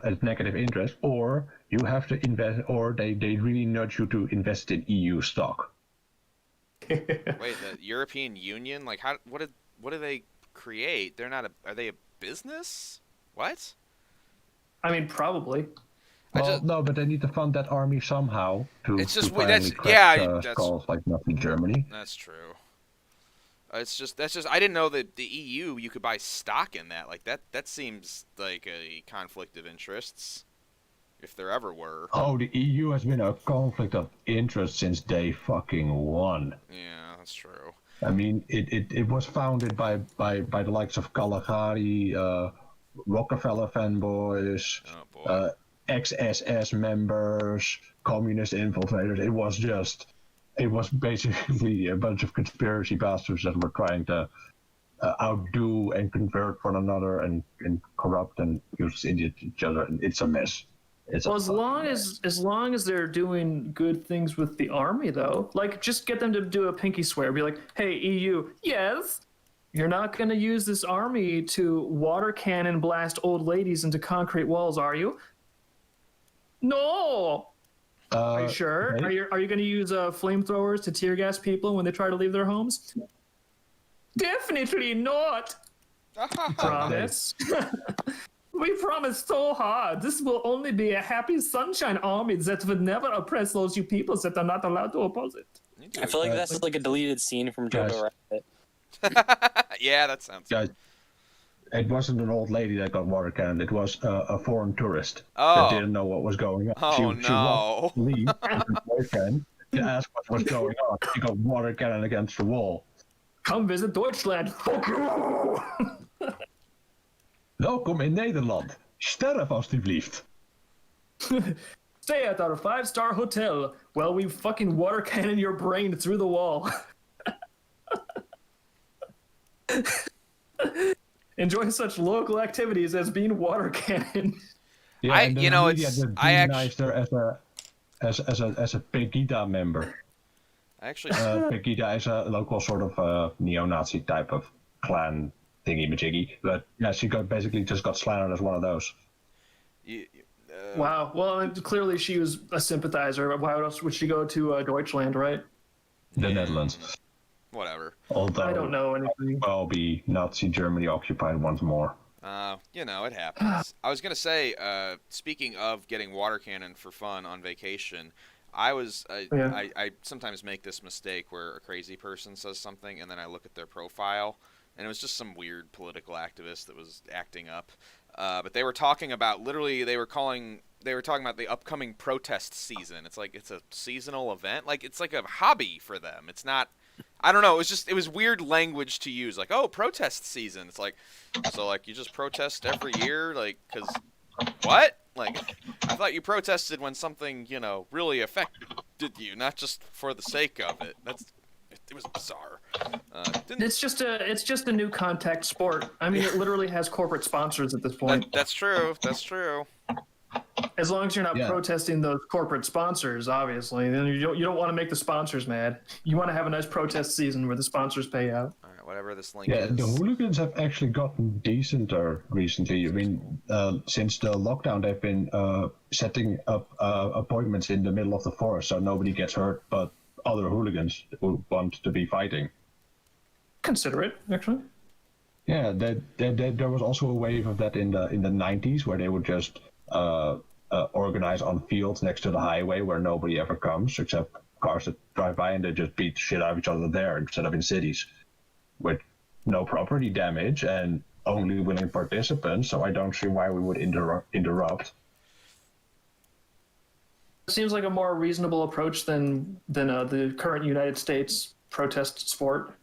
as negative interest, or you have to invest, or they really nudge you to invest in EU stock. Wait, the European Union? Like, what do they create? They're not are they a business? What? I mean, probably. Well, no, but they need to fund that army somehow to It's just finally that's crack skulls like Nazi Germany. That's true. That's just I didn't know that the EU you could buy stock in that. Like that seems like a conflict of interests, if there ever were. Oh, the EU has been a conflict of interest since day fucking one. Yeah, that's true. I mean, it was founded by the likes of Kalahari, Rockefeller fanboys, Oh boy. ex-SS members, communist infiltrators. It was basically a bunch of conspiracy bastards that were trying to outdo and convert one another and corrupt and use each other. And it's a mess. Well, as long as they're doing good things with the army, though, like just get them to do a pinky swear, be like, "Hey, EU, yes, you're not going to use this army to water cannon blast old ladies into concrete walls, are you?" No. Are you sure? Okay. Are you going to use flamethrowers to tear gas people when they try to leave their homes? Definitely not. Promise. We promise so hard. This will only be a happy sunshine army that would never oppress those you peoples that are not allowed to oppose it. I feel like that's like a deleted scene from Jojo Rabbit. Yeah, that sounds. Guys, it wasn't an old lady that got water cannoned. It was a foreign tourist Oh. that didn't know what was going on. Oh, she no. wanted to leave with her boyfriend to ask what was going on. She got water cannon against the wall. Come visit Deutschland. Fuck you. Welkom in Nederland. Sterf alstublieft. Stay at our 5-star hotel while we fucking water cannon your brain through the wall. Enjoy such local activities as being water cannon. Yeah, I- and the you know, media it's- just I actu- demonized her as a Pegida member. I actually, Pegida is a local sort of neo-Nazi type of clan thingy-majiggy. But yeah, she basically just got slandered as one of those. Wow. Well, clearly she was a sympathizer. Why else would she go to Deutschland, right? The Netherlands. whatever. Although, I don't know anything. well, be Nazi Germany occupied once more. You know, it happens. I was gonna say, speaking of getting water cannon for fun on vacation, I sometimes make this mistake where a crazy person says something and then I look at their profile and it was just some weird political activist that was acting up. But they were talking about they were talking about the upcoming protest season. It's like it's a seasonal event. Like it's like a hobby for them. It's not. I don't know. It was weird language to use. Like, oh, protest season. It's like, so like you just protest every year, like, cause what? Like, I thought you protested when something really affected you, not just for the sake of it. It was bizarre. It's just a new contact sport. I mean, it literally has corporate sponsors at this point. That's true. That's true. As long as you're not Yeah. protesting those corporate sponsors, obviously, then you don't want to make the sponsors mad. You want to have a nice protest season where the sponsors pay out. All right, whatever this link Yeah, is. the hooligans have actually gotten decenter recently. I mean, since the lockdown, they've been setting up appointments in the middle of the forest so nobody gets hurt, but other hooligans who want to be fighting. Consider it, actually. Yeah, there was also a wave of that in the 90s where they would just organize on fields next to the highway where nobody ever comes except cars that drive by, and they just beat the shit out of each other there instead of in cities with no property damage and only willing participants. So I don't see why we would interrupt. Seems like a more reasonable approach than the current United States protest sport.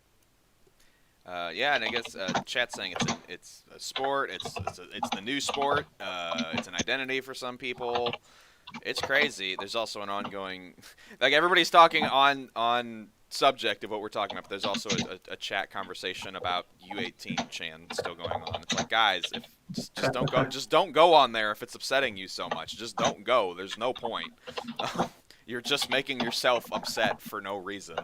Yeah, and I guess chat's saying it's a sport. It's the new sport. It's an identity for some people. It's crazy. There's also an ongoing, like everybody's talking on subject of what we're talking about. But there's also a chat conversation about U18 Chan still going on. It's like, guys, if just don't go on there if it's upsetting you so much. Just don't go. There's no point. You're just making yourself upset for no reason.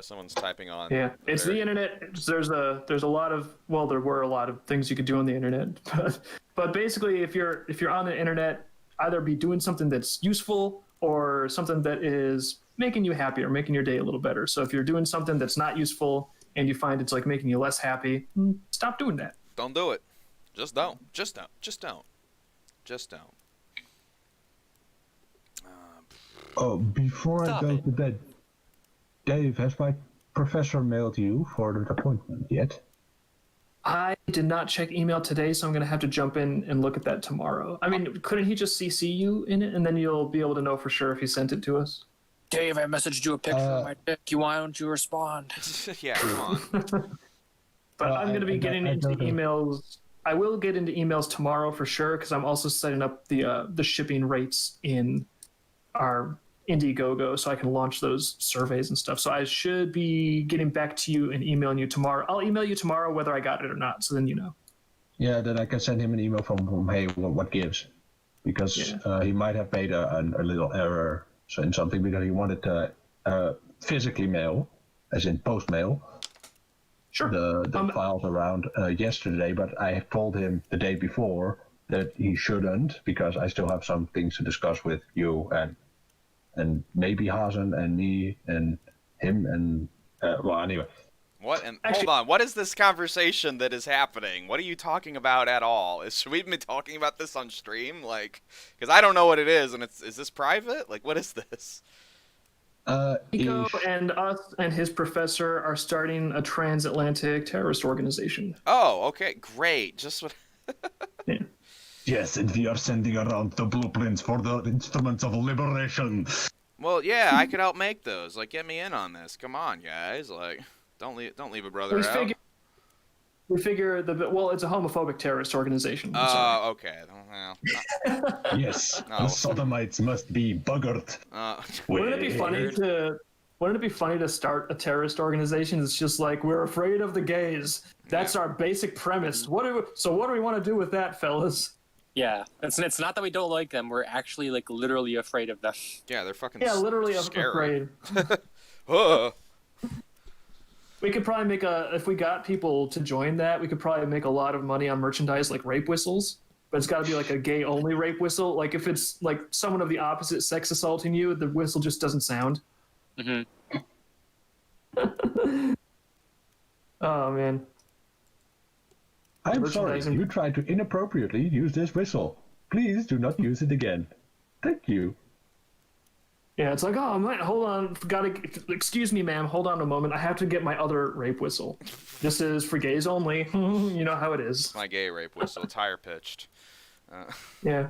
Someone's typing on. Yeah, it's the internet. There's a lot of, well, there were a lot of things you could do on the internet, but basically, if you're on the internet, either be doing something that's useful or something that is making you happy or making your day a little better. So if you're doing something that's not useful and you find it's like making you less happy, stop doing that. Don't do it. Just don't. Just don't. Just don't. Just don't. Oh, before Stop I go it. to bed, Dave, has my professor mailed you for the appointment yet? I did not check email today, so I'm going to have to jump in and look at that tomorrow. I mean, couldn't he just CC you in it, and then you'll be able to know for sure if he sent it to us? Dave, I messaged you a picture of my dick. Why don't you respond? Yeah, come on. But I'm going to be I getting into don't know. emails. I will get into emails tomorrow for sure, because I'm also setting up the shipping rates in our Indiegogo so I can launch those surveys and stuff. So I should be getting back to you and emailing you tomorrow. I'll email you tomorrow whether I got it or not, so then you know. Yeah, then I can send him an email from hey, what gives? Because he might have made a little error in something because he wanted to physically mail, as in post mail, Sure. the files around yesterday, but I told him the day before that he shouldn't because I still have some things to discuss with you and maybe Hazen and me and him and well, anyway. What? And Actually- hold on. What is this conversation that is happening? What are you talking about at all? Should we be talking about this on stream? Like, because I don't know what it is, and is this private? Like, what is this? Nico If- and us and his professor are starting a transatlantic terrorist organization. Oh, okay, great. Just what? Yes, and we are sending around the blueprints for the instruments of liberation. Well, yeah, I could help make those. Like, get me in on this. Come on, guys. Like, don't leave a brother We out. figured we figure it's a homophobic terrorist organization. I'm sorry. Okay. Well, Yes, No. the sodomites must be buggered. Wouldn't it be funny to start a terrorist organization? It's just like, we're afraid of the gays. That's our basic premise. What do we want to do with that, fellas? Yeah, it's not that we don't like them. We're actually like literally afraid of them. Yeah, they're fucking literally scary. afraid. We could probably make if we got people to join that, we could probably make a lot of money on merchandise like rape whistles. But it's got to be like a gay-only rape whistle. Like if it's like someone of the opposite sex assaulting you, the whistle just doesn't sound. Mm-hmm. Oh man. I'm sorry, you tried to inappropriately use this whistle. Please do not use it again. Thank you. Yeah, it's like, oh man, hold on, excuse me, ma'am, hold on a moment. I have to get my other rape whistle. This is for gays only. You know how it is. My gay rape whistle. It's higher pitched. Yeah.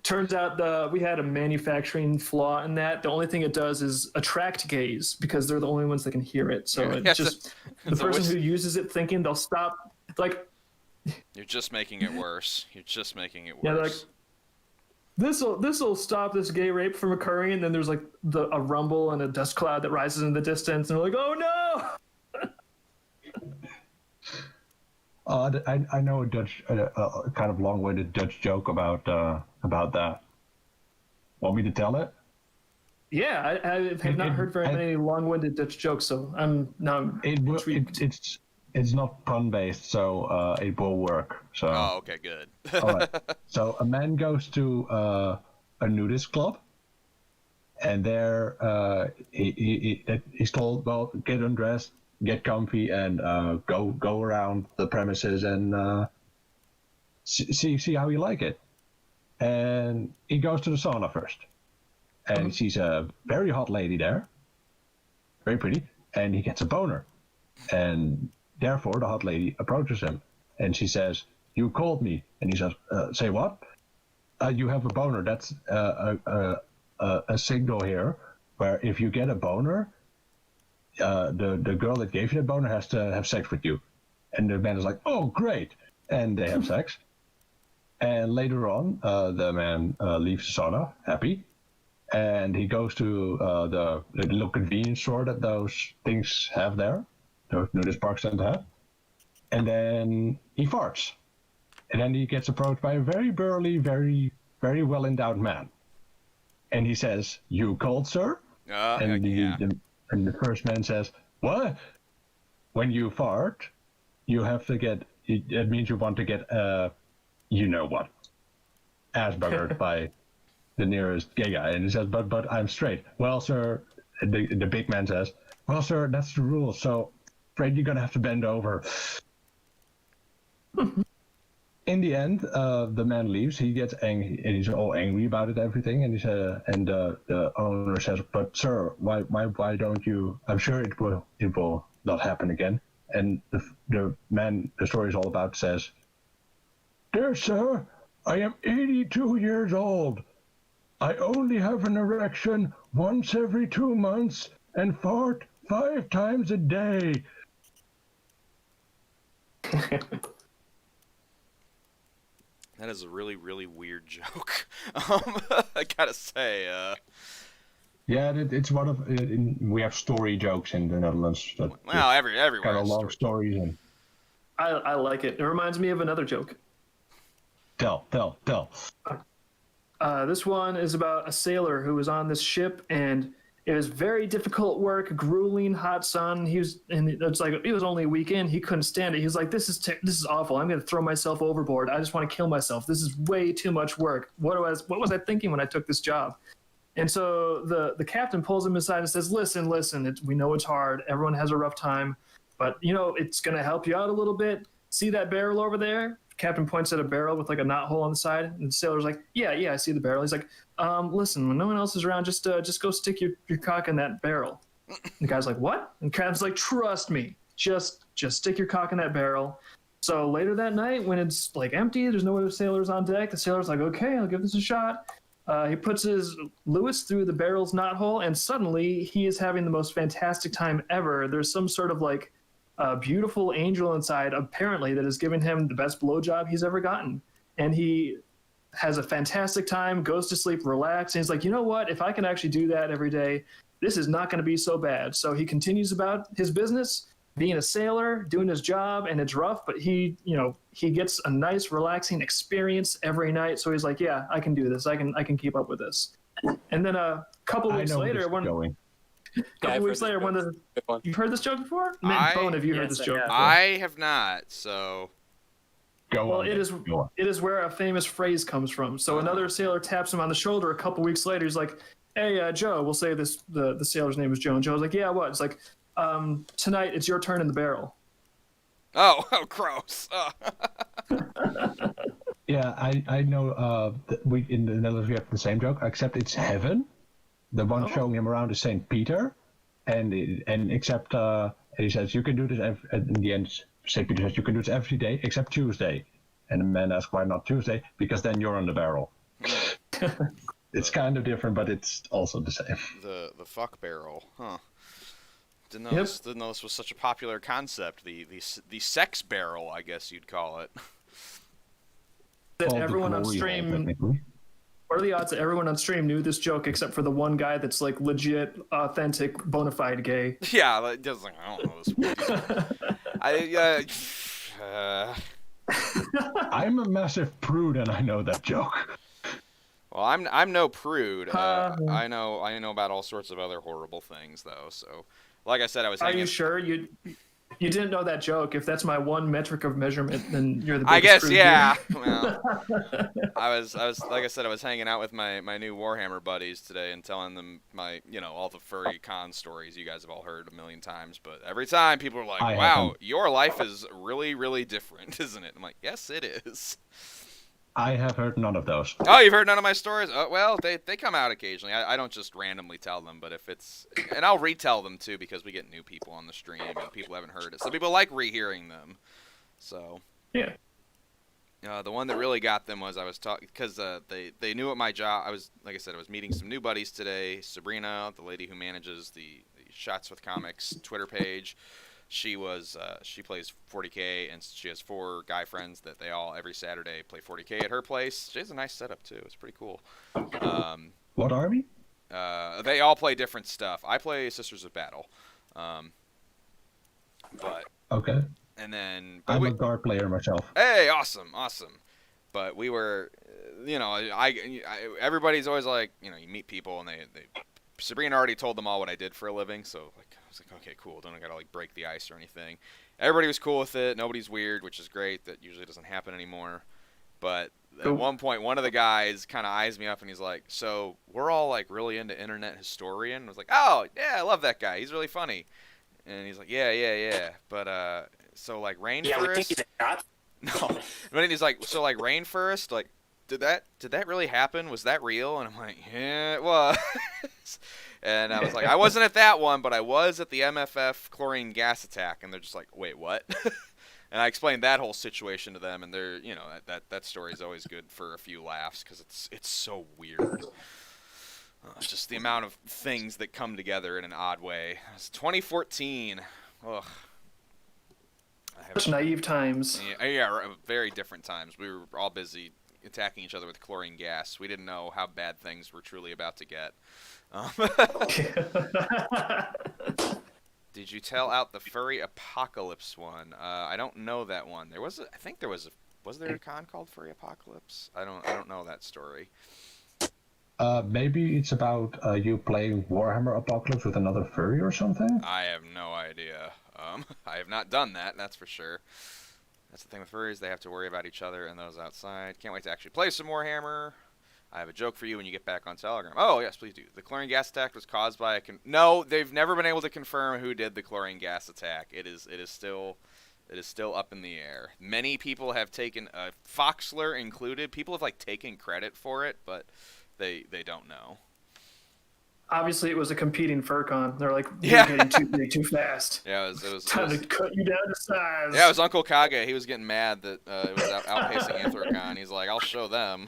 Turns out we had a manufacturing flaw in that. The only thing it does is attract gays because they're the only ones that can hear it. So it's just the person who uses it thinking they'll stop. Like, you're just making it worse. You're just making it worse. Yeah, like this'll stop this gay rape from occurring. And then there's like a rumble and a dust cloud that rises in the distance, and we're like, oh no. I know a Dutch, kind of long-winded Dutch joke about that. Want me to tell it? Yeah, I have not heard very many long-winded Dutch jokes, so I'm intrigued. It's not pun-based, so it will work. So. Oh, okay, good. All right. So a man goes to a nudist club, and there he's told, well, get undressed, get comfy, and go around the premises and see how you like it. And he goes to the sauna first, and he sees a very hot lady there, very pretty, and he gets a boner, and therefore the hot lady approaches him, and she says, "You called me," and he says, "Say what? You have a boner. That's a signal here where if you get a boner, the girl that gave you the boner has to have sex with you." And the man is like, "Oh, great," and they have sex. And later on, the man leaves the sauna happy, and he goes to the little convenience store that those things have there, those nudist parks tend to have, and then he farts, and then he gets approached by a very burly, very, very well endowed man, and he says, "You called, sir?" And the first man says, "What? When you fart, you have to get. It means you want to get you know what, ass buggered by the nearest gay guy." And he says, "But I'm straight." "Well, sir," the big man says, "Well, sir, that's the rule. So, afraid you're gonna have to bend over." In the end, the man leaves. He gets angry, and he's all angry about it, everything. And the owner says, "But sir, why don't you? I'm sure it will not happen again." And the man the story is all about says, "Dear sir, I am 82 years old. I only have an erection once every 2 months and fart 5 times a day." That is a really, really weird joke. I gotta say. Yeah, it's one of we have story jokes in the Netherlands. Well, everywhere kind of has long stories and. I like it. It reminds me of another joke. Tell. This one is about a sailor who was on this ship, and it was very difficult work, grueling, hot sun. He was only a week in. He couldn't stand it. He was like, "This is awful. I'm going to throw myself overboard. I just want to kill myself. This is way too much work. What was I thinking when I took this job?" And so the captain pulls him aside and says, "Listen. We know it's hard. Everyone has a rough time, but it's going to help you out a little bit. See that barrel over there?" Captain points at a barrel with like a knot hole on the side, and the sailor's like, yeah, I see the barrel. He's like, "Listen, when no one else is around, just go stick your cock in that barrel." The guy's like, "What?" And Captain's like, "Trust me, just stick your cock in that barrel." So later that night, when it's like empty, there's no other sailors on deck. The sailor's like, "Okay, I'll give this a shot." He puts his Lewis through the barrel's knot hole, and suddenly he is having the most fantastic time ever. There's some sort of like a beautiful angel inside, apparently, that is giving him the best blowjob he's ever gotten. And he has a fantastic time, goes to sleep, relaxed, and he's like, you know what? If I can actually do that every day, this is not going to be so bad. So he continues about his business, being a sailor, doing his job, and it's rough, but he gets a nice, relaxing experience every night. So he's like, yeah, I can do this. I can keep up with this. And then a couple weeks later, you've heard this joke before? Bone, have you heard this joke before? I have not, so... It is where a famous phrase comes from. So another sailor taps him on the shoulder a couple weeks later. He's like, hey, Joe, we'll say the sailor's name is Joe. And Joe's like, yeah, what? It's like, tonight it's your turn in the barrel. Oh, gross. Oh. Yeah, I know we in the Netherlands we have the same joke, except it's heaven. The one showing him around is Saint Peter. And except he says, you can do this in the end. St. Peter says, you can do this every day except Tuesday. And the man asks, why not Tuesday? Because then you're on the barrel. It's kind of different, but it's also the same. The fuck barrel, huh? Didn't know this was such a popular concept. The sex barrel, I guess you'd call it. That everyone on stream... What are the odds that everyone on stream knew this joke except for the one guy that's like legit, authentic, bona fide gay? Yeah, just like, I don't know this. I'm a massive prude and I know that joke. Well, I'm no prude. I know about all sorts of other horrible things though. So, like I said, I was. Are you sure you didn't know that joke? If that's my one metric of measurement, then you're the biggest I guess, prude yeah. here. Well, I was like I said, I was hanging out with my new Warhammer buddies today and telling them my, all the furry con stories you guys have all heard a million times. But every time people are like, "Wow, your life is really, really different, isn't it?" I'm like, "Yes, it is." I have heard none of those. Oh, you've heard none of my stories? Oh, well, they come out occasionally. I don't just randomly tell them, but if it's... And I'll retell them, too, because we get new people on the stream, and people haven't heard it. So people like rehearing them. So... Yeah. The one that really got them was I was talking... Because they knew at my job... Like I said, I was meeting some new buddies today. Sabrina, the lady who manages the Shots with Comics Twitter page... She plays 40K, and she has 4 guy friends that they all, every Saturday, play 40K at her place. She has a nice setup, too. It's pretty cool. What army? They all play different stuff. I play Sisters of Battle. But... Okay. And then... I'm a guard player myself. Hey, awesome. But we were, everybody's always like, you meet people, and they Sabrina already told them all what I did for a living, so, like, I was like, okay, cool, don't gotta, like, break the ice or anything. Everybody was cool with it, nobody's weird, which is great, that usually doesn't happen anymore. But at one point, one of the guys kind of eyes me up, and he's like, so, we're all, like, really into Internet Historian? I was like, oh, yeah, I love that guy, he's really funny. And he's like, yeah, but, so, like, Rainforest? Yeah, we think he's a god. No, but then he's like, so, like, Rainforest, like, did that really happen? Was that real? And I'm like, yeah, it was. And I was like, I wasn't at that one, but I was at the MFF chlorine gas attack. And they're just like, wait, what? And I explained that whole situation to them, and they're, that story is always good for a few laughs because it's so weird. Just the amount of things that come together in an odd way. It's 2014. Ugh. Such naive times. Yeah, very different times. We were all busy attacking each other with chlorine gas. We didn't know how bad things were truly about to get. Did you tell out the furry apocalypse one? I don't know that one. Was there a con called Furry Apocalypse? I don't know that story. Maybe it's about you playing Warhammer Apocalypse with another furry or something? I have no idea. I have not done that, that's for sure. That's the thing with furries, they have to worry about each other and those outside. Can't wait to actually play some Warhammer. I have a joke for you when you get back on Telegram. Oh, yes, please do. The chlorine gas attack was caused by No, they've never been able to confirm who did the chlorine gas attack. It is still up in the air. Many people have taken, Foxler included, people have, like, taken credit for it, but they don't know. Obviously, it was a competing FurCon. They're like, you're getting too big too fast. Yeah, it was time to cut you down to size. Yeah, it was Uncle Kage. He was getting mad that it was outpacing Anthrocon. He's like, I'll show them.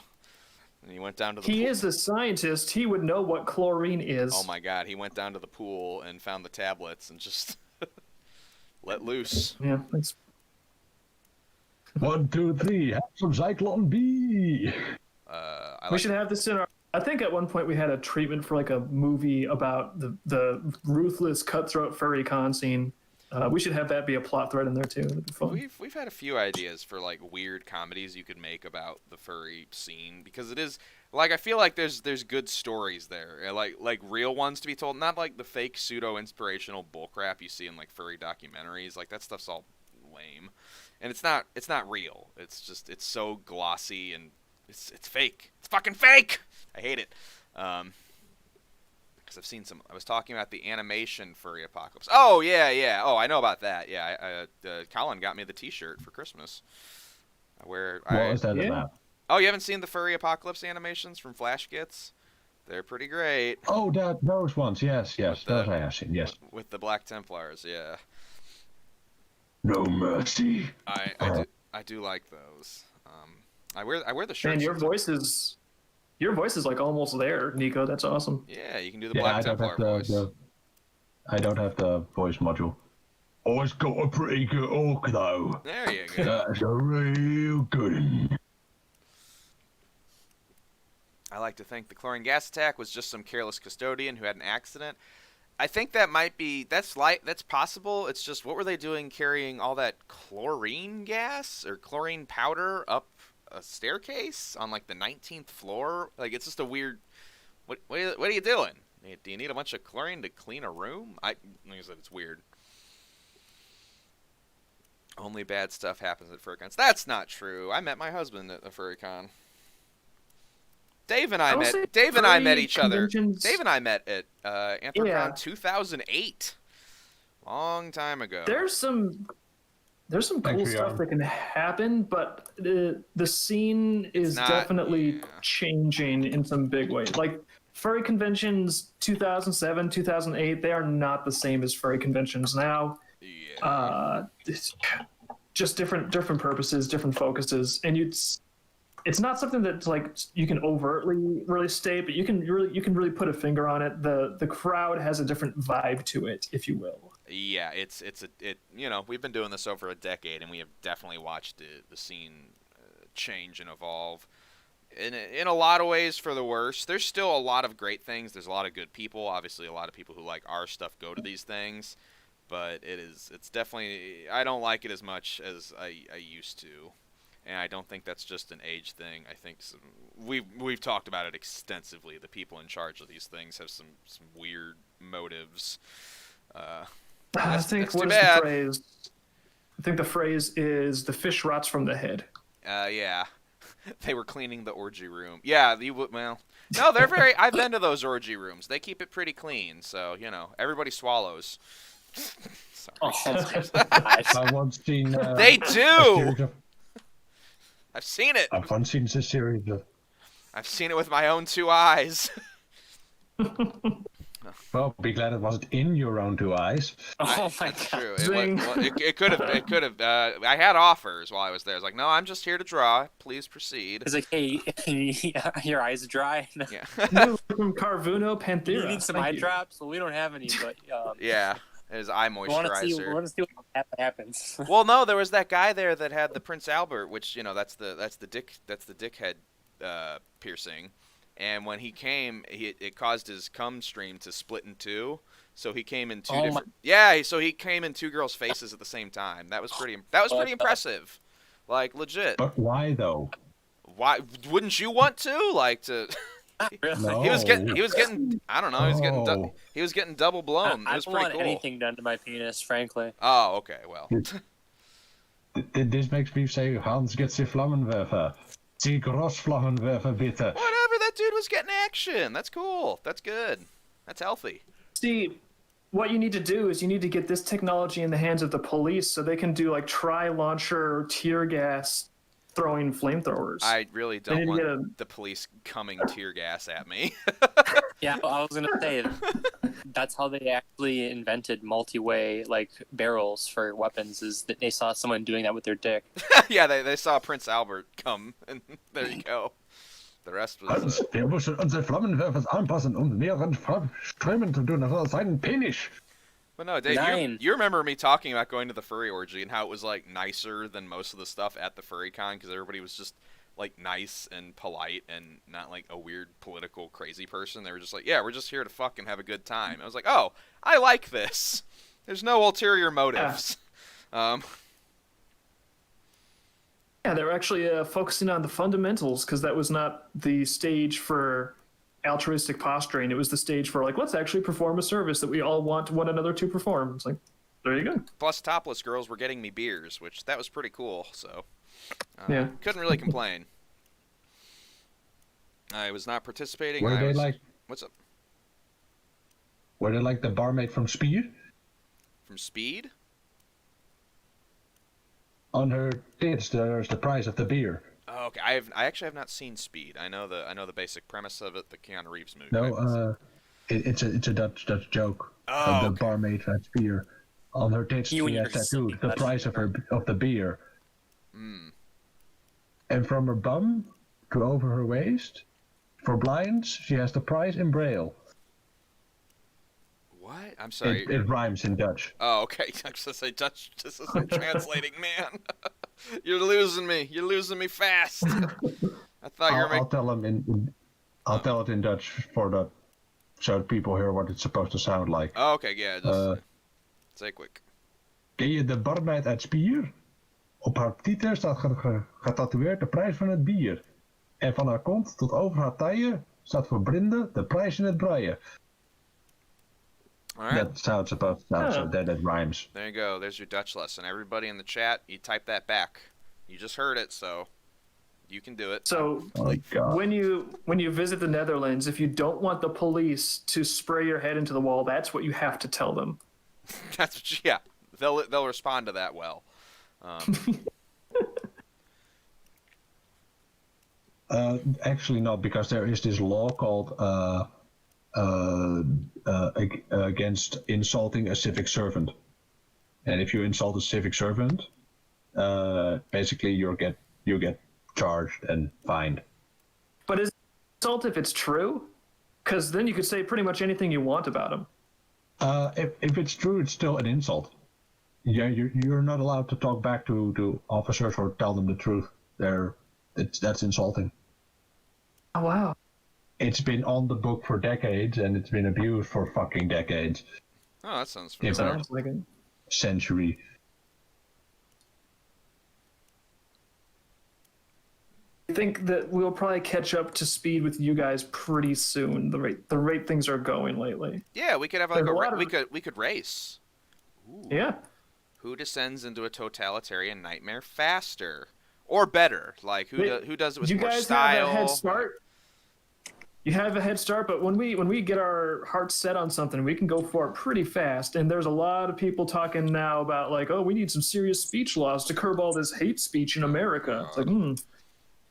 And he went down to the pool. He is a scientist. He would know what chlorine is. Oh, my God. He went down to the pool and found the tablets and just Let loose. Yeah, thanks. 1, 2, 3. Have some Zyklon B. We should have this in our. I think at one point we had a treatment for like a movie about the ruthless cutthroat furry con scene. We should have that be a plot thread in there too. That'd be fun. We've had a few ideas for like weird comedies you could make about the furry scene, because it is like, I feel like there's good stories there, like real ones to be told, not like the fake pseudo inspirational bullcrap you see in like furry documentaries. Like that stuff's all lame, and it's not real. It's just, it's so glossy and it's fake. It's fucking fake. I hate it. Because I've seen some. I was talking about the animation furry apocalypse. Oh yeah. Oh, I know about that. Yeah, Colin got me the T-shirt for Christmas. What was that about? Oh, you haven't seen the furry apocalypse animations from Flash Gits? They're pretty great. Oh, those ones. Yes. Those I have seen. Yes. With the Black Templars, yeah. No mercy. I do like those. I wear the shirt. Man, your voice is like almost there, Nico. That's awesome. Yeah, you can do the Black Templar voice. I don't have the voice module. Oh, it's got a pretty good orc though. There you go. That's a real good one. I like to think the chlorine gas attack was just some careless custodian who had an accident. I think that might be, that's possible. It's just, what were they doing carrying all that chlorine gas or chlorine powder up a staircase on like the 19th floor? Like, it's just a weird, what are you doing? Do you need a bunch of chlorine to clean a room? Like I said, it's weird. Only bad stuff happens at FurryCons. That's not true. I met my husband at a FurryCon. Dave and I met each other. Dave and I met at Anthrocon 2008. Long time ago. There's some cool stuff that can happen, but the scene is definitely changing in some big ways. Like furry conventions 2007, 2008, they are not the same as furry conventions now. Yeah. Just different purposes, different focuses, and it's not something that's like you can overtly really state, but you can really put a finger on it. The crowd has a different vibe to it, if you will. Yeah, it's you know, we've been doing this over a decade, and we have definitely watched the scene change and evolve. In a lot of ways for the worse. There's still a lot of great things. There's a lot of good people. Obviously, a lot of people who like our stuff go to these things. But it's definitely, I don't like it as much as I used to. And I don't think that's just an age thing. I think we've talked about it extensively. The people in charge of these things have some weird motives. I think the phrase? I think the phrase is "the fish rots from the head." Yeah. They were cleaning the orgy room. Yeah, well, no, they're very. I've been to those orgy rooms. They keep it pretty clean, so you know everybody swallows. I've once seen. They do. I've seen it. I've once seen this series of. I've seen it with my own two eyes. Well, be glad it wasn't in your own two eyes. Oh my That's god! true. It could have. It could have. I had offers while I was there. I was like, no, I'm just here to draw. Please proceed. It's like, hey, your eyes are dry. Yeah. From Carvuno Panthera. You need some eye drops? Well, we don't have any, but Yeah. His eye moisturizer. We want to see what happens. Well, no, there was that guy there that had the Prince Albert, which that's the dickhead piercing, and when he came, it caused his cum stream to split in two. So he came in two different. Yeah, so he came in two girls' faces at the same time. That was pretty impressive, like legit. But why though? Why wouldn't you want to like to? No. He was getting. I don't know. He was getting double blown. It was I don't pretty want cool. anything done to my penis, frankly. Oh, okay. Well. This makes me say, Hans gets the Flammenwerfer. Die Grossflammenwerfer, bitte. Whatever. That dude was getting action. That's cool. That's good. That's healthy. See, what you need to do is you need to get this technology in the hands of the police so they can do like tri-launcher tear gas throwing flamethrowers. I really don't want the police coming tear gas at me. Yeah, I was gonna say that's how they actually invented multi-way like barrels for weapons. Is that they saw someone doing that with their dick. Yeah, they saw Prince Albert come, and there you go. The rest was. Wir müssen unsere Flammenwerfer anpassen, mehr Strömen zu tun, das ist ein Penis. But no, Dave, 9. you remember me talking about going to the furry orgy and how it was like nicer than most of the stuff at the furry con because everybody was just like nice and polite and not like a weird political crazy person. They were just like, yeah, we're just here to fucking have a good time. I was like, oh, I like this. There's no ulterior motives. Yeah, they were actually focusing on the fundamentals because that was not the stage for altruistic posturing. It was the stage for like, let's actually perform a service that we all want one another to perform. It's like, there you go. Plus, topless girls were getting me beers, which that was pretty cool. So, Yeah. couldn't really complain. I was not participating. Were they like? What's up? Were they like the barmaid from Speed? From Speed? On her tits, there's the price of the beer. Oh, okay. I actually have not seen Speed. I know the basic premise of it, the Keanu Reeves movie. No, it's a Dutch joke. Oh, The okay. barmaid has beer. On her tits, You she and has your silly tattooed the Dutch price of the beer. Mm. And from her bum to over her waist, for blinds, she has the price in Braille. What? I'm sorry. It rhymes in Dutch. Oh, okay. I was gonna say Dutch. This isn't translating, man. You're losing me. You're losing me fast. I thought you were I'll making. tell them I'll tell it in Dutch so people hear what it's supposed to sound like. Oh, okay, yeah. Just say quick. Ken je de barmeid uit Spier? Op haar titel staat getatoeëerd de prijs van het bier. En van haar kont tot over haar taille staat voor blinden de prijs in het braille. All right. That's how it's supposed to sound, so that rhymes. There you go. There's your Dutch lesson. Everybody in the chat, you type that back. You just heard it, so you can do it. So Oh my god. when you visit the Netherlands, if you don't want the police to spray your head into the wall, that's what you have to tell them. That's what yeah. They'll respond to that well. Actually not, because there is this law called against insulting a civic servant. And if you insult a civic servant, basically you get charged and fined. But is it insult if it's true? Because then you could say pretty much anything you want about them. If it's true, it's still an insult. Yeah, you're not allowed to talk back to officers or tell them the truth. That's insulting. Oh wow. It's been on the book for decades, and it's been abused for fucking decades. Oh, that sounds Yeah, familiar. Sounds like it. Century. I think that we'll probably catch up to speed with you guys pretty soon. The rate things are going lately. Yeah, we could have like There's a lot of- we could race. Ooh. Yeah. Who descends into a totalitarian nightmare faster or better? Like who does it with you more guys style? have a head start. You have a head start, but when we get our hearts set on something, we can go for it pretty fast. And there's a lot of people talking now about like, oh, we need some serious speech laws to curb all this hate speech in America. It's like,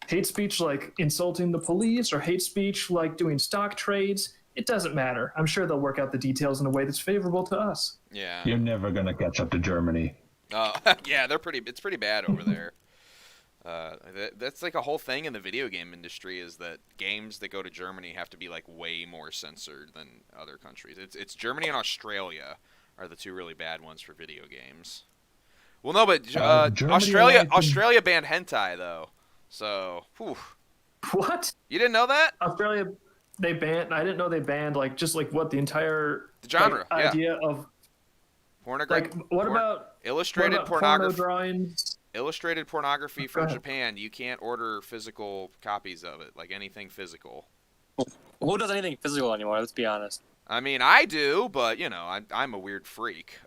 hate speech like insulting the police or hate speech like doing stock trades. It doesn't matter. I'm sure they'll work out the details in a way that's favorable to us. Yeah. You're never gonna catch up to Germany. Oh, yeah, it's pretty bad over there. That's like a whole thing in the video game industry is that games that go to Germany have to be like way more censored than other countries. It's Germany and Australia are the two really bad ones for video games. Well, no, but Germany Australia banned hentai though. So, whew. What? You didn't know that? Australia, they banned. I didn't know they banned like just like what the entire The genre, like, yeah. idea of Pornography. like what about illustrated porno pornography? drawings? Illustrated pornography from ahead. Japan. You can't order physical copies of it, like anything physical. Who does anything physical anymore? Let's be honest. I mean, I do, but you know, I'm a weird freak.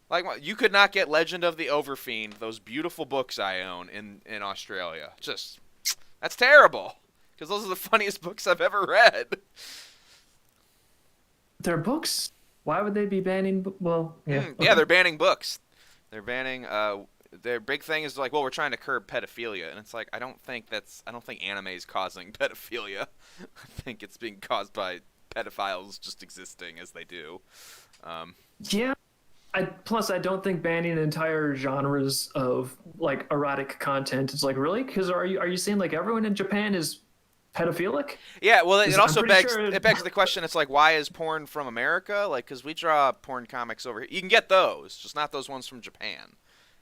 Like you could not get Legend of the Overfiend, those beautiful books I own in Australia. Just that's terrible, because those are the funniest books I've ever read. Their books? Why would they be banning? Well, yeah. Yeah, they're banning books. They're banning. Their big thing is like, well, we're trying to curb pedophilia, and it's like I don't think anime is causing pedophilia. I think it's being caused by pedophiles just existing as they do. Yeah. Plus, I don't think banning entire genres of like erotic content is like really because are you saying like everyone in Japan is pedophilic? Yeah, well, it also I'm pretty begs sure- it begs the question. It's like, why is porn from America? Like, because we draw porn comics over here. You can get those, just not those ones from Japan.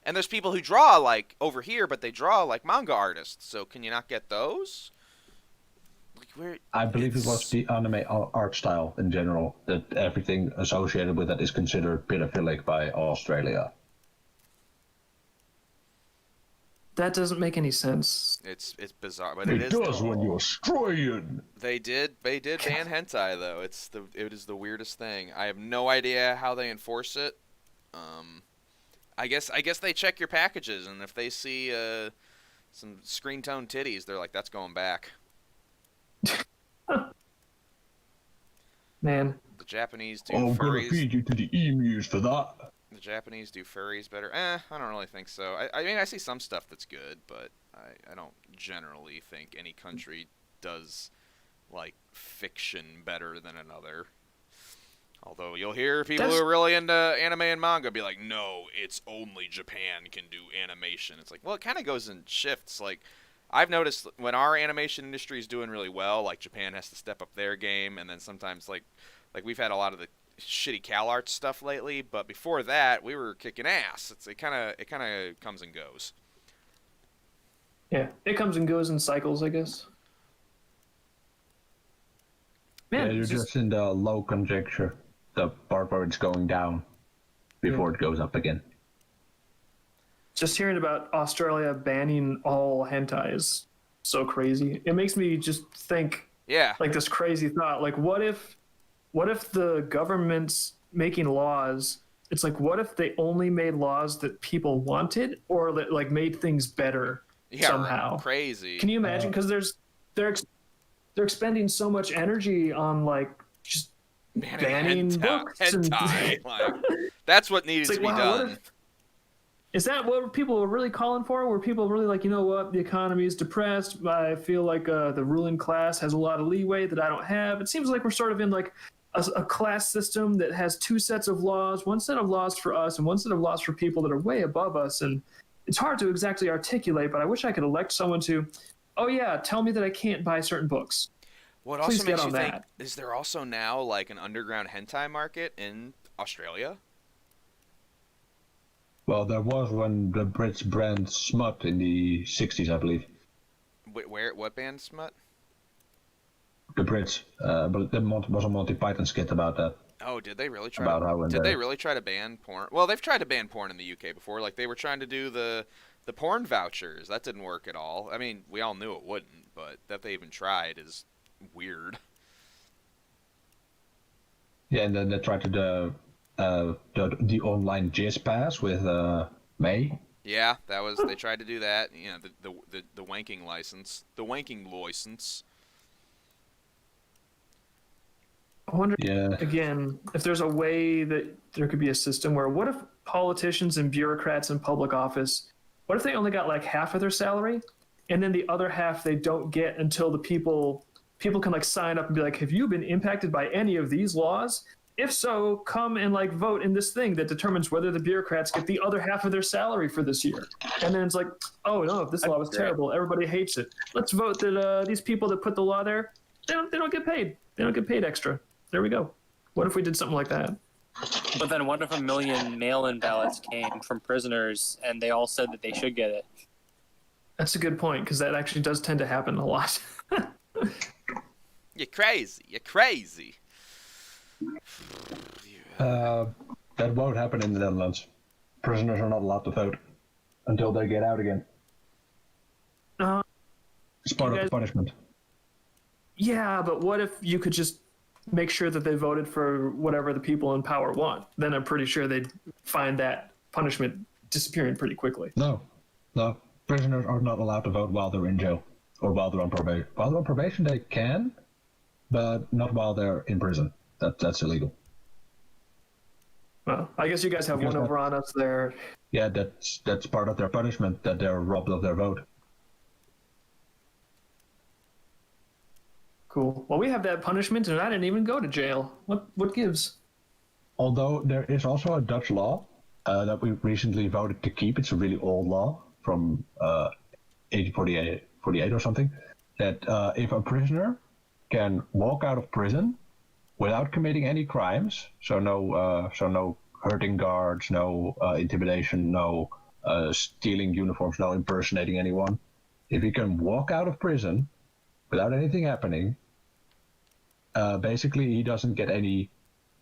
And there's people who draw like over here, but they draw like manga artists. So can you not get those? Like, I believe it was the anime art style in general that everything associated with that is considered pedophilic by Australia. That doesn't make any sense. It's bizarre, but It does when you're Australian. They did ban hentai though. It is the weirdest thing. I have no idea how they enforce it. I guess they check your packages, and if they see some screen tone titties, they're like, that's going back. Man, The Japanese do I'm gonna furries. feed you to the emus for that. The Japanese do furries better. I don't really think so. I mean, I see some stuff that's good, but I don't generally think any country does like fiction better than another. Although you'll hear people who are really into anime and manga be like, no, it's only Japan can do animation. It's like, well, it kind of goes in shifts. Like, I've noticed when our animation industry is doing really well, like Japan has to step up their game, and then sometimes like we've had a lot of the shitty CalArts stuff lately, but before that we were kicking ass. It kind of comes and goes. yeah, it comes and goes in cycles, I guess. Man, Yeah, you're it's just in the low conjecture, the part where it's going down before it goes up again. just hearing about Australia banning all hentai is so crazy. It makes me just think, Yeah. like, this crazy thought. Like, what if the government's making laws? It's like, what if they only made laws that people wanted, or that, like, made things better somehow? Crazy. Can you imagine? Because they're expending so much energy on, like, just banning books hentai. Like, that's what needs to be done. Is that what people were really calling for? Were people really like, you know what, the economy is depressed, I feel like the ruling class has a lot of leeway that I don't have? It seems like we're sort of in like a class system that has two sets of laws, one set of laws for us and one set of laws for people that are way above us. And it's hard to exactly articulate, but I wish I could elect someone to, oh yeah, tell me that I can't buy certain books. What also makes you think, is there also now like an underground hentai market in Australia? Well, there was when the Brits banned smut in the 60s, I believe. What band smut? The Brits, but there was a Monty Python skit about that. Oh, did they really try? They really try to ban porn? Well, they've tried to ban porn in the UK before. Like they were trying to do the porn vouchers. That didn't work at all. I mean, we all knew it wouldn't, but that they even tried is weird. Yeah, and then they tried to do the online jizz pass with May. Yeah, that was they tried to do that. You know, the wanking license, the wanking license. I wonder, again, if there's a way that there could be a system where, what if politicians and bureaucrats in public office, what if they only got like half of their salary, and then the other half they don't get until the people can like sign up and be like, have you been impacted by any of these laws? If so, come and like vote in this thing that determines whether the bureaucrats get the other half of their salary for this year. And then it's like, oh no, this law was terrible. Everybody hates it. Let's vote that these people that put the law there, they don't get paid. They don't get paid extra. There we go. What if we did something like that? But then what if 1 million mail-in ballots came from prisoners and they all said that they should get it? That's a good point, because that actually does tend to happen a lot. You're crazy. You're crazy. That won't happen in the Netherlands. Prisoners are not allowed to vote until they get out again. It's part of the punishment. Yeah, but what if you could just make sure that they voted for whatever the people in power want? Then I'm pretty sure they'd find that punishment disappearing pretty quickly. No. Prisoners are not allowed to vote while they're in jail or while they're on probation. While they're on probation, they can, but not while they're in prison. That's illegal. Well, I guess you guys have one over on us there. Yeah, that's part of their punishment, that they're robbed of their vote. Cool. Well, we have that punishment, and I didn't even go to jail. What gives? Although there is also a Dutch law that we recently voted to keep. It's a really old law from 1848 or something. that if a prisoner can walk out of prison without committing any crimes, so no hurting guards, no intimidation, no stealing uniforms, no impersonating anyone. If he can walk out of prison without anything happening, basically he doesn't get any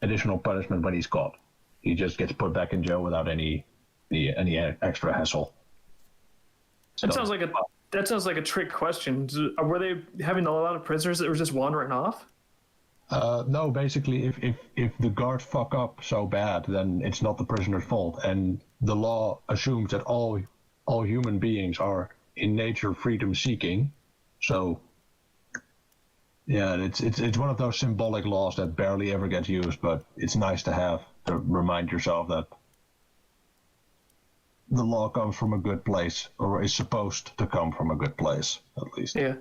additional punishment when he's caught. He just gets put back in jail without any extra hassle. That sounds like a trick question. Were they having a lot of prisoners that were just wandering off? No, basically, if the guards fuck up so bad, then it's not the prisoner's fault, and the law assumes that all human beings are in nature freedom-seeking. So, yeah, it's one of those symbolic laws that barely ever get used, but it's nice to have to remind yourself that the law comes from a good place, or is supposed to come from a good place, at least. Yeah.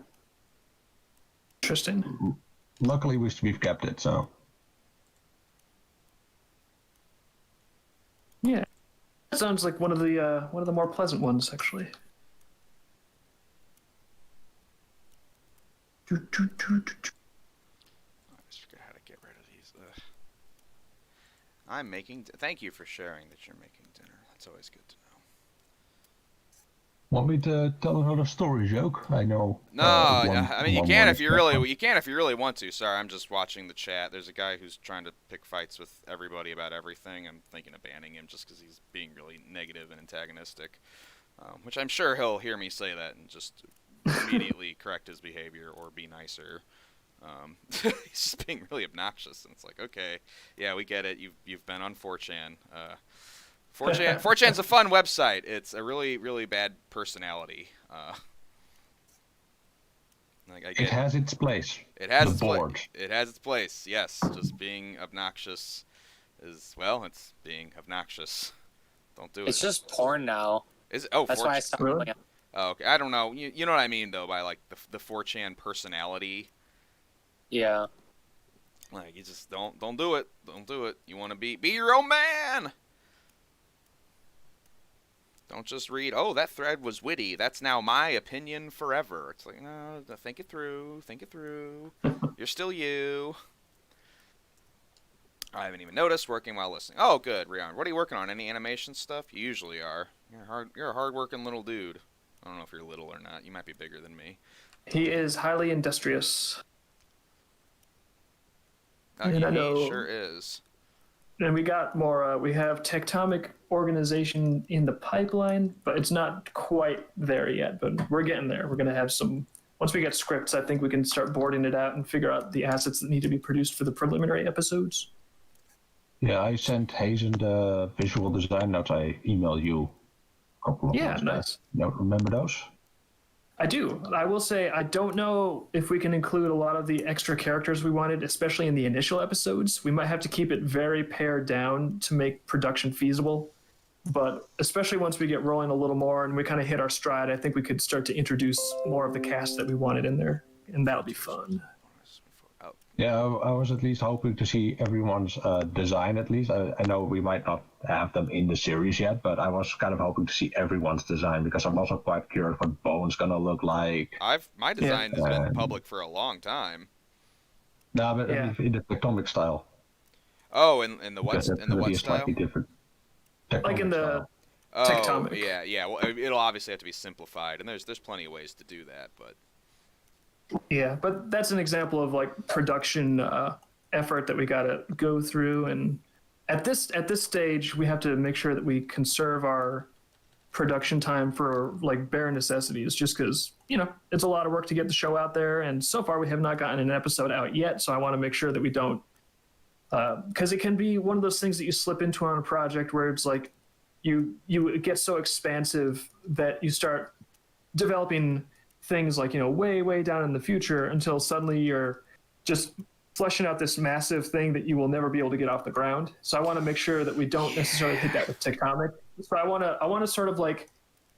Interesting. Luckily, we've kept it, so. Yeah. That sounds like one of the more pleasant ones, actually. I just forgot how to get rid of these. I'm making. Thank you for sharing that you're making dinner. That's always good to know. Want me to tell another story joke? I know. No, I mean you can if you really want to. Sorry, I'm just watching the chat. There's a guy who's trying to pick fights with everybody about everything. I'm thinking of banning him just because he's being really negative and antagonistic. Which I'm sure he'll hear me say that and just immediately correct his behavior or be nicer. He's just being really obnoxious, and it's like, okay, yeah, we get it. You've been on 4chan. 4chan's a fun website. It's a really, really bad personality. It has its place. It has its place. It has its place. Yes, just being obnoxious it's being obnoxious. Don't do it. It's just porn now. Is it? Oh, that's 4chan. Why I stopped playing it. Oh, okay. I don't know. You know what I mean though by like the 4chan personality. Yeah. Like you just don't do it. Don't do it. You want to be your own man. Don't just read, oh, that thread was witty. That's now my opinion forever. It's like, no, think it through. Think it through. You're still you. I haven't even noticed working while listening. Oh, good, Rion. What are you working on? Any animation stuff? You usually are. You're a hard-working little dude. I don't know if you're little or not. You might be bigger than me. He is highly industrious. Oh, he sure is. And we got more, we have tectonic organization in the pipeline, but it's not quite there yet, but we're getting there. We're going to have some, once we get scripts, I think we can start boarding it out and figure out the assets that need to be produced for the preliminary episodes. Yeah, I sent Hazen the visual design notes. I emailed you a couple of months back. You remember those? I do. I will say I don't know if we can include a lot of the extra characters we wanted, especially in the initial episodes. We might have to keep it very pared down to make production feasible. But especially once we get rolling a little more and we kind of hit our stride, I think we could start to introduce more of the cast that we wanted in there, and that'll be fun. Yeah, I was at least hoping to see everyone's design at least. I know we might not have them in the series yet, but I was kind of hoping to see everyone's design because I'm also quite curious what Bone's gonna look like. My design has been public for a long time. No, but in the tectonic style. Oh, in the what? In the what style? Slightly different. Like in the tectonic. Yeah. Well, it'll obviously have to be simplified, and there's plenty of ways to do that, but. Yeah, but that's an example of like production effort that we got to go through, and at this stage we have to make sure that we conserve our production time for like bare necessities, just because it's a lot of work to get the show out there, and so far we have not gotten an episode out yet. So I want to make sure that we don't, because it can be one of those things that you slip into on a project where it's like you get so expansive that you start developing things like way down in the future until suddenly you're just fleshing out this massive thing that you will never be able to get off the ground. So I want to make sure that we don't necessarily hit that with tectonic. So I want to sort of like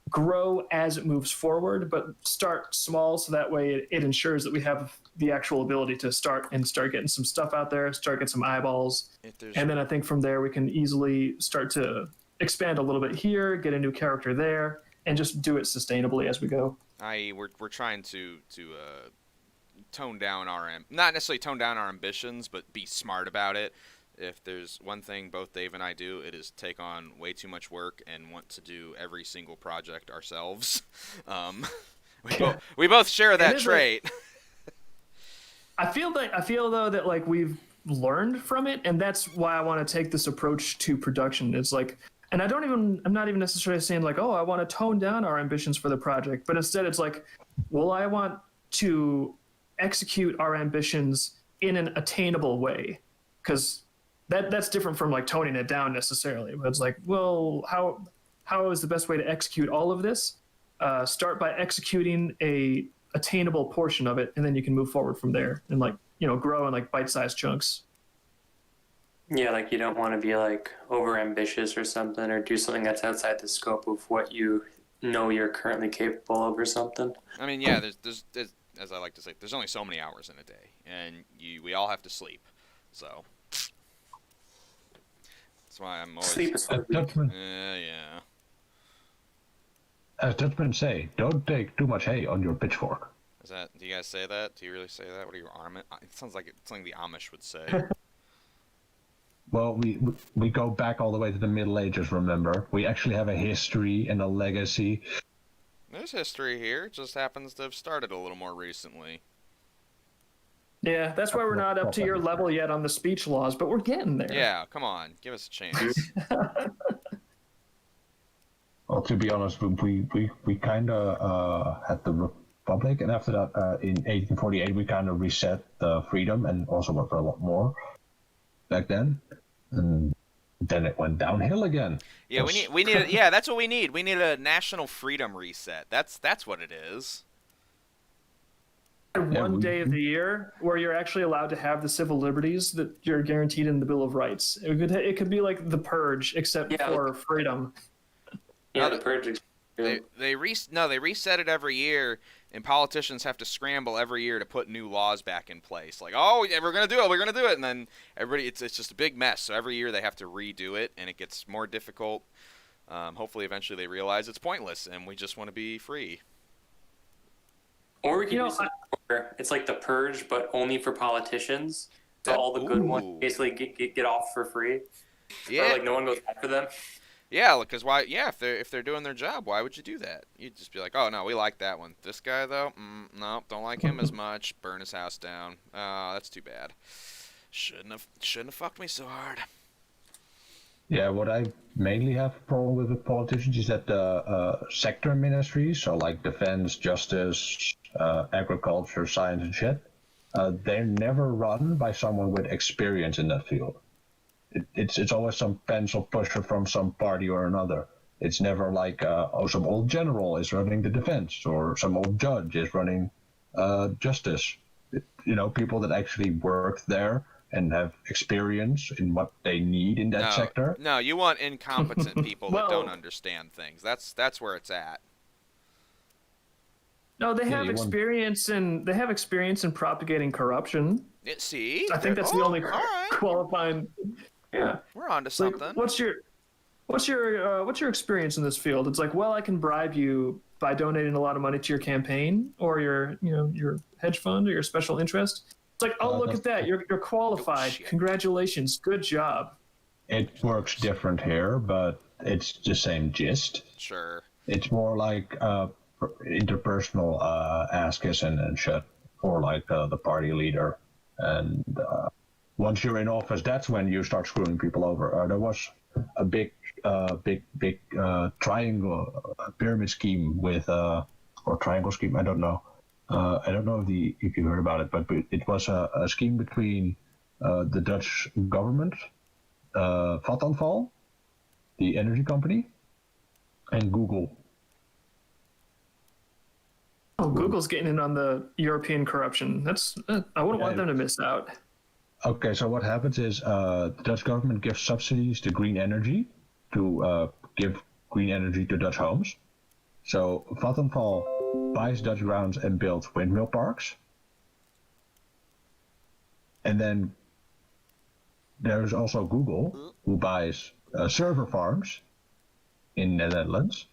grow as it moves forward, but start small so that way it ensures that we have the actual ability to start getting some stuff out there, start getting some eyeballs, and then I think from there we can easily start to expand a little bit here, get a new character there, and just do it sustainably as we go. i.e., we're trying to tone down not necessarily tone down our ambitions, but be smart about it. If there's one thing both Dave and I do, it is take on way too much work and want to do every single project ourselves. We both share that trait. I feel though that like we've learned from it, and that's why I want to take this approach to production. It's like, and I'm not even necessarily saying like, oh, I want to tone down our ambitions for the project, but instead it's like, well, I want to execute our ambitions in an attainable way, because that's different from like toning it down necessarily. But it's like, well, how is the best way to execute all of this? Start by executing a attainable portion of it, and then you can move forward from there and like, grow in like bite-sized chunks. Yeah, like you don't want to be like over ambitious or something, or do something that's outside the scope of what you know you're currently capable of or something. I mean, yeah, there's as I like to say, there's only so many hours in a day, and we all have to sleep. So that's why I'm always Sleep is yeah. As Dutchmen say, don't take too much hay on your pitchfork. Do you guys say that? Do you really say that? What are your Amish? It sounds like it's something the Amish would say. Well, we go back all the way to the Middle Ages, remember? We actually have a history and a legacy. There's history here. It just happens to have started a little more recently. Yeah, that's why we're not up to your level yet on the speech laws, but we're getting there. Yeah, come on. Give us a chance. Well, to be honest, we kind of had the Republic, and after that, in 1848, we kind of reset freedom, and also went for a lot more back then, and then it went downhill again. Yeah, we need yeah, that's what we need. We need a national freedom reset. That's what it is. One day of the year where you're actually allowed to have the civil liberties that you're guaranteed in the Bill of Rights. It could be like the Purge, except for freedom. Yeah, the Purge. They reset it every year, and politicians have to scramble every year to put new laws back in place. Like, oh, yeah, we're gonna do it, and then everybody, it's just a big mess. So every year they have to redo it, and it gets more difficult. Hopefully, eventually they realize it's pointless, and we just want to be free. Or we can do something where it's like the Purge, but only for politicians. So all the good ones basically get off for free. Yeah. Or like no one goes after them. Yeah, because why? Yeah, if they're doing their job, why would you do that? You'd just be like, oh no, we like that one. This guy though, no, don't like him as much. Burn his house down. Oh, that's too bad. Shouldn't have fucked me so hard. Yeah, what I mainly have a problem with politicians is that the sector ministries, so like defense, justice, agriculture, science, and shit, they're never run by someone with experience in that field. It's always some pencil pusher from some party or another. It's never like, some old general is running the defense, or some old judge is running justice. People that actually work there and have experience in what they need in that sector. No, you want incompetent people that don't understand things. That's where it's at. No, they have experience in propagating corruption. See, I think that's the only qualifying. Yeah, we're on to something. Like, what's your experience in this field? It's like, well, I can bribe you by donating a lot of money to your campaign or your hedge fund or your special interest. It's like, oh, look at that, you're qualified. Congratulations, good job. It works different here, but it's the same gist. Sure. It's more like interpersonal asks and shit for like the party leader, and once you're in office, that's when you start screwing people over. There was a big triangle pyramid scheme with or triangle scheme. I don't know. I don't know if you heard about it, but it was a scheme between the Dutch government, Vattenfall, the energy company, and Google. Oh, Google's getting in on the European corruption. I wouldn't want them to miss out. Okay, so what happens is the Dutch government gives subsidies to green energy to give green energy to Dutch homes. So Vattenfall buys Dutch grounds and builds windmill parks. And then there's also Google, who buys server farms in the Netherlands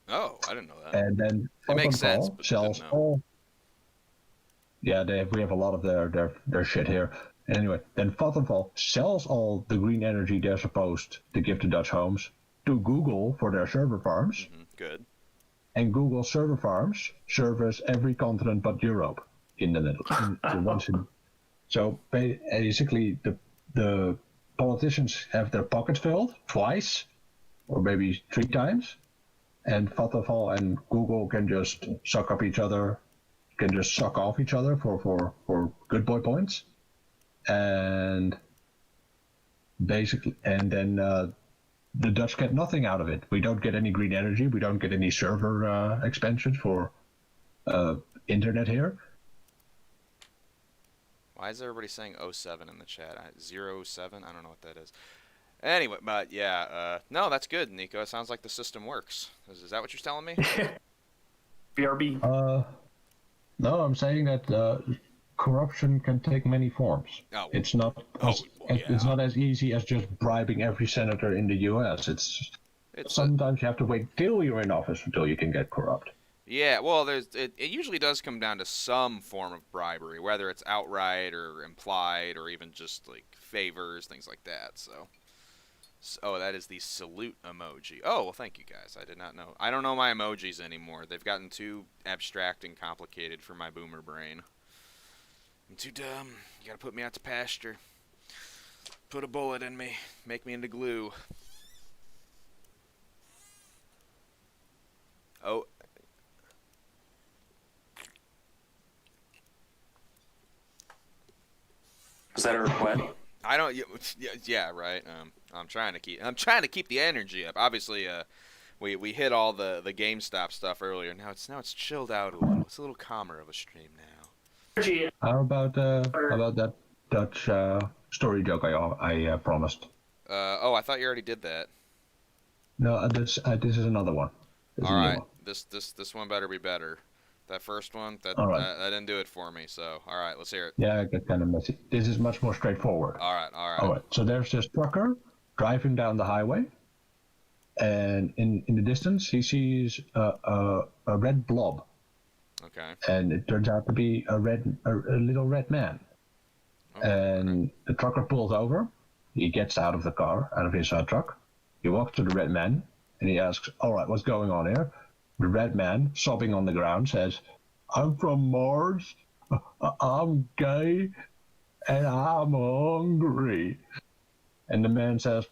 Oh, I didn't know that. And then It makes sense, Vattenfall but sells didn't know. all. Yeah, we have a lot of their shit here. Anyway, then Vattenfall sells all the green energy they're supposed to give to Dutch homes to Google for their server farms. Good. And Google server farms service every continent but Europe in the Netherlands. So basically, the politicians have their pockets filled twice, or maybe 3 times, and Vattenfall and Google can just suck up each other, can just suck off each other for good boy points, and basically, and then the Dutch get nothing out of it. We don't get any green energy. We don't get any server expansion for internet here. Why is everybody saying 07 in the chat? 07? I don't know what that is. Anyway, but yeah, no, that's good, Nico. It sounds like the system works. Is that what you're telling me? BRB. No, I'm saying that corruption can take many forms. Oh, it's not. It's not as easy as just bribing every senator in the U.S. It's sometimes you have to wait till you're in office until you can get corrupt. Yeah, well, it usually does come down to some form of bribery, whether it's outright or implied or even just like favors, things like that. So oh, that is the salute emoji. Oh, well, thank you guys. I did not know. I don't know my emojis anymore. They've gotten too abstract and complicated for my boomer brain. I'm too dumb. You gotta put me out to pasture. Put a bullet in me. Make me into glue. Oh. Was that a request? I don't. Yeah, right. I'm trying to keep the energy up. Obviously, we hit all the GameStop stuff earlier. Now it's chilled out a little. It's a little calmer of a stream now. How about that Dutch story joke I promised? Oh, I thought you already did that. No, this is another one. All right, this one better be better. That first one, that didn't do it for me. So, all right, let's hear it. Yeah, it got kind of messy. This is much more straightforward. All right. So there's this trucker driving down the highway, and in the distance he sees a red blob. Okay. And it turns out to be a little red man. Oh, and the trucker pulls over. He gets out of the car, out of his truck. He walks to the red man, and he asks, "All right, what's going on here?" The red man, sobbing on the ground, says, "I'm from Mars. I'm gay, and I'm hungry." And the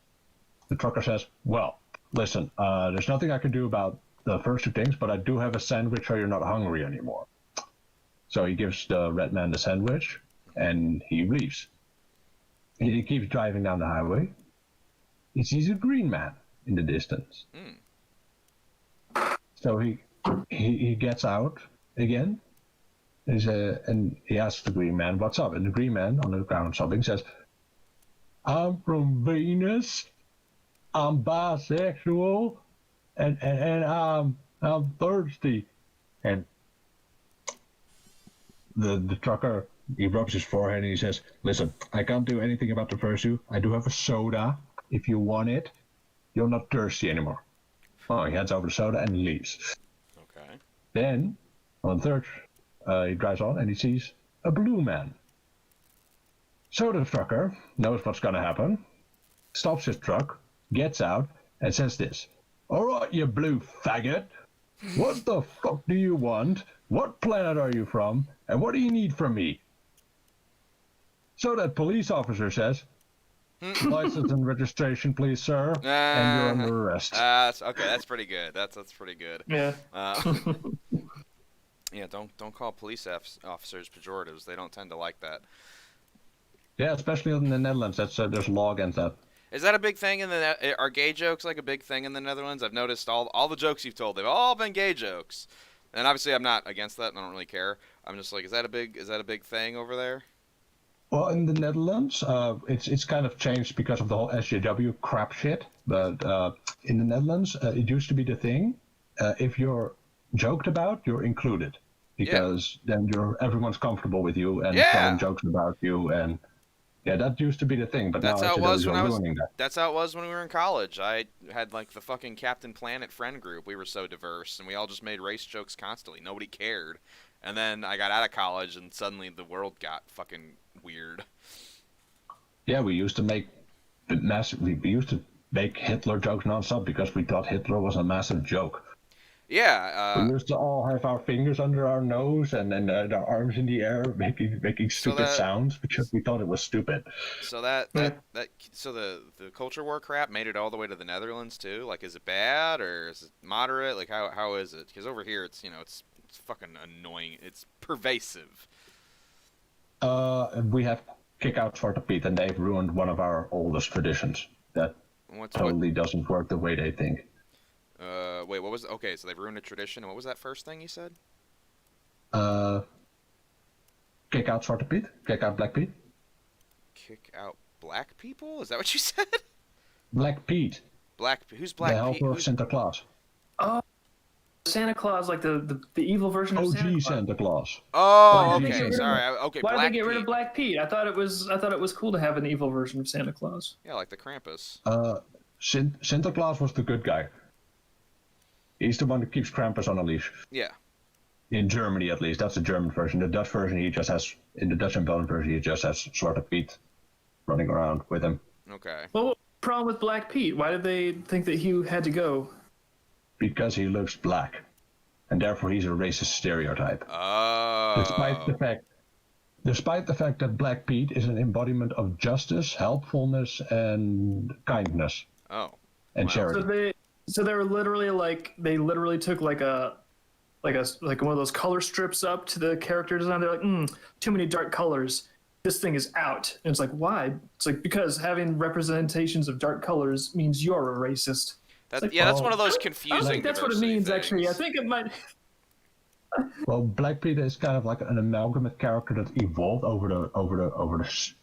trucker says, "Well, listen, there's nothing I can do about the first 2 things, but I do have a sandwich so you're not hungry anymore." So he gives the red man the sandwich, and he leaves. He keeps driving down the highway. He sees a green man in the distance. So he gets out again, and he asks the green man, "What's up?" And the green man, on the ground sobbing, says, "I'm from Venus. I'm bisexual, and I'm thirsty." And the trucker, he rubs his forehead and he says, "Listen, I can't do anything about the first 2. I do have a soda. If you want it, you're not thirsty anymore." Oh, he hands over the soda and he leaves. Okay. Then, on the third, he drives on and he sees a blue man. So the trucker knows what's going to happen, stops his truck, gets out, and says this: "All right, you blue faggot, what the fuck do you want? What planet are you from? And what do you need from me?" So that police officer says, "License and registration, please, sir," and you're under arrest. Okay, that's pretty good. That's pretty good. Yeah. Yeah, don't call police officers pejoratives. They don't tend to like that. Yeah, especially in the Netherlands. There's a law against that. Is that a big thing in the? Are gay jokes like a big thing in the Netherlands? I've noticed all the jokes you've told, they've all been gay jokes. And obviously, I'm not against that, and I don't really care. I'm just like, is that a big thing over there? Well, in the Netherlands, it's kind of changed because of the whole SJW crap shit. But in the Netherlands, it used to be the thing. If you're joked about, you're included, because then everyone's comfortable with you and telling jokes about you, and Yeah, that used to be the thing, but That's now how it was when I was. ruining that. That's how it was when we were in college. I had like the fucking Captain Planet friend group. We were so diverse, and we all just made race jokes constantly. Nobody cared. And then I got out of college, and suddenly the world got fucking weird. Yeah, we used to make we used to make Hitler jokes nonstop because we thought Hitler was a massive joke. Yeah. We used to all have our fingers under our nose and then our arms in the air, making stupid sounds because we thought it was stupid. So so the culture war crap made it all the way to the Netherlands too. Like, is it bad or is it moderate? Like, how is it? Because over here, it's it's fucking annoying. It's pervasive. We have kick-out Zwarte Piet, and they've ruined one of our oldest traditions. That totally doesn't work the way they think. Wait, what was? Okay, so they've ruined a tradition. And what was that first thing you said? Kick out Zwarte Piet, kick out Black Pete. Kick out black people? Is that what you said? Black Pete. Who's Black Pete? The helper of Santa Claus. Oh, Santa Claus, like the evil version of Santa Claus. Santa Claus. Oh, okay. Sorry. Okay. Why did they get rid of Pete. Black Pete? I thought it was cool to have an evil version of Santa Claus. Yeah, like the Krampus. Santa Claus was the good guy. He's the one that keeps Krampus on a leash. Yeah. In Germany, at least. That's the German version. The Dutch version, in the Dutch and Belgian version, he just has Zwarte Piet running around with him. Okay. Well, what's the problem with Black Pete? Why did they think that he had to go? Because he looks black. And therefore he's a racist stereotype. Oh. Despite the fact that Black Pete is an embodiment of justice, helpfulness, and kindness. Oh. And charity. So they were literally they literally took like one of those color strips up to the character design. They're like, too many dark colors. This thing is out. And it's like, why? It's like, because having representations of dark colors means you're a racist. That's one of those confusing. I think that's what it means, things. actually. I think it might. Well, Black Pete is kind of like an amalgamate character that evolved over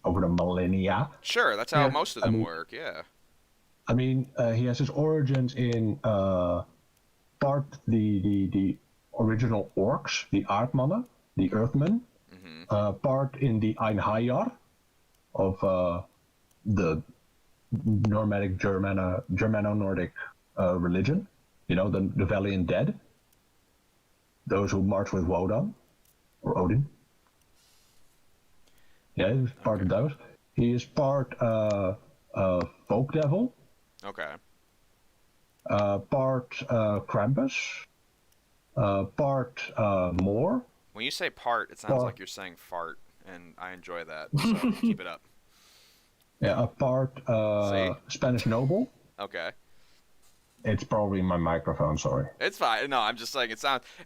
the millennia. Sure, that's how most of them work. Yeah. I mean, he has his origins in part the original orcs, the Aardmannen, the Earthmen, part in the Einhajar of the Nordic Germano-Nordic religion. You know, the Valiant Dead. Those who march with Wodan or Odin. Yeah, he's part of those. He is part folk devil. Okay. Part Krampus. Part Moor. When you say part, it sounds like you're saying fart, and I enjoy that. So keep it up. Yeah, a part Spanish noble. Okay. It's probably my microphone. Sorry. It's fine. No, I'm just saying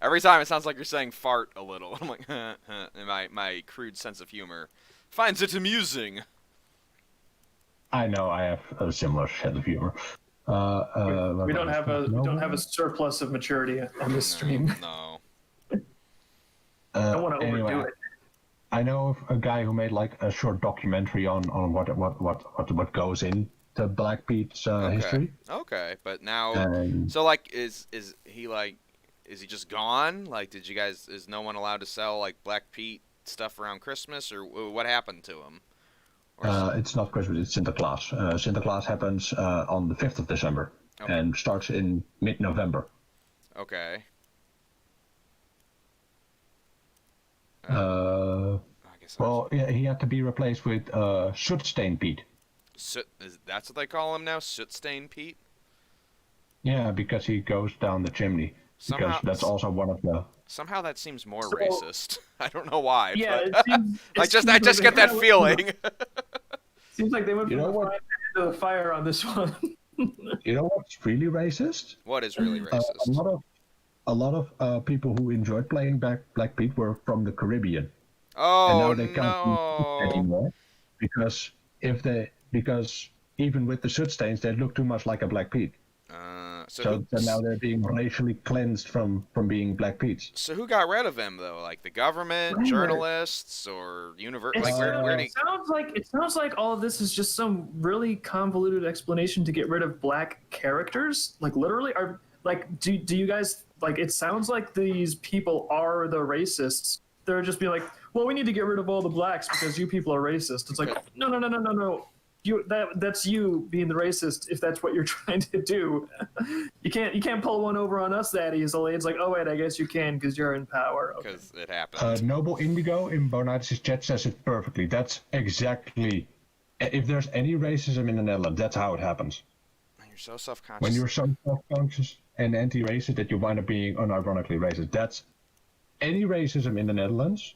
every time it sounds like you're saying fart a little. I'm like, and my crude sense of humor finds it amusing. I know I have a similar sense of humor. We don't have a surplus of maturity on this stream. No. I don't want to overdo it. I know of a guy who made like a short documentary on what goes into Black Pete's history. Okay, but now, so like, is he just gone? Like, is no one allowed to sell like Black Pete stuff around Christmas, or what happened to him? It's not Christmas, it's Sinterklaas. Sinterklaas happens on the 5th of December and starts in mid-November. Okay. He had to be replaced with Soot-Stain Pete. That's what they call him now? Soot-Stain Pete? Yeah, because he goes down the chimney. Because that's also one of the... Somehow that seems more racist. I don't know why. Yeah, but I just get that feeling. Seems like they went from the fire on this one. You know what's really racist? What is really racist? A lot of people who enjoyed playing Black Pete were from the Caribbean. Oh, and now they can't anymore because even with the soot stains, they look too much like a Black Pete. So now they're being racially cleansed from being Black Pete's. So who got rid of him though? Like the government, journalists, or university? It sounds like all of this is just some really convoluted explanation to get rid of black characters. Like literally, do you guys like? It sounds like these people are the racists. They're just being like, well, we need to get rid of all the blacks because you people are racist. It's like, no. That's you being the racist if that's what you're trying to do. You can't pull one over on us that easily. It's like, oh wait, I guess you can because you're in power. Because it happened. Noble Indigo in Bonatis' chat says it perfectly. That's exactly. If there's any racism in the Netherlands, that's how it happens. You're so self-conscious. When you're so self-conscious and anti-racist that you wind up being unironically racist. That's any racism in the Netherlands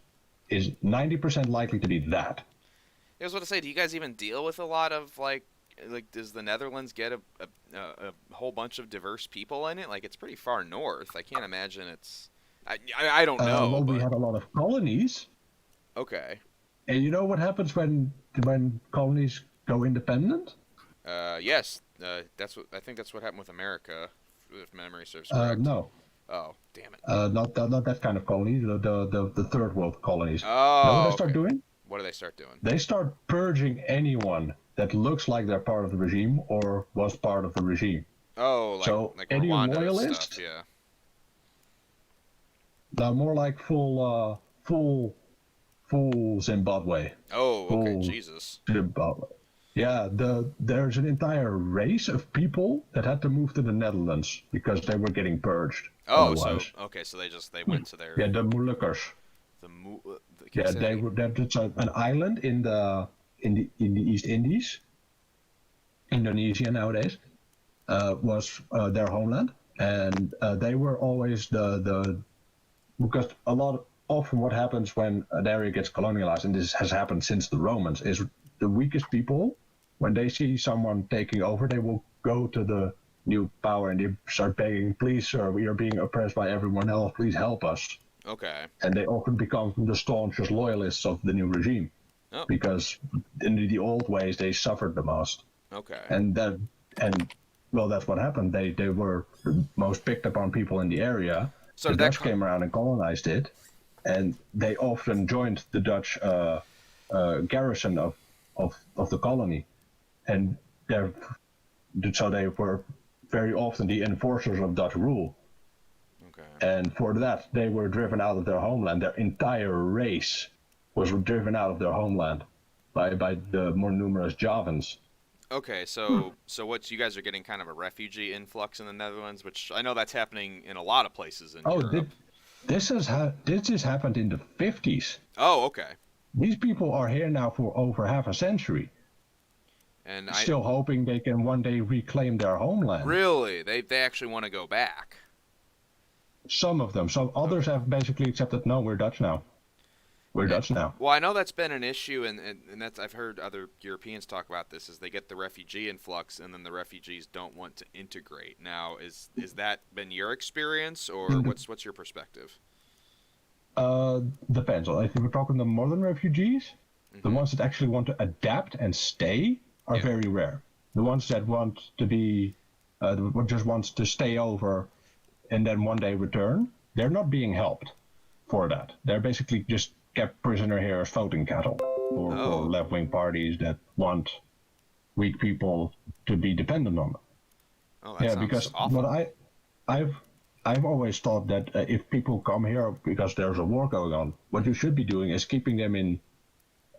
is 90% likely to be that. I was about to say, do you guys even deal with a lot of like does the Netherlands get a whole bunch of diverse people in it? Like, it's pretty far north. I can't imagine it's. I don't know. Well, we have a lot of colonies. Okay. And you know what happens when colonies go independent? Yes. I think that's what happened with America, if memory serves correct. No. Oh, damn it. Not that kind of colony. The third world colonies. Oh. You know what they start doing? What do they start doing? They start purging anyone that looks like they're part of the regime or was part of the regime. Oh, like any Rwanda royalist, stuff, yeah. Now more like full Zimbabwe. Oh, okay, full Jesus. Zimbabwe. Yeah, there's an entire race of people that had to move to the Netherlands because they were getting purged. Oh, otherwise. so they went to their. Yeah, the Molukkers. Yeah, that's an island in the East Indies. Indonesia nowadays was their homeland, and they were always because often what happens when an area gets colonialized, and this has happened since the Romans, is the weakest people, when they see someone taking over, they will go to the new power and they start begging, please sir, we are being oppressed by everyone else, please help us. Okay. And they often become the staunchest loyalists of the new regime. Oh. Because in the old ways they suffered the most. Okay. And that's what happened. They were the most picked upon people in the area. So the Dutch came around and colonized it, and they often joined the Dutch garrison of the colony, and so they were very often the enforcers of Dutch rule. Okay. And for that, they were driven out of their homeland. Their entire race was driven out of their homeland by the more numerous Javans. Okay, so what you guys are getting kind of a refugee influx in the Netherlands, which I know that's happening in a lot of places in Europe. This has happened in the 50s. Oh, okay. These people are here now for over half a century. And still hoping they can one day reclaim their homeland. Really? They actually want to go back. Some of them. Some others have basically accepted, no, we're Dutch now. We're Dutch now. Well, I know that's been an issue, and that's I've heard other Europeans talk about this, is they get the refugee influx, and then the refugees don't want to integrate. Now, is that been your experience, or what's your perspective? Depends. If we're talking the modern refugees, the ones that actually want to adapt and stay are very rare. The ones that want to be, just wants to stay over and then one day return, they're not being helped for that. They're basically just kept prisoner here as voting cattle for left-wing parties that want weak people to be dependent on them. Oh, that sounds because awful. what I've always thought that if people come here because there's a war going on, what you should be doing is keeping them in.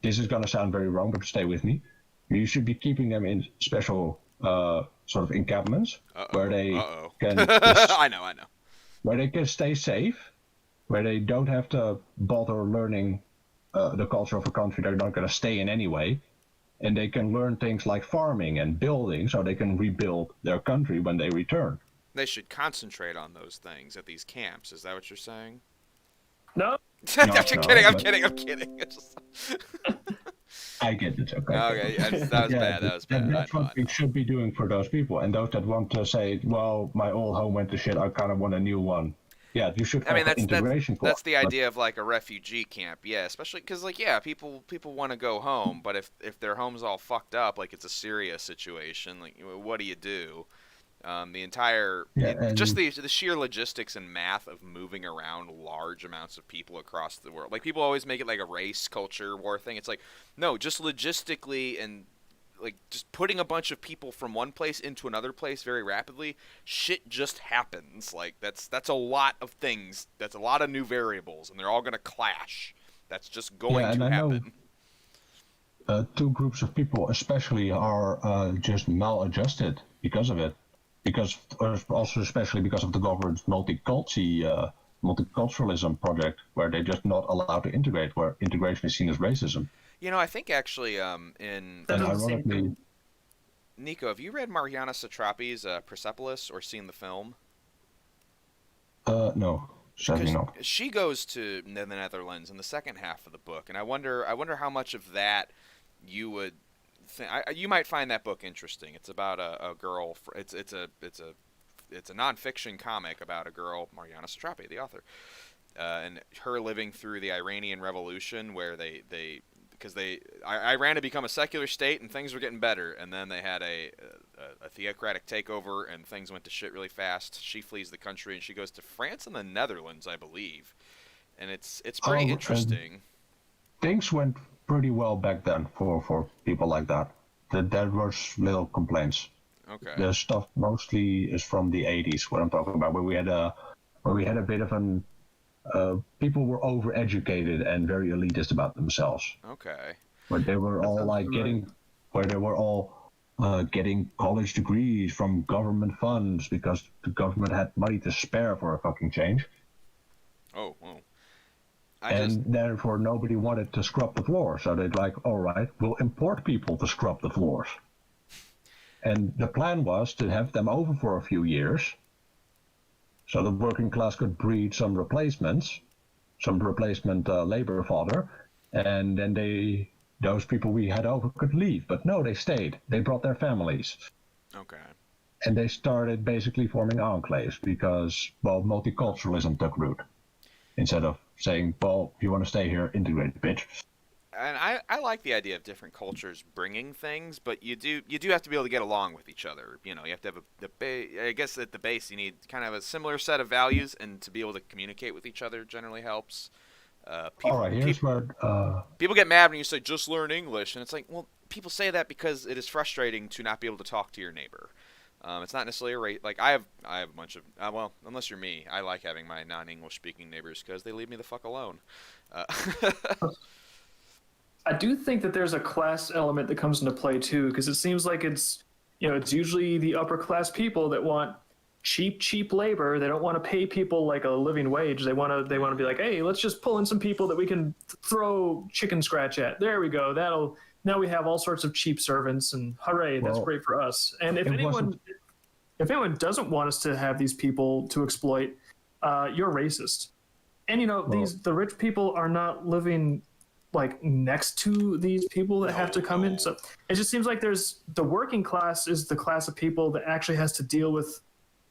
This is going to sound very wrong, but stay with me. You should be keeping them in special sort of encampments where they can. I know. Where they can stay safe, where they don't have to bother learning the culture of a country they're not going to stay in anyway, and they can learn things like farming and building, so they can rebuild their country when they return. They should concentrate on those things at these camps. Is that what you're saying? No. I'm kidding. I get it. Okay. Okay, that was bad. That was bad. That's what we should be doing for those people, and those that want to say, "Well, my old home went to shit. I kind of want a new one." Yeah, you should. I mean, integration. That's the idea of like a refugee camp. Yeah, especially because people want to go home, but if their home's all fucked up, like it's a serious situation, like what do you do? The entire just the sheer logistics and math of moving around large amounts of people across the world. Like, people always make it like a race culture war thing. It's like, no, just logistically and like just putting a bunch of people from one place into another place very rapidly, shit just happens. Like that's a lot of things. That's a lot of new variables, and they're all gonna clash. That's just going Yeah, and to I know happen. two groups of people especially are just maladjusted because of it. Also especially because of the government's multiculturalism project, where they're just not allowed to integrate, where integration is seen as racism. You know, I think actually, And ironically, Nico, have you read Mariana Satrapi's Persepolis or seen the film? no, sadly not. She goes to the Netherlands in the second half of the book, and I wonder how much of that you would you might find that book interesting. It's about a girl. It's a nonfiction comic about a girl, Mariana Satrapi, the author, and her living through the Iranian Revolution, where because Iran had become a secular state and things were getting better, and then they had a theocratic takeover and things went to shit really fast. She flees the country and she goes to France and the Netherlands, I believe, and it's pretty interesting. Things went pretty well back then for people like that. There was little complaints. Okay. The stuff mostly is from the 80s, what I'm talking about, where we had a bit of an people were overeducated and very elitist about themselves. Okay. Where they were all getting college degrees from government funds because the government had money to spare for a fucking change. Oh, whoa. Therefore nobody wanted to scrub the floor, so they'd like, all right, we'll import people to scrub the floors. And the plan was to have them over for a few years, so the working class could breed some replacement labor fodder, and then those people we had over could leave. But no, they stayed. They brought their families. Okay. And they started basically forming enclaves because, well, multiculturalism took root. Instead of saying, well, if you want to stay here, integrate, bitch. And I like the idea of different cultures bringing things, but you do have to be able to get along with each other. You know, you have to have I guess at the base you need kind of a similar set of values, and to be able to communicate with each other generally helps. All right, here's where people get mad when you say just learn English, and it's like, well, people say that because it is frustrating to not be able to talk to your neighbor. It's not necessarily like I have a bunch of well, unless you're me, I like having my non-English speaking neighbors because they leave me the fuck alone. I do think that there's a class element that comes into play too, because it seems like it's usually the upper class people that want cheap labor. They don't want to pay people like a living wage. They want to be like, hey, let's just pull in some people that we can throw chicken scratch at. There we go. Now we have all sorts of cheap servants, and hooray, that's great for us. And if anyone doesn't want us to have these people to exploit, you're racist. And the rich people are not living like next to these people that have to come in. So it just seems like the working class is the class of people that actually has to deal with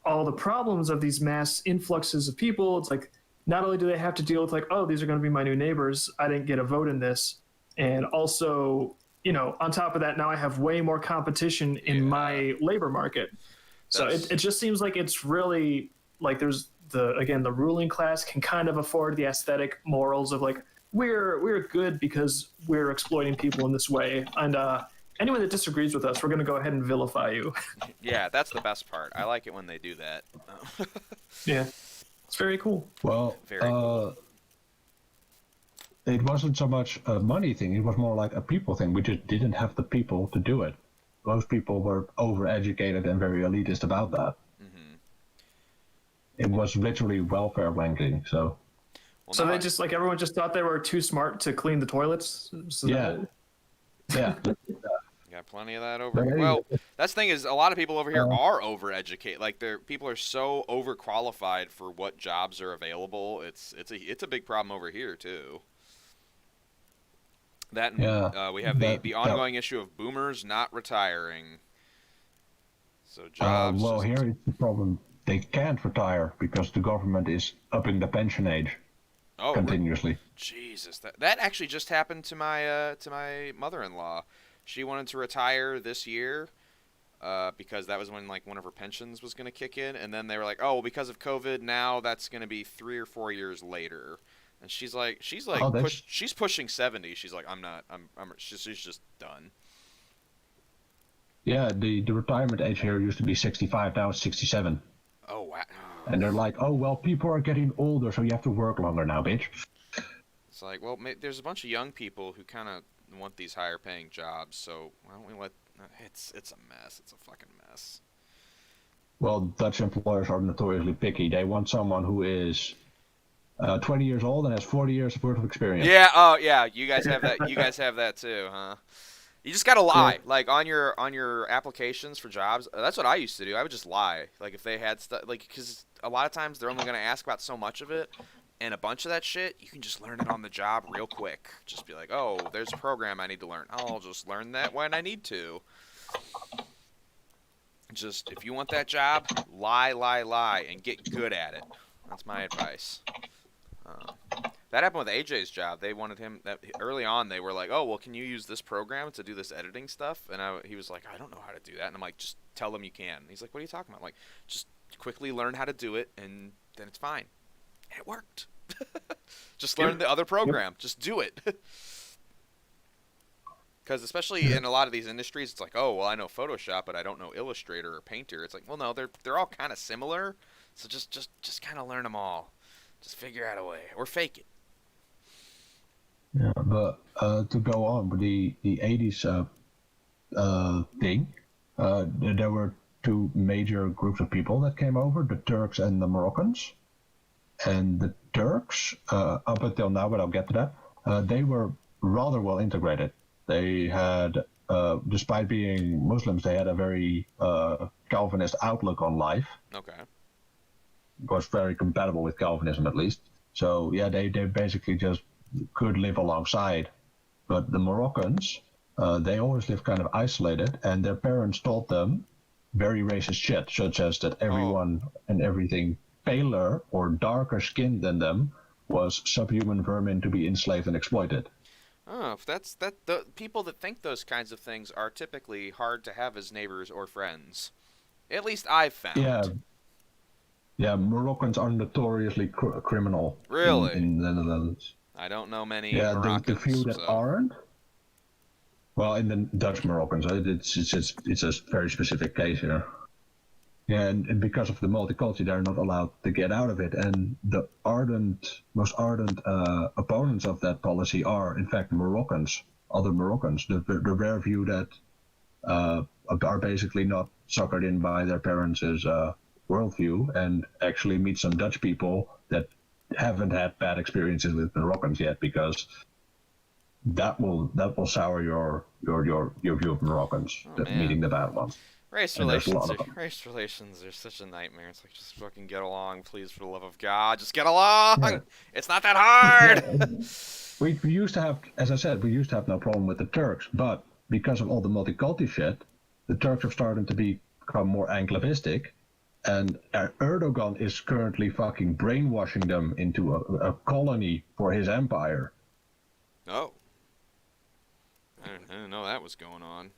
all the problems of these mass influxes of people. It's like, not only do they have to deal with like, oh, these are going to be my new neighbors, I didn't get a vote in this, and also, on top of that, now I have way more competition in my labor market. So it just seems like it's really like there's the ruling class can kind of afford the aesthetic morals of like, we're good because we're exploiting people in this way, and anyone that disagrees with us, we're going to go ahead and vilify you. Yeah, that's the best part. I like it when they do that. Yeah, it's very cool. Well, very cool. It wasn't so much a money thing, it was more like a people thing. We just didn't have the people to do it. Most people were overeducated and very elitist about that. Mm-hmm. It was literally welfare blanketing, so... So they just like everyone just thought they were too smart to clean the toilets. So yeah. Got plenty of that over here. Well, that's the thing is a lot of people over here are overeducated. Like people are so overqualified for what jobs are available. It's a big problem over here too. That we have the ongoing issue of boomers not retiring. So jobs. Well, here is the problem: they can't retire because the government is upping the pension age. Continuously. Jesus, that actually just happened to my mother-in-law. She wanted to retire this year because that was when like one of her pensions was going to kick in, and then they were like, oh, well, because of COVID, now that's going to be 3 or 4 years later. And she's pushing 70. She's like, she's just done. Yeah, the retirement age here used to be 65, now it's 67. Oh wow. And they're like, oh, well, people are getting older, so you have to work longer now, bitch. It's like, well, there's a bunch of young people who kind of want these higher paying jobs, so why don't we let... It's a mess. It's a fucking mess. Well, Dutch employers are notoriously picky. They want someone who is 20 years old and has 40 years worth of experience. Yeah, oh yeah, you guys have that. You guys have that too, huh? You just gotta lie, like on your applications for jobs. That's what I used to do. I would just lie, like if they had stuff, like because a lot of times they're only gonna ask about so much of it, and a bunch of that shit you can just learn it on the job real quick. Just be like, oh, there's a program I need to learn. I'll just learn that when I need to. Just if you want that job, lie, and get good at it. That's my advice. That happened with AJ's job. They wanted him early on. They were like, "Oh, well, can you use this program to do this editing stuff?" And he was like, "I don't know how to do that." And I'm like, "Just tell them you can." And he's like, "What are you talking about?" I'm like, "Just quickly learn how to do it, and then it's fine." And it worked. Just learn the other program. Just do it. Because especially in a lot of these industries, it's like, "Oh, well, I know Photoshop, but I don't know Illustrator or Painter." It's like, well, no, they're all kind of similar. So just kind of learn them all. Just figure out a way or fake it. Yeah, but to go on with the 80s thing, there were two major groups of people that came over, the Turks and the Moroccans. And the Turks, up until now, but I'll get to that, they were rather well integrated. They had, despite being Muslims, they had a very Calvinist outlook on life. Okay. Was very compatible with Calvinism, at least. So, yeah, they basically just could live alongside. But the Moroccans, they always lived kind of isolated, and their parents taught them very racist shit, such as that everyone and everything paler or darker skinned than them was subhuman vermin to be enslaved and exploited. Oh, if the people that think those kinds of things are typically hard to have as neighbors or friends. At least I've found. Yeah, Moroccans are notoriously criminal. Really? In the Netherlands. I don't know many Moroccans. The few that aren't. Well, in the Dutch Moroccans, it's a very specific case here. Yeah, and because of the multicultural, they're not allowed to get out of it. And the most ardent opponents of that policy are, in fact, Moroccans, other Moroccans. The rare few that are basically not suckered in by their parents' worldview and actually meet some Dutch people that haven't had bad experiences with Moroccans yet, because that will sour your view of Moroccans, meeting the bad ones. Race relations are such a nightmare. It's like, just fucking get along, please, for the love of God. Just get along. Yeah. It's not that hard. Yeah. We used to have, as I said, no problem with the Turks, but because of all the multicultural shit, the Turks are starting to become more enclavistic. And Erdogan is currently fucking brainwashing them into a colony for his empire. Oh. I didn't know that was going on.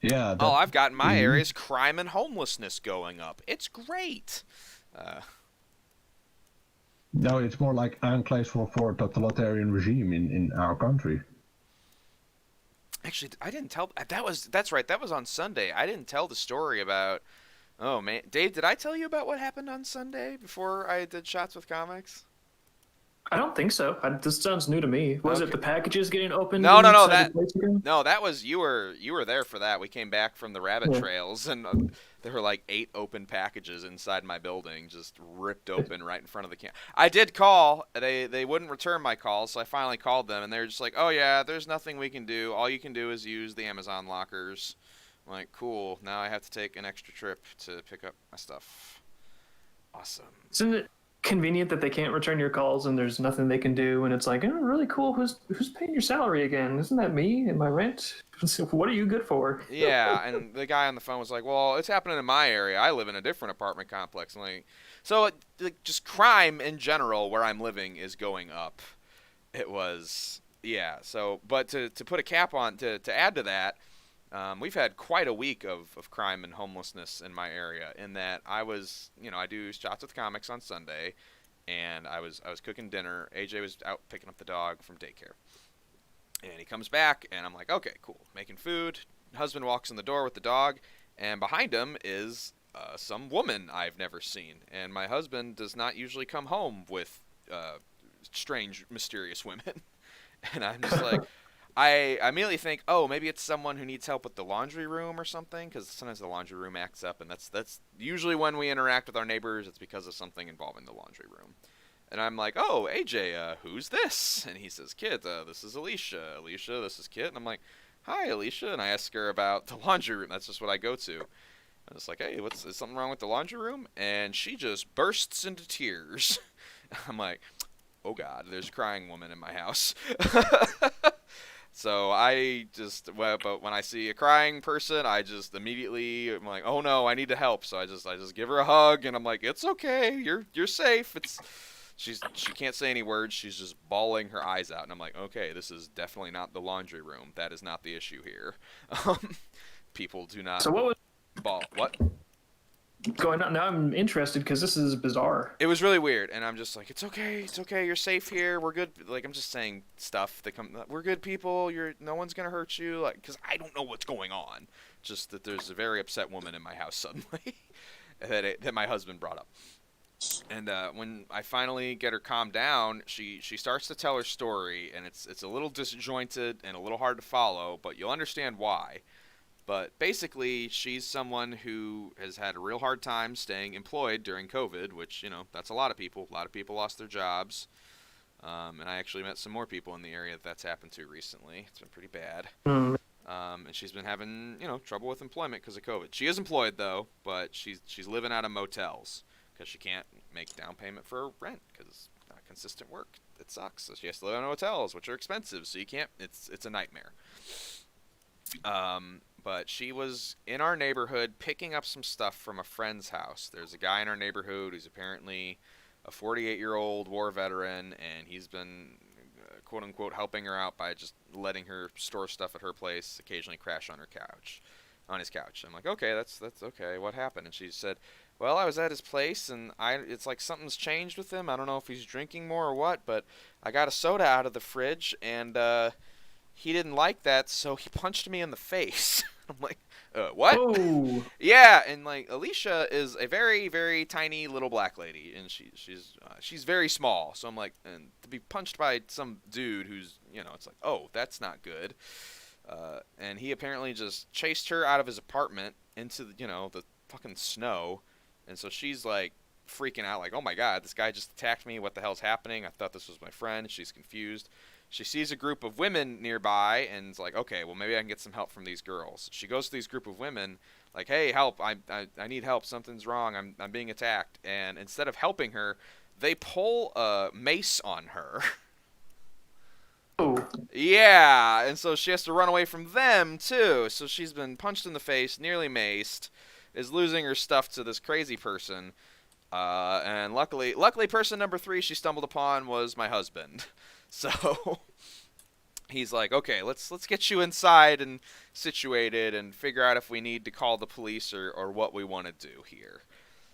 Yeah. All I've got in my area is crime and homelessness going up. It's great. No, it's more like enclaves for a totalitarian regime in our country. Actually, I didn't tell... That's right, that was on Sunday. I didn't tell the story about... Oh, man. Dave, did I tell you about what happened on Sunday before I did Shots with Comics? I don't think so. This sounds new to me. Was it the packages getting opened? No. That was you were there for that. We came back from the rabbit trails, and there were like 8 open packages inside my building, just ripped open right in front of the camp. I did call. They wouldn't return my calls, so I finally called them, and they were just like, "Oh yeah, there's nothing we can do. All you can do is use the Amazon lockers." I'm like, cool. Now I have to take an extra trip to pick up my stuff. Awesome. Isn't it convenient that they can't return your calls and there's nothing they can do? And it's like, oh, really cool. Who's paying your salary again? Isn't that me and my rent? What are you good for? Yeah, and the guy on the phone was like, well, it's happening in my area. I live in a different apartment complex. I'm like, so just crime in general where I'm living is going up. It was, yeah. So, but to put a cap on, to add to that, we've had quite a week of crime and homelessness in my area, in that I was, I do Shots with Comics on Sunday, and I was cooking dinner. AJ was out picking up the dog from daycare. And he comes back, and I'm like, okay, cool. Making food. Husband walks in the door with the dog, and behind him is some woman I've never seen. And my husband does not usually come home with strange, mysterious women. And I'm just like, I immediately think, oh, maybe it's someone who needs help with the laundry room or something, because sometimes the laundry room acts up, and that's usually when we interact with our neighbors, it's because of something involving the laundry room. And I'm like, oh, AJ, who's this? And he says, Kit, this is Alicia. Alicia, this is Kit. And I'm like, hi, Alicia. And I ask her about the laundry room. That's just what I go to. I'm just like, hey, is something wrong with the laundry room? And she just bursts into tears. I'm like, oh, God, there's a crying woman in my house. So but when I see a crying person, I just immediately, I'm like, oh, no, I need to help. So I just give her a hug, and I'm like, it's okay. You're safe. She can't say any words. She's just bawling her eyes out. And I'm like, okay, this is definitely not the laundry room. That is not the issue here. People do not So what was bawl. What? going on? Now I'm interested because this is bizarre. It was really weird. And I'm just like, it's okay. You're safe here. We're good. Like, I'm just saying stuff that we're good people. No one's going to hurt you. Like, because I don't know what's going on. Just that there's a very upset woman in my house suddenly that my husband brought up. And when I finally get her calmed down, she starts to tell her story, and it's a little disjointed and a little hard to follow, but you'll understand why. But basically, she's someone who has had a real hard time staying employed during COVID, which, that's a lot of people. A lot of people lost their jobs. And I actually met some more people in the area that's happened to recently. It's been pretty bad. And she's been having, trouble with employment because of COVID. She is employed, though, but she's living out of motels. Because she can't make down payment for rent because it's not consistent work. It sucks. So she has to live in hotels, which are expensive. So you can't. It's a nightmare. But she was in our neighborhood picking up some stuff from a friend's house. There's a guy in our neighborhood who's apparently a 48-year-old war veteran, and he's been quote unquote helping her out by just letting her store stuff at her place, occasionally crash on his couch. I'm like, okay, that's okay. What happened? And she said, well, I was at his place, and it's like something's changed with him. I don't know if he's drinking more or what, but I got a soda out of the fridge, and he didn't like that, so he punched me in the face. I'm like, what? Oh. Yeah, and like Alicia is a very, very tiny little black lady, and she's very small. So I'm like, and to be punched by some dude who's, it's like, oh, that's not good. And he apparently just chased her out of his apartment into the fucking snow. And so she's like freaking out, like, oh my God, this guy just attacked me. What the hell's happening? I thought this was my friend. She's confused. She sees a group of women nearby and is like, okay, well, maybe I can get some help from these girls. She goes to these group of women like, hey, help. I need help. Something's wrong. I'm being attacked. And instead of helping her, they pull a mace on her. Oh. Yeah, and so she has to run away from them, too. So she's been punched in the face, nearly maced, is losing her stuff to this crazy person. And luckily, person number 3 she stumbled upon was my husband. So he's like, okay, let's get you inside and situated and figure out if we need to call the police or what we want to do here.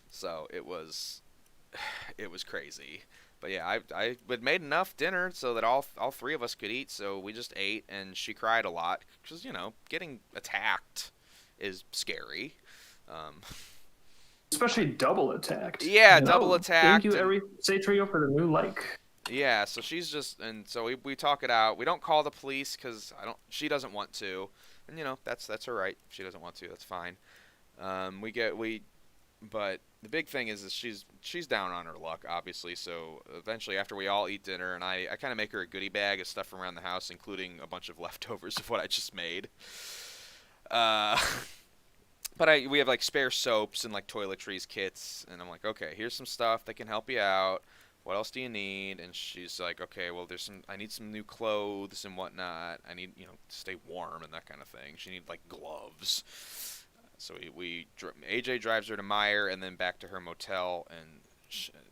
So it was crazy. But yeah, I had made enough dinner so that all 3 of us could eat. So we just ate, and she cried a lot because getting attacked is scary. Especially double attacked. Yeah, double attacked. Thank you, Satrio, for the new like. Yeah, so she's just, and so we talk it out. We don't call the police because she doesn't want to, and that's her right. If she doesn't want to, that's fine. But the big thing is she's down on her luck, obviously. So eventually, after we all eat dinner, and I kind of make her a goodie bag of stuff from around the house, including a bunch of leftovers of what I just made. But we have like spare soaps and like toiletries kits, and I'm like, okay, here's some stuff that can help you out. What else do you need? And she's like, okay, well, I need some new clothes and whatnot. I need, to stay warm and that kind of thing. She needs like gloves. So AJ drives her to Meyer and then back to her motel, and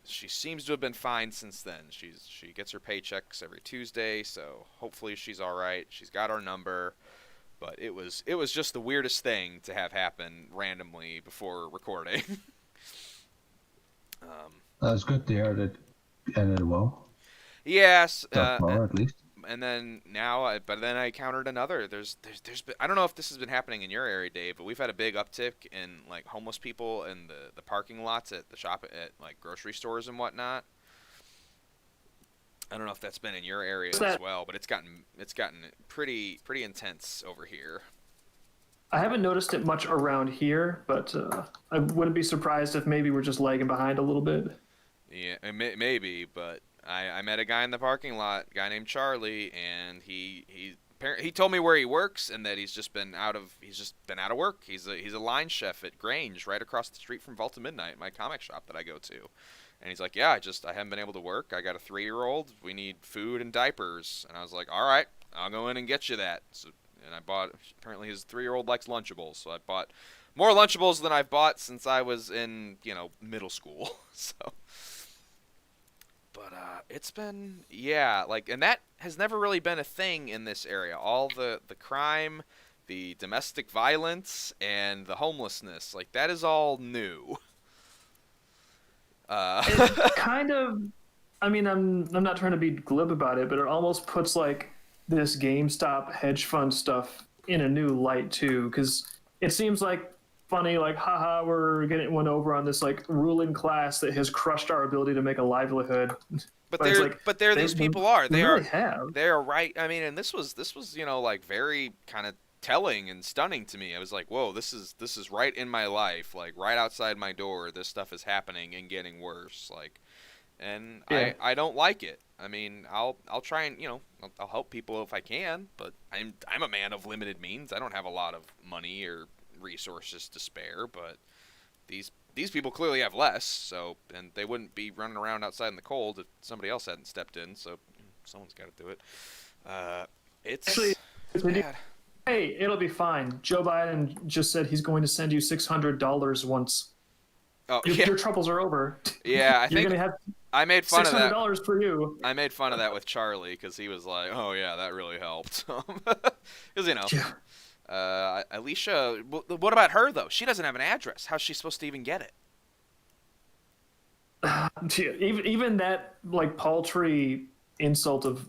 she seems to have been fine since then. She gets her paychecks every Tuesday, so hopefully she's all right. She's got our number. But it was just the weirdest thing to have happen randomly before recording. That's good to hear that ended well. Yes. Well, at least. And then now, but then I encountered another. There's been, I don't know if this has been happening in your area, Dave, but we've had a big uptick in like homeless people in the parking lots at the shop at like grocery stores and whatnot. I don't know if that's been in your area as well, but it's gotten pretty intense over here. I haven't noticed it much around here, but I wouldn't be surprised if maybe we're just lagging behind a little bit. Yeah, maybe, but I met a guy in the parking lot, a guy named Charlie, and he told me where he works and that he's just been out of work. He's a line chef at Grange, right across the street from Vault of Midnight, my comic shop that I go to. And he's like, yeah, I haven't been able to work. I got a 3-year-old. We need food and diapers. And I was like, all right, I'll go in and get you that. So, and I bought. Apparently, his 3-year-old likes Lunchables, so I bought more Lunchables than I've bought since I was in middle school. So. But it's been, and that has never really been a thing in this area. All the crime, the domestic violence, and the homelessness, that is all new. It kind of, I mean, I'm not trying to be glib about it, but it almost puts this GameStop hedge fund stuff in a new light too, because it seems funny, haha, we're getting one over on this ruling class that has crushed our ability to make a livelihood. But these people are. They are right. I mean, and this was very kind of telling and stunning to me. I was like, whoa, this is right in my life, right outside my door. This stuff is happening and getting worse. And yeah. I don't like it. I mean, I'll try and I'll help people if I can, but I'm a man of limited means. I don't have a lot of money or resources to spare, but these people clearly have less, and they wouldn't be running around outside in the cold if somebody else hadn't stepped in, so someone's got to do it. It's bad. Hey, it'll be fine. Joe Biden just said he's going to send you $600 once your troubles are over. Yeah, I think I made fun of that. $600 for you. I made fun of that with Charlie because he was like, "Oh yeah, that really helped." Because Yeah. Alicia, what about her though? She doesn't have an address. How's she supposed to even get it? Even that paltry insult of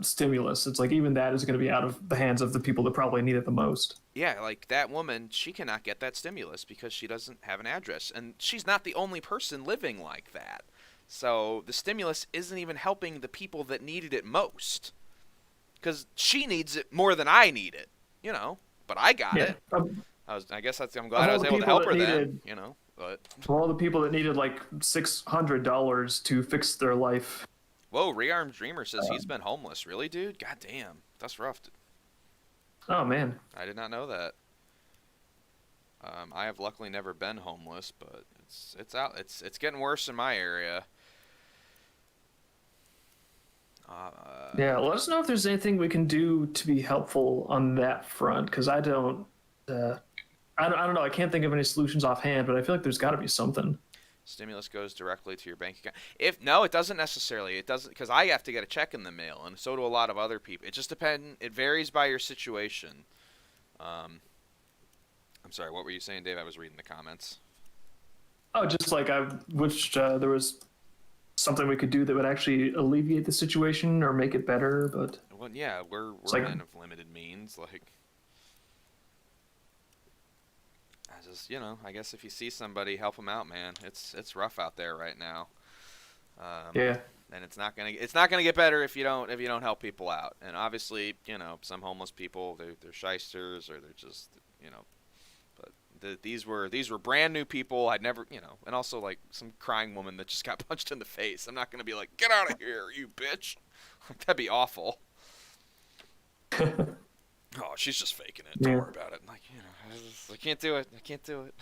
stimulus, it's even that is going to be out of the hands of the people that probably need it the most. Yeah, that woman, she cannot get that stimulus because she doesn't have an address, and she's not the only person living like that. So the stimulus isn't even helping the people that needed it most, because she needs it more than I need it, But I got it. I'm glad I was able to help her then, But for all the people that needed $600 to fix their life. Whoa, Rearmed Dreamer says he's been homeless. Really, dude? God damn, that's rough. Oh man, I did not know that. I have luckily never been homeless, but it's getting worse in my area. Yeah, let us know if there's anything we can do to be helpful on that front, because I don't know. I can't think of any solutions offhand, but I feel like there's got to be something. Stimulus goes directly to your bank account. No, it doesn't necessarily. It doesn't, because I have to get a check in the mail, and so do a lot of other people. It just depends. It varies by your situation. I'm sorry, what were you saying, Dave? I was reading the comments. Oh, just I wished there was something we could do that would actually alleviate the situation or make it better, but... Well, yeah, we're men of limited means, I guess if you see somebody, help them out, man. It's rough out there right now. Yeah. And it's not gonna get better if you don't help people out. And obviously, some homeless people, they're shysters, or they're just, but these were brand new people. I'd never, and also some crying woman that just got punched in the face. I'm not gonna be like, get out of here, you bitch. That'd be awful. Oh, she's just faking it. Don't worry about it. I can't do it.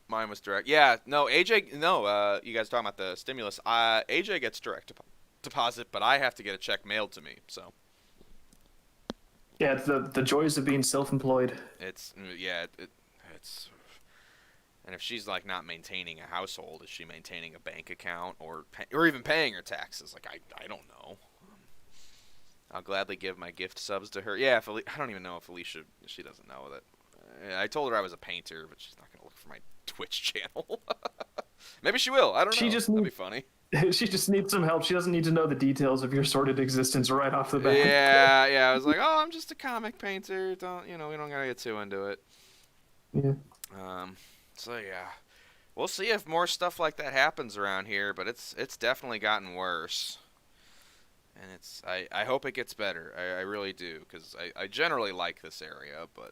Mine was direct. Yeah, no, AJ, no, you guys talking about the stimulus. AJ gets direct deposit, but I have to get a check mailed to me, so. Yeah, it's the joys of being self-employed. It's, and if she's not maintaining a household, is she maintaining a bank account or even paying her taxes? I don't know. I'll gladly give my gift subs to her. Yeah, I don't even know if Alicia, she doesn't know that. I told her I was a painter, but she's not going to look for my Twitch channel. Maybe she will. I don't know. That'd be funny. She just needs some help. She doesn't need to know the details of your sordid existence right off the bat. Yeah. I was like, oh, I'm just a comic painter. We don't got to get too into it. Yeah. So, yeah. We'll see if more stuff like that happens around here, but it's definitely gotten worse. And I hope it gets better. I really do, because I generally like this area, but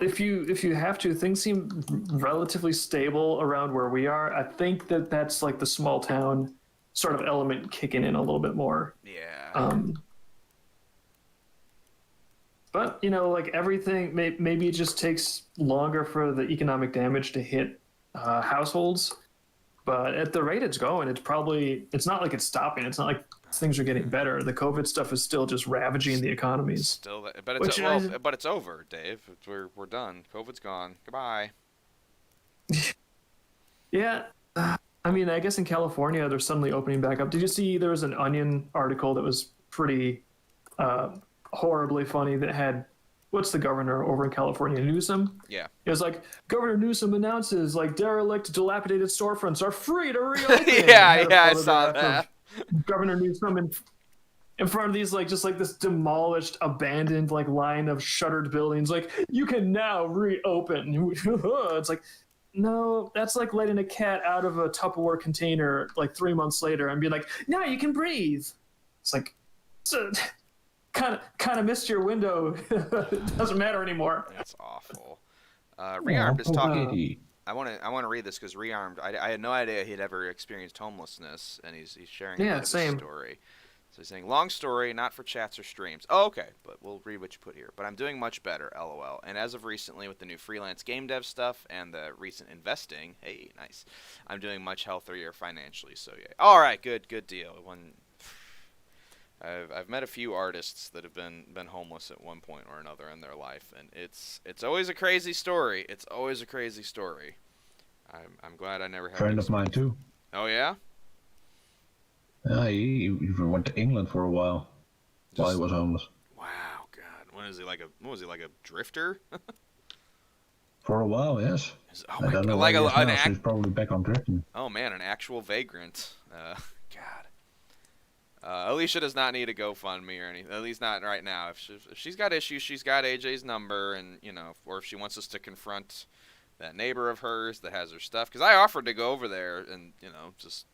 If you have to, things seem relatively stable around where we are. I think that's like the small town sort of element kicking in a little bit more. yeah. But like everything, maybe it just takes longer for the economic damage to hit households. But at the rate it's going, it's not like it's stopping. It's not like things are getting better. The COVID stuff is still just ravaging the economies. Still, but it's over, Dave. We're done. COVID's gone. Goodbye. Yeah. I mean, I guess in California, they're suddenly opening back up. Did you see there was an Onion article that was pretty horribly funny that had, what's the governor over in California, Newsom? Yeah. It was like, Governor Newsom announces like derelict, dilapidated storefronts are free to reopen. yeah, I saw that. Governor Newsom in front of these just like this demolished, abandoned like line of shuttered buildings. Like, you can now reopen. It's like, no, that's like letting a cat out of a Tupperware container like 3 months later and be like, now you can breathe. It's like, kind of missed your window. It doesn't matter anymore. That's awful. Rearmed is talking. I want to read this because Rearmed. I had no idea he'd ever experienced homelessness, and he's sharing a bit of his story. So he's saying, long story, not for chats or streams. Oh, okay, but we'll read what you put here. But I'm doing much better, lol. And as of recently, with the new freelance game dev stuff and the recent investing, hey, nice. I'm doing much healthier financially. So yeah. All right, good deal. I've met a few artists that have been homeless at one point or another in their life, and it's always a crazy story. It's always a crazy story. I'm glad I never had. Friend of mine too. Oh yeah. He even went to England for a while while he was homeless. Wow, God, what was he like a drifter? For a while, yes. Oh my I don't know God, where he is now, so he's probably back on drifting. Oh man, an actual vagrant. God. Alicia does not need a GoFundMe or anything. At least not right now. If she's got issues, she's got AJ's number, and or if she wants us to confront that neighbor of hers that has her stuff. Because I offered to go over there and just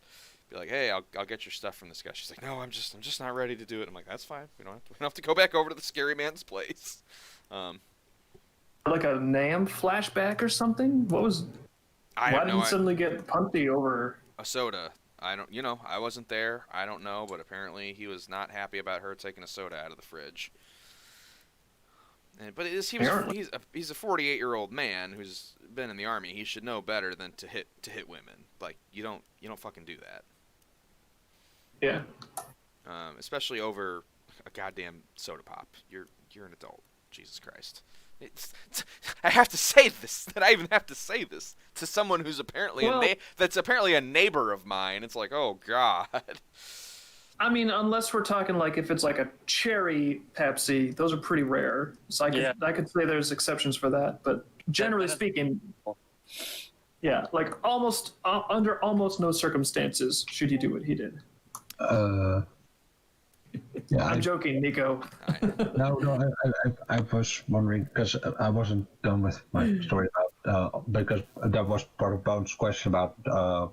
be like, hey, I'll get your stuff from this guy. She's like, no, I'm just not ready to do it. I'm like, that's fine. We don't have to go back over to the scary man's place. Like a NAM flashback or something. Why did he suddenly get pumpy over a soda? I don't, I wasn't there. I don't know, but apparently he was not happy about her taking a soda out of the fridge. But he's a 48-year-old man who's been in the army. He should know better than to hit women. Like, you don't fucking do that. Yeah. Especially over a goddamn soda pop. You're an adult. Jesus Christ. I have to say this. That I even have to say this to someone who's apparently that's apparently a neighbor of mine. It's like, oh God. I mean, unless we're talking like if it's like a cherry Pepsi, those are pretty rare. So I could say there's exceptions for that, but generally speaking, yeah, like almost under almost no circumstances should he do what he did. Yeah, I'm joking, Nico. No, I was wondering because I wasn't done with my story about because that was part of Bones' question about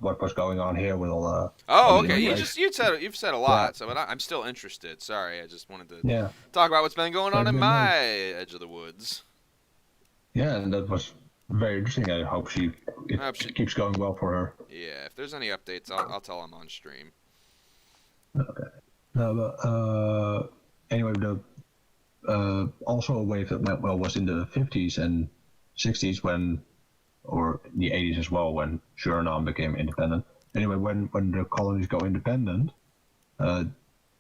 what was going on here with all. Oh, okay. You've said a lot, so I'm still interested. Sorry, I just wanted to talk about what's been going on in my edge of the woods. Yeah, and that was very interesting. I hope she keeps going well for her. Yeah, if there's any updates, I'll tell him on stream. Okay. Anyway, also a wave that went well was in the 50s and 60s or the 80s as well, when Suriname became independent. Anyway, when the colonies go independent, the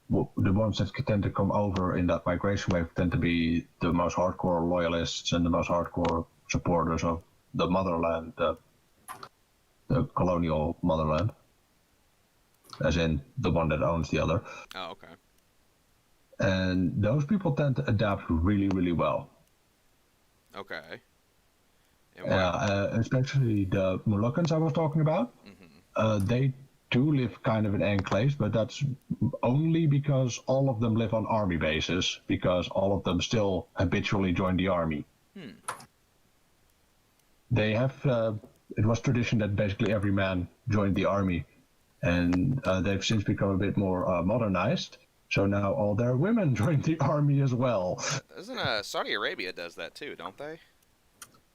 ones that tend to come over in that migration wave tend to be the most hardcore loyalists and the most hardcore supporters of the motherland, the colonial motherland. As in the one that owns the other. Oh, okay. And those people tend to adapt really, really well. Okay. Especially the Moluccans I was talking about. Mm-hmm. They do live kind of in enclaves, but that's only because all of them live on army bases, because all of them still habitually join the army. they have. It was tradition that basically every man joined the army, and they've since become a bit more modernized. So now all their women joined the army as well. Isn't Saudi Arabia does that too, don't they?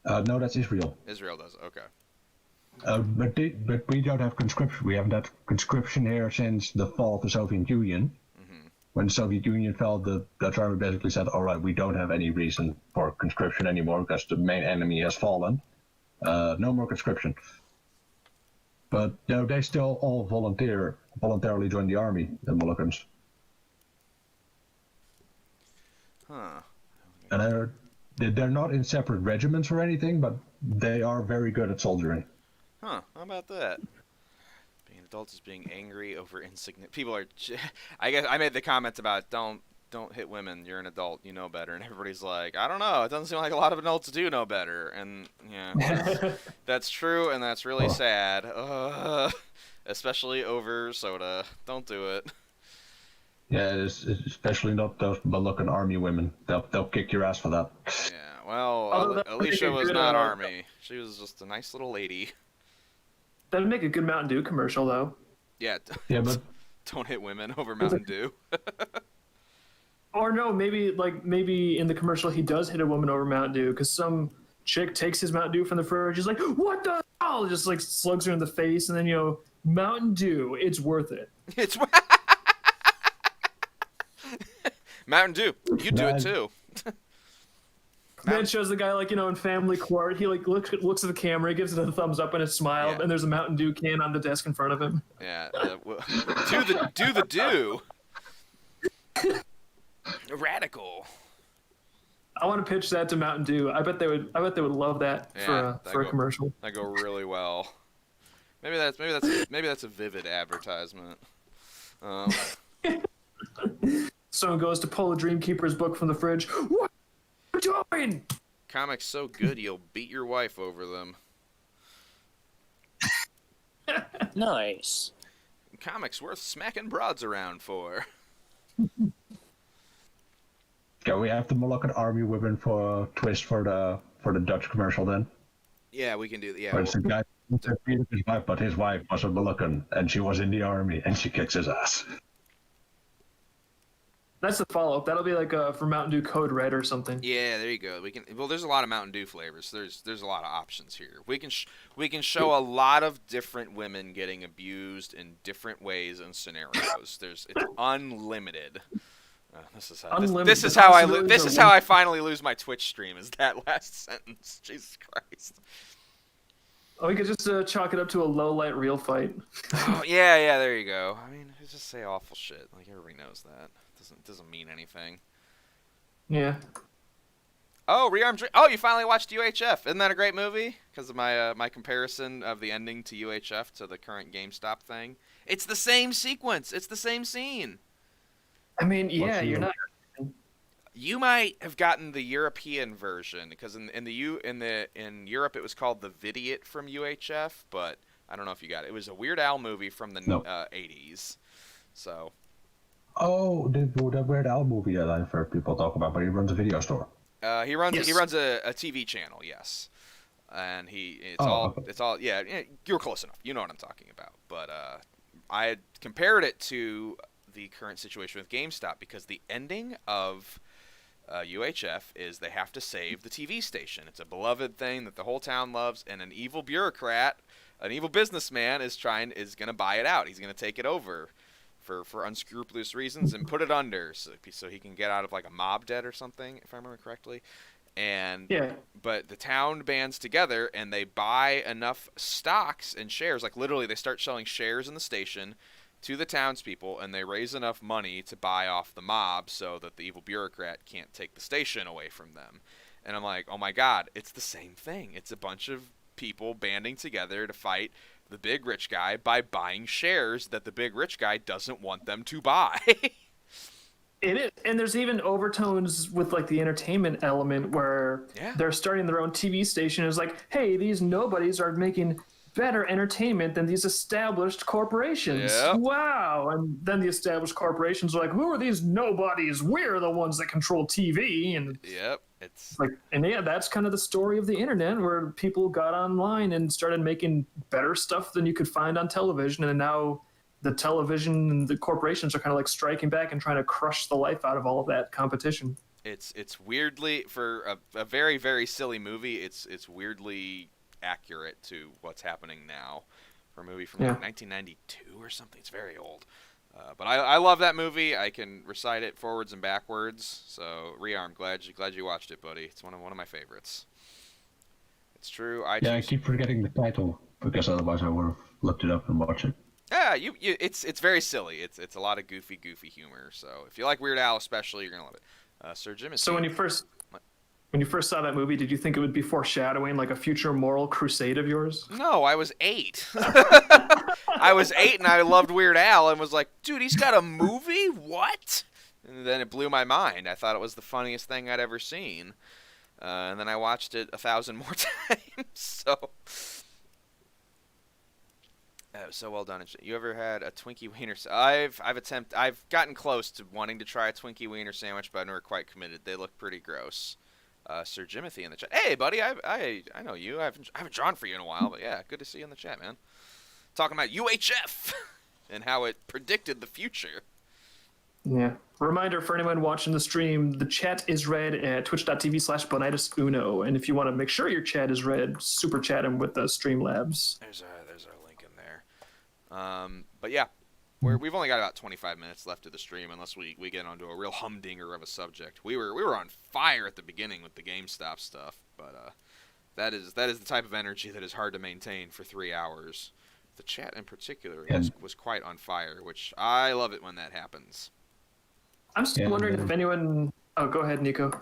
No, that's Israel. Israel does. Okay. But we don't have conscription. We haven't had conscription here since the fall of the Soviet Union. Mm-hmm. When the Soviet Union fell, the Dutch army basically said, all right, we don't have any reason for conscription anymore because the main enemy has fallen. No more conscription. But no, they still all voluntarily join the army, the Moluccans. Huh. And they're not in separate regiments or anything, but they are very good at soldiering. Huh, how about that? Being an adult is being angry over insignificant. People are. I guess I made the comment about don't hit women. You're an adult. You know better. And everybody's like, I don't know. It doesn't seem like a lot of adults do know better. And yeah, that's true, and that's really sad. Especially over soda. Don't do it. Yeah, especially not those Moluccan army women. They'll kick your ass for that. Yeah. Well, Alicia was not army. She was just a nice little lady. That'd make a good Mountain Dew commercial, though. Yeah. Yeah, but don't hit women over Mountain Dew. Or no, maybe in the commercial he does hit a woman over Mountain Dew because some chick takes his Mountain Dew from the fridge. She's like, "What the hell?" Just like slugs her in the face, and then Mountain Dew, it's worth it. It's Mountain Dew. You do it too. Then shows the guy in Family Court. He looks at the camera, gives it a thumbs up and a smile, and there's a Mountain Dew can on the desk in front of him. Yeah. Do the do. Radical. I want to pitch that to Mountain Dew. I bet they would love that for a commercial. That go really well. Maybe that's a Vivid advertisement. Someone goes to pull a Dreamkeeper's book from the fridge. What are you doing? Comics so good you'll beat your wife over them. Nice. Comics worth smacking broads around for. Can we have the Moluccan army women for a twist for the Dutch commercial then? Yeah, we can do that. Yeah. Where it's a guy who beat his wife, but his wife was a Moluccan and she was in the army and she kicks his ass. That's the follow-up. That'll be like for Mountain Dew Code Red or something. Yeah, there you go. We can. Well, there's a lot of Mountain Dew flavors. There's a lot of options here. We can show a lot of different women getting abused in different ways and scenarios. It's unlimited. This is how I finally lose my Twitch stream. Is that last sentence? Jesus Christ. Oh, we could just chalk it up to a low-light real fight. Oh, yeah, there you go. I mean, just say awful shit. Like everybody knows that. Doesn't mean anything. Yeah. Oh, Rearmed. Oh, you finally watched UHF. Isn't that a great movie? Because of my comparison of the ending to UHF to the current GameStop thing. It's the same sequence. It's the same scene. I mean, yeah, you're not. You might have gotten the European version because in Europe it was called the Vidiot from UHF, but I don't know if you got it. It was a Weird Al movie from the 80s. So. Oh, the Weird Al movie that I've heard people talk about, but he runs a video store. He runs a TV channel, yes, and it's all you're close enough. You know what I'm talking about. But I had compared it to the current situation with GameStop because the ending of UHF is they have to save the TV station. It's a beloved thing that the whole town loves, and an evil bureaucrat, an evil businessman is going to buy it out. He's going to take it over. For unscrupulous reasons and put it under so he can get out of like a mob debt or something, if I remember correctly. But the town bands together and they buy enough stocks and shares, like literally they start selling shares in the station to the townspeople, and they raise enough money to buy off the mob so that the evil bureaucrat can't take the station away from them. And I'm like, oh my god, it's the same thing. It's a bunch of people banding together to fight the big rich guy by buying shares that the big rich guy doesn't want them to buy. It is, and there's even overtones with like the entertainment element where they're starting their own TV station. It's like, hey, these nobodies are making better entertainment than these established corporations. Yep. Wow. And then the established corporations are like, who are these nobodies? We're the ones that control TV. And yep. It's like, and yeah, that's kind of the story of the internet, where people got online and started making better stuff than you could find on television, and now the television and the corporations are kind of like striking back and trying to crush the life out of all of that competition. it's weirdly, for a very, very silly movie, it's weirdly accurate to what's happening now. For a movie from like 1992 or something, it's very old. But I love that movie. I can recite it forwards and backwards. So Rearm, glad you watched it, buddy. It's one of my favorites. It's true. I keep forgetting the title because otherwise I would have looked it up and watched it. Yeah, it's very silly. It's a lot of goofy humor. So if you like Weird Al, especially, you're gonna love it. Sir Jim is. So when you first saw that movie, did you think it would be foreshadowing like a future moral crusade of yours? No, I was 8. I was 8 and I loved Weird Al and was like, dude, he's got a movie? What? And then it blew my mind. I thought it was the funniest thing I'd ever seen. And then I watched it 1,000 more times. So. That was so well done. You ever had a Twinkie Wiener? I've gotten close to wanting to try a Twinkie Wiener sandwich, but I never quite committed. They look pretty gross. Sir Jimothy in the chat. Hey, buddy, I know you. I haven't drawn for you in a while, but yeah, good to see you in the chat, man. Talking about UHF and how it predicted the future. Yeah. Reminder for anyone watching the stream: the chat is read at twitch.tv/BonaitusUno, and if you want to make sure your chat is read, super chat him with the Streamlabs. There's our link in there. But yeah, we've only got about 25 minutes left of the stream, unless we get onto a real humdinger of a subject. We were on fire at the beginning with the GameStop stuff, but that is the type of energy that is hard to maintain for 3 hours. The chat in particular was quite on fire, which I love it when that happens. I'm just wondering if anyone. Oh, go ahead, Nico.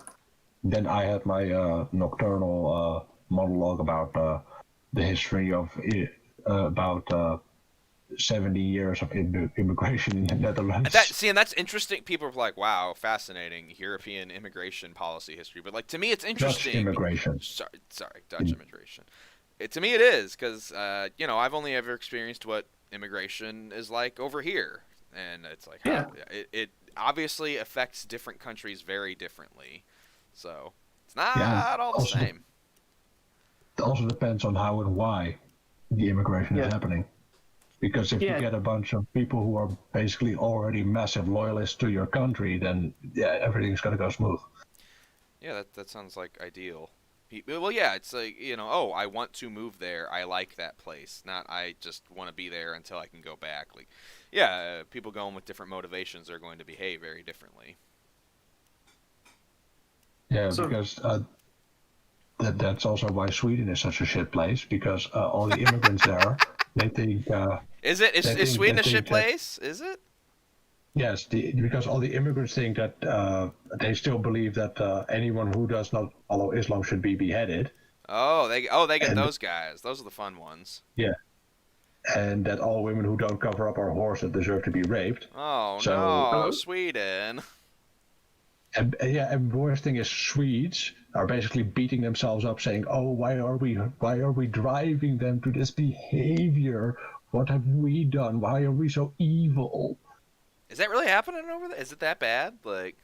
Then I had my nocturnal monologue about the history of about 70 years of immigration in the Netherlands. And that's interesting. People are like, wow, fascinating European immigration policy history. But like, to me, it's interesting. Dutch immigration. Sorry, Dutch immigration. To me, it is, because, I've only ever experienced what immigration is like over here. And it's like, it obviously affects different countries very differently. So it's not all the same. It also depends on how and why the immigration is happening. Because if you get a bunch of people who are basically already massive loyalists to your country, then everything's going to go smooth. Yeah, that sounds like ideal. Well, yeah, it's like, I want to move there. I like that place. Not I just want to be there until I can go back. Like, people going with different motivations are going to behave very differently. Yeah, because that's also why Sweden is such a shit place, because all the immigrants there, they think... Is Sweden a shit place? Is it? Yes, because all the immigrants think that they still believe that anyone who does not follow Islam should be beheaded. They get those guys. Those are the fun ones. Yeah, and that all women who don't cover up are whores that deserve to be raped. Oh no, Sweden. And the worst thing is Swedes are basically beating themselves up, saying, "Oh, why are we driving them to this behavior? What have we done? Why are we so evil?" Is that really happening over there? Is it that bad? Like,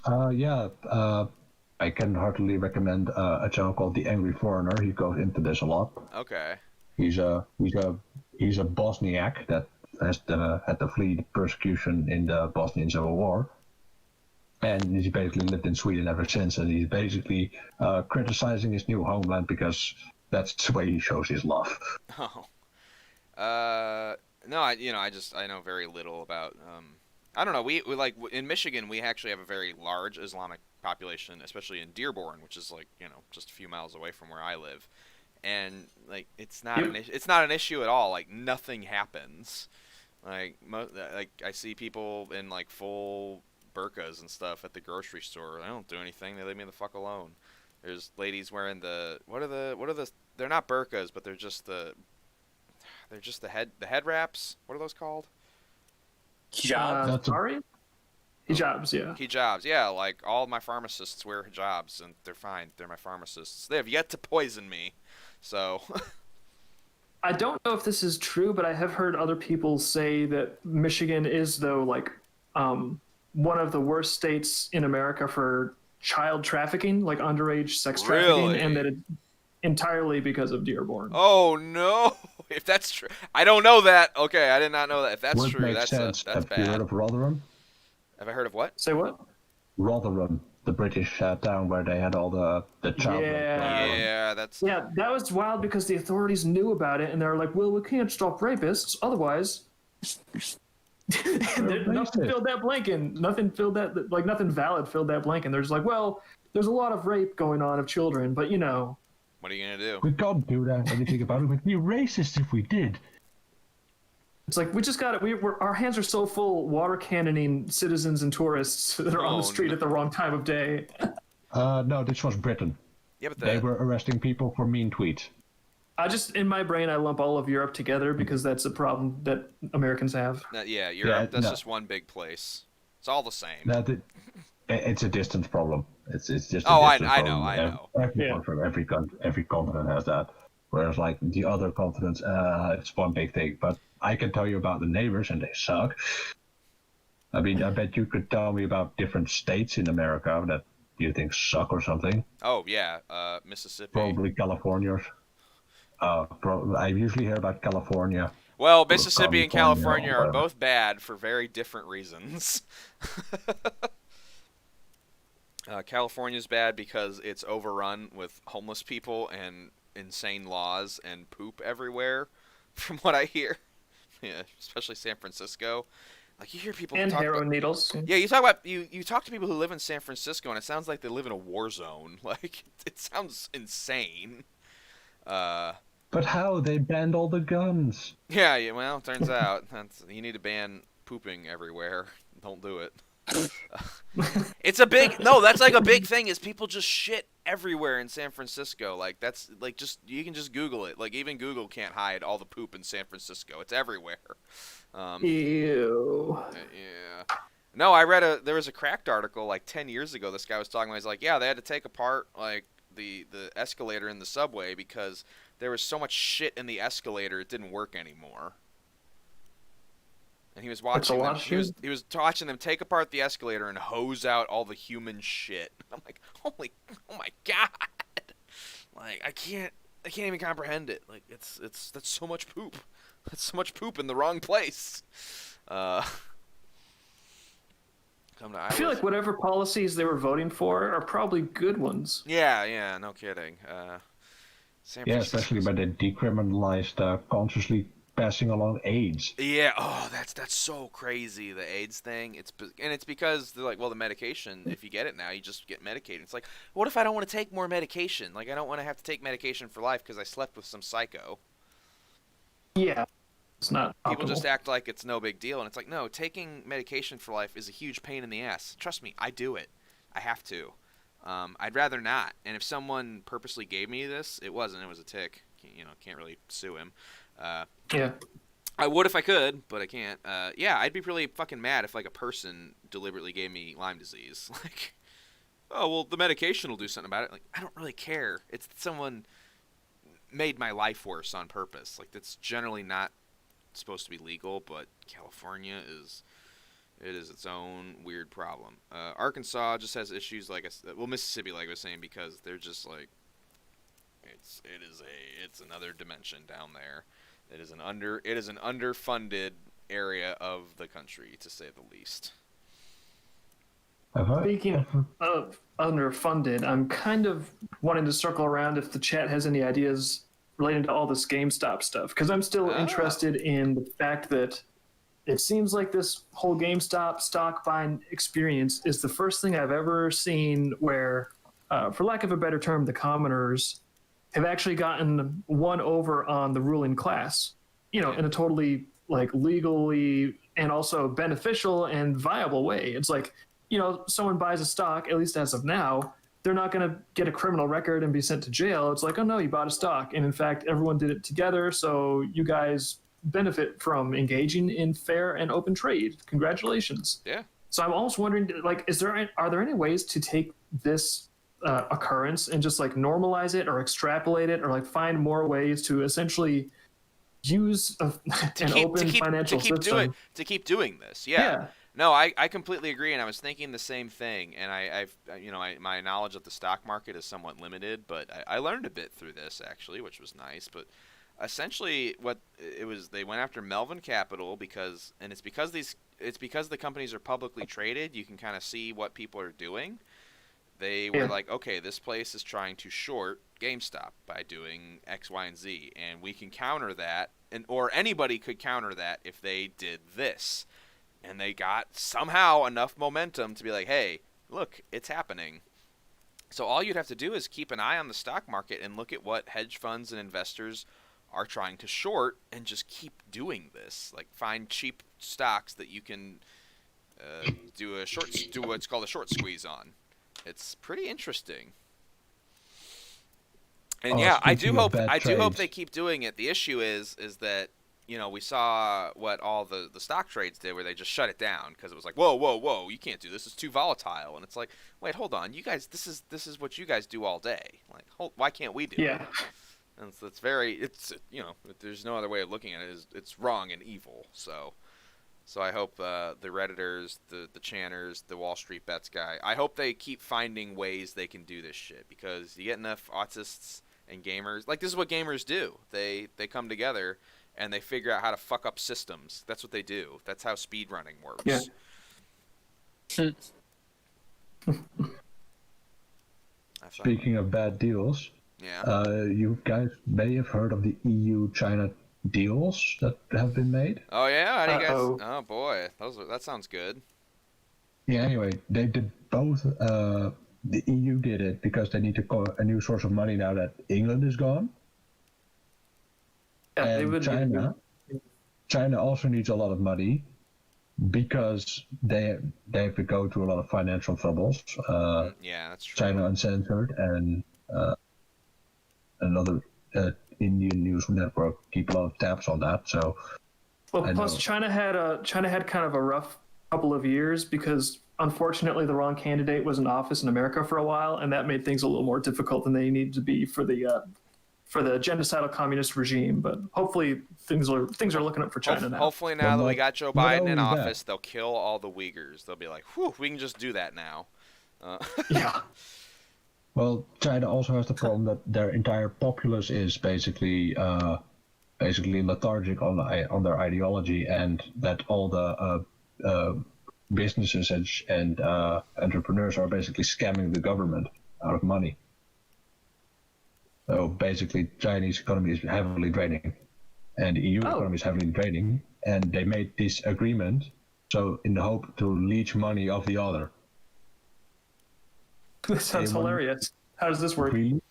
I can heartily recommend a channel called The Angry Foreigner. He goes into this a lot. Okay. He's a Bosniak that had to flee persecution in the Bosnian Civil War, and he's basically lived in Sweden ever since. And he's basically criticizing his new homeland because that's the way he shows his love. Oh. No, I know very little about. I don't know. We like in Michigan, we actually have a very large Islamic population, especially in Dearborn, which is like just a few miles away from where I live, and like it's not an issue at all. Like nothing happens. Like I see people in like full burqas and stuff at the grocery store. I don't do anything. They leave me the fuck alone. There's ladies wearing the what are the they're not burqas, but they're just the head wraps. What are those called? Hijabs. Sorry? Hijabs, yeah. Hijabs, yeah. Like all my pharmacists wear hijabs, and they're fine. They're my pharmacists. They have yet to poison me, so. I don't know if this is true, but I have heard other people say that Michigan is, though, like one of the worst states in America for child trafficking, like underage sex trafficking, Really? and that it's entirely because of Dearborn. Oh no! If that's true, I don't know that. Okay, I did not know that. If that's Would true, make that's sense. that's Have you heard bad. of Rotherham? Have I heard of what? Say what? Rotherham, the British town where they had all the child. Yeah. Yeah, that's. Yeah, that was wild because the authorities knew about it and they were like, well, we can't stop rapists, otherwise. Nothing filled that blank in. Nothing filled that, like, nothing valid filled that blank in. They're just like, well, there's a lot of rape going on of children, but you know. What are you gonna do? We can't do that. Anything about it. We'd be racist if we did. It's like, we just got it. Our hands are so full water cannoning citizens and tourists that are on the street at the wrong time of day. No, this was Britain. Yeah, but They were arresting people for mean tweets. In my brain, I lump all of Europe together because that's a problem that Americans have. yeah, Europe. That's no. just one big place. It's all the same. No, it's a distance problem. It's just. A Oh, I distance know, problem. I know. Everyone from every continent has that. Whereas like the other continents, it's one big thing. But I can tell you about the neighbors, and they suck. I mean, I bet you could tell me about different states in America that you think suck or something. Oh yeah, Mississippi. Probably California. I usually hear about California. Well, Mississippi and California are whatever. both bad for very different reasons. California's bad because it's overrun with homeless people and insane laws and poop everywhere, from what I hear. Yeah, especially San Francisco. Like, you hear people And talk heroin about, needles. yeah, you talk about you talk to people who live in San Francisco, and it sounds like they live in a war zone. Like, it sounds insane. But how? They banned all the guns. Yeah, well, it turns out you need to ban pooping everywhere. Don't do it. It's a big that's like a big thing is people just shit everywhere in San Francisco. Like, that's like, just, you can just Google it. Like, even Google can't hide all the poop in San Francisco. It's everywhere. Ew. Yeah. No, I read there was a Cracked article like 10 years ago. This guy was talking about, he's like, yeah, they had to take apart like the escalator in the subway because there was so much shit in the escalator it didn't work anymore. And he was watching them. He was watching them take apart the escalator and hose out all the human shit. I'm like, oh my god! Like, I can't even comprehend it. Like, that's so much poop. That's so much poop in the wrong place. I feel like whatever policies they were voting for are probably good ones. Yeah, no kidding. Yeah, especially when they decriminalized consciously passing along AIDS. Yeah, that's so crazy, the AIDS thing. It's because they're like, well, the medication, if you get it now, you just get medicated. It's like, what if I don't want to take more medication? Like, I don't want to have to take medication for life because I slept with some psycho. Yeah, it's not People optimal. just act like it's no big deal, and it's like, no, taking medication for life is a huge pain in the ass. Trust me, I do it. I have to. I'd rather not. And if someone purposely gave me this, it was a tick. Can't really sue him. Yeah. I would if I could, but I can't. Yeah, I'd be really fucking mad if like a person deliberately gave me Lyme disease. Like, oh, well, the medication will do something about it. Like, I don't really care. It's that someone made my life worse on purpose. Like, that's generally not supposed to be legal, but California is its own weird problem. Arkansas just has issues like Mississippi, like I was saying, because they're just like, it's another dimension down there. It is an underfunded area of the country, to say the least. Speaking of underfunded, I'm kind of wanting to circle around if the chat has any ideas relating to all this GameStop stuff, because I'm still interested in the fact that it seems like this whole GameStop stock buying experience is the first thing I've ever seen where, for lack of a better term, the commoners have actually gotten one over on the ruling class, in a totally like legally and also beneficial and viable way. It's like, someone buys a stock, at least as of now, they're not going to get a criminal record and be sent to jail. It's like, oh no, you bought a stock. And in fact, everyone did it together. So you guys benefit from engaging in fair and open trade. Congratulations. Yeah. So I'm almost wondering, like, are there any ways to take this occurrence and just like normalize it or extrapolate it or like find more ways to essentially use an open financial system to keep doing this? Yeah. No, I completely agree, and I was thinking the same thing. And my knowledge of the stock market is somewhat limited, but I learned a bit through this actually, which was nice. But essentially, what it was, they went after Melvin Capital it's because the companies are publicly traded. You can kind of see what people are doing. They were like, okay, this place is trying to short GameStop by doing X, Y, and Z, and we can counter that, or anybody could counter that if they did this. And they got somehow enough momentum to be like, hey, look, it's happening. So all you'd have to do is keep an eye on the stock market and look at what hedge funds and investors are trying to short and just keep doing this. Like, find cheap stocks that you can do what's called a short squeeze on. It's pretty interesting. And I do hope they keep doing it. The issue is that we saw what all the stock trades did, where they just shut it down because it was like, whoa, you can't do this. It's too volatile. And it's like, wait, hold on, you guys, this is what you guys do all day. Like, why can't we do it? And there's no other way of looking at it. It's wrong and evil. So I hope the Redditors, the Channers, the Wall Street Bets guy, I hope they keep finding ways they can do this shit, because you get enough autists and gamers. Like, this is what gamers do. They come together and they figure out how to fuck up systems. That's what they do. That's how speedrunning works. Yeah. Speaking of bad deals, you guys may have heard of the EU-China deals that have been made. Oh yeah, how do you guys? Oh boy, that sounds good. Yeah. Anyway, they did both. The EU did it because they need a new source of money now that England is gone. Yeah, and China also needs a lot of money because they have to go through a lot of financial troubles. Yeah, that's true. China Uncensored and another Indian news network keep a lot of tabs on that. So, plus China had kind of a rough couple of years because unfortunately the wrong candidate was in office in America for a while, and that made things a little more difficult than they needed to be for the genocidal communist regime. But hopefully things are looking up for China now. Hopefully now that we got Joe Biden in office, they'll kill all the Uyghurs. They'll be like, whew, we can just do that now. Yeah. Well, China also has the problem that their entire populace is basically lethargic on their ideology, and that all the businesses and entrepreneurs are basically scamming the government out of money. So basically, Chinese economy is heavily draining, and the EU economy is heavily draining, and they made this agreement so in the hope to leech money of the other. This sounds hilarious. How does this work? Really?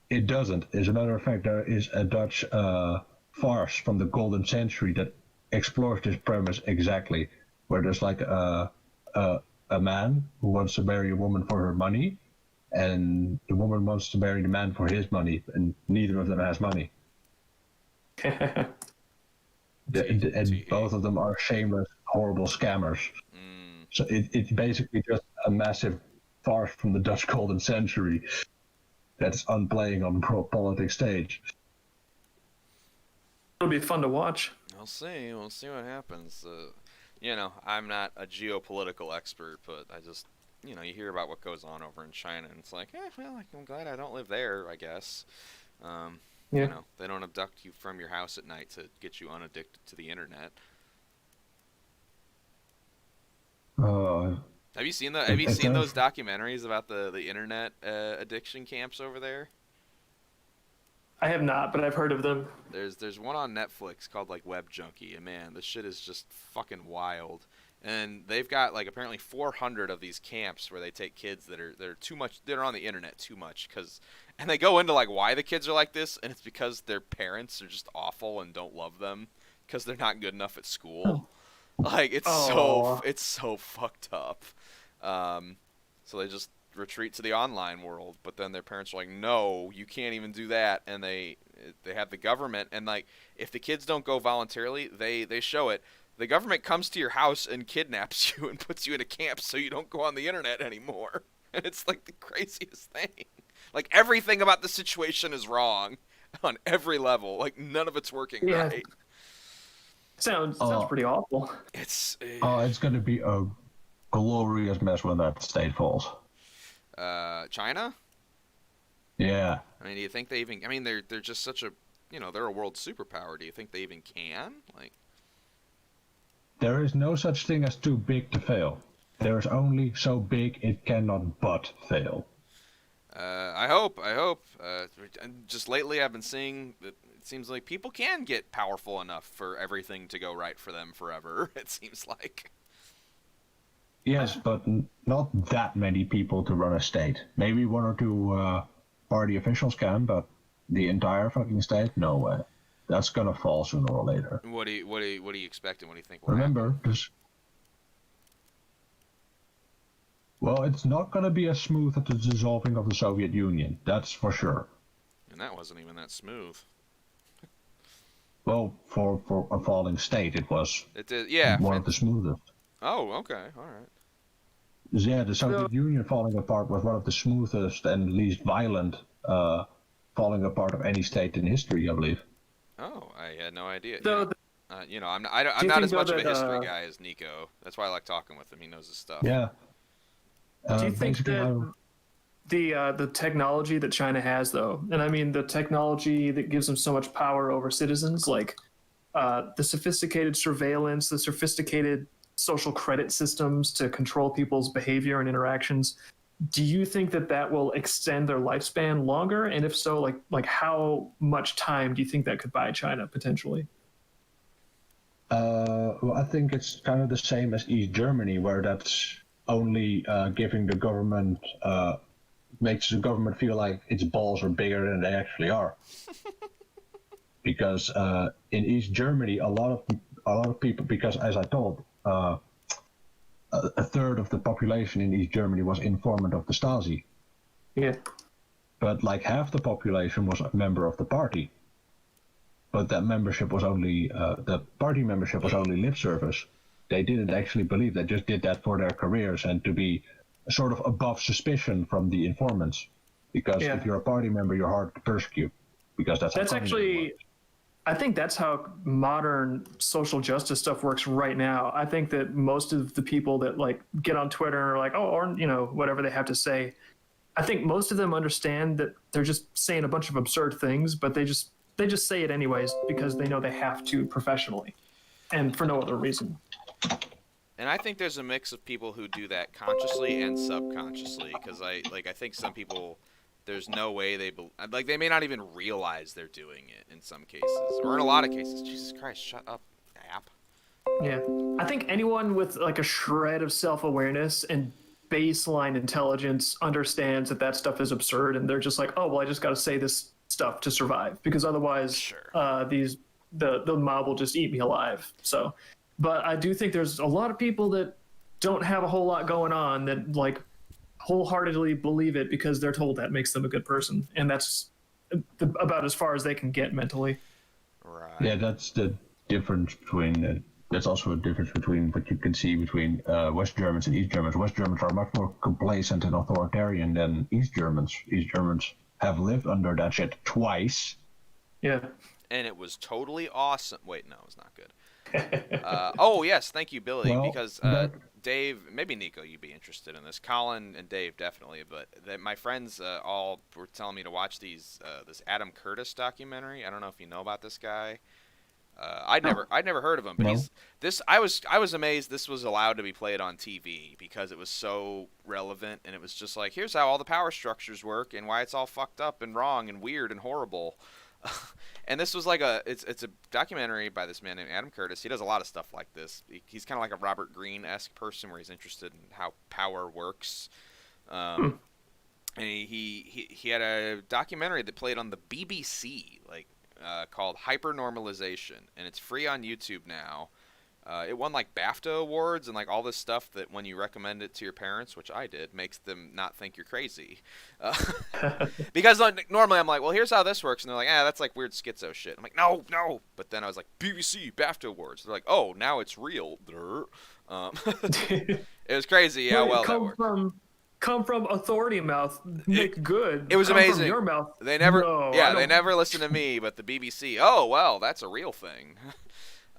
It doesn't. As a matter of fact, there is a Dutch farce from the Golden Century that explores this premise exactly, where there's like a man who wants to marry a woman for her money, and the woman wants to marry the man for his money, and neither of them has money. And both of them are shameless, horrible scammers. So it's basically just a massive farce from the Dutch Golden Century that's unplaying on the politics stage. It'll be fun to watch. We'll see what happens. I'm not a geopolitical expert, but I just, you hear about what goes on over in China, and it's like, I'm glad I don't live there, I guess. They don't abduct you from your house at night to get you unaddicted to the internet. Have you seen those documentaries about the internet addiction camps over there? I have not, but I've heard of them. There's one on Netflix called like Web Junkie, and man, this shit is just fucking wild. And they've got like apparently 400 of these camps where they take kids that are on the internet too much, and they go into like why the kids are like this, and it's because their parents are just awful and don't love them because they're not good enough at school. Oh. Like it's so fucked up. So they just retreat to the online world, but then their parents are like, no, you can't even do that, and they have the government, and like if the kids don't go voluntarily, they show it. The government comes to your house and kidnaps you and puts you in a camp so you don't go on the internet anymore. And it's like the craziest thing. Like everything about the situation is wrong on every level. Like none of it's working right. Sounds pretty awful. It's It's going to be a glorious mess when that state falls. China. Yeah. I mean, do you think they even? I mean, they're just such a, they're a world superpower. Do you think they even can? Like, There is no such thing as too big to fail. There is only so big it cannot but fail. I hope. Just lately, I've been seeing that it seems like people can get powerful enough for everything to go right for them forever. It seems like. Yes, but not that many people to run a state. Maybe one or two party officials can, but the entire fucking state, no way. That's gonna fall sooner or later. What do you expect and what do you think will Remember, well, it's not gonna be as smooth as the dissolving of the Soviet Union. That's for sure. And that wasn't even that smooth. Well, for a falling state, it was. It did, yeah. One of the smoothest. Oh, okay, all right. Yeah, the Soviet Union falling apart was one of the smoothest and least violent falling apart of any state in history, I believe. Oh, I had no idea. So I'm not as much of a history guy as Nico. That's why I like talking with him. He knows his stuff. Yeah. Do you think that the technology that China has, though, and I mean the technology that gives them so much power over citizens, like the sophisticated surveillance, the sophisticated social credit systems to control people's behavior and interactions, do you think that will extend their lifespan longer? And if so, like how much time do you think that could buy China potentially? Well, I think it's kind of the same as East Germany, where that's only giving the government makes the government feel like its balls are bigger than they actually are. Because in East Germany, a lot of people, because as I told, a third of the population in East Germany was informant of the Stasi. Yeah. But like half the population was a member of the party. But that membership was only the party membership was only lip service. They didn't actually believe. They just did that for their careers and to be sort of above suspicion from the informants. Because if you're a party member, you're hard to persecute. Because that's actually, I think that's how modern social justice stuff works right now. I think that most of the people that like get on Twitter and are like, oh, or whatever they have to say, I think most of them understand that they're just saying a bunch of absurd things, but they just say it anyways because they know they have to professionally, and for no other reason. And I think there's a mix of people who do that consciously and subconsciously, because I think some people, there's no way they may not even realize they're doing it in some cases, or in a lot of cases. Jesus Christ, shut up, app. Yeah, I think anyone with like a shred of self-awareness and baseline intelligence understands that stuff is absurd, and they're just like, oh well, I just got to say this stuff to survive, because otherwise the mob will just eat me alive. So, but I do think there's a lot of people that don't have a whole lot going on that like wholeheartedly believe it because they're told that makes them a good person, and that's about as far as they can get mentally. Right. Yeah, that's the difference between. There's also a difference between what you can see between West Germans and East Germans. West Germans are much more complacent and authoritarian than East Germans. East Germans have lived under that shit twice. Yeah. And it was totally awesome. Wait, no, it was not good. Oh, yes, thank you, Billy, because Dave, maybe Nico, you'd be interested in this. Colin and Dave, definitely, but my friends all were telling me to watch this Adam Curtis documentary. I don't know if you know about this guy. I'd never heard of him, but I was amazed this was allowed to be played on TV because it was so relevant, and it was just like, here's how all the power structures work and why it's all fucked up and wrong and weird and horrible. And this was like it's a documentary by this man named Adam Curtis. He does a lot of stuff like this. He's kind of like a Robert Greene-esque person where he's interested in how power works. And he had a documentary that played on the BBC, called Hypernormalization, and it's free on YouTube now. It won like BAFTA awards and like all this stuff that when you recommend it to your parents, which I did, makes them not think you're crazy. Because normally I'm like, well, here's how this works, and they're like, that's like weird schizo shit. I'm like, no. But then I was like, BBC BAFTA awards. They're like, oh, now it's real. It was crazy how well that worked. Come from authority mouth, make good. It was amazing. From your mouth. They never, they never listened to me, but the BBC. Oh well, that's a real thing.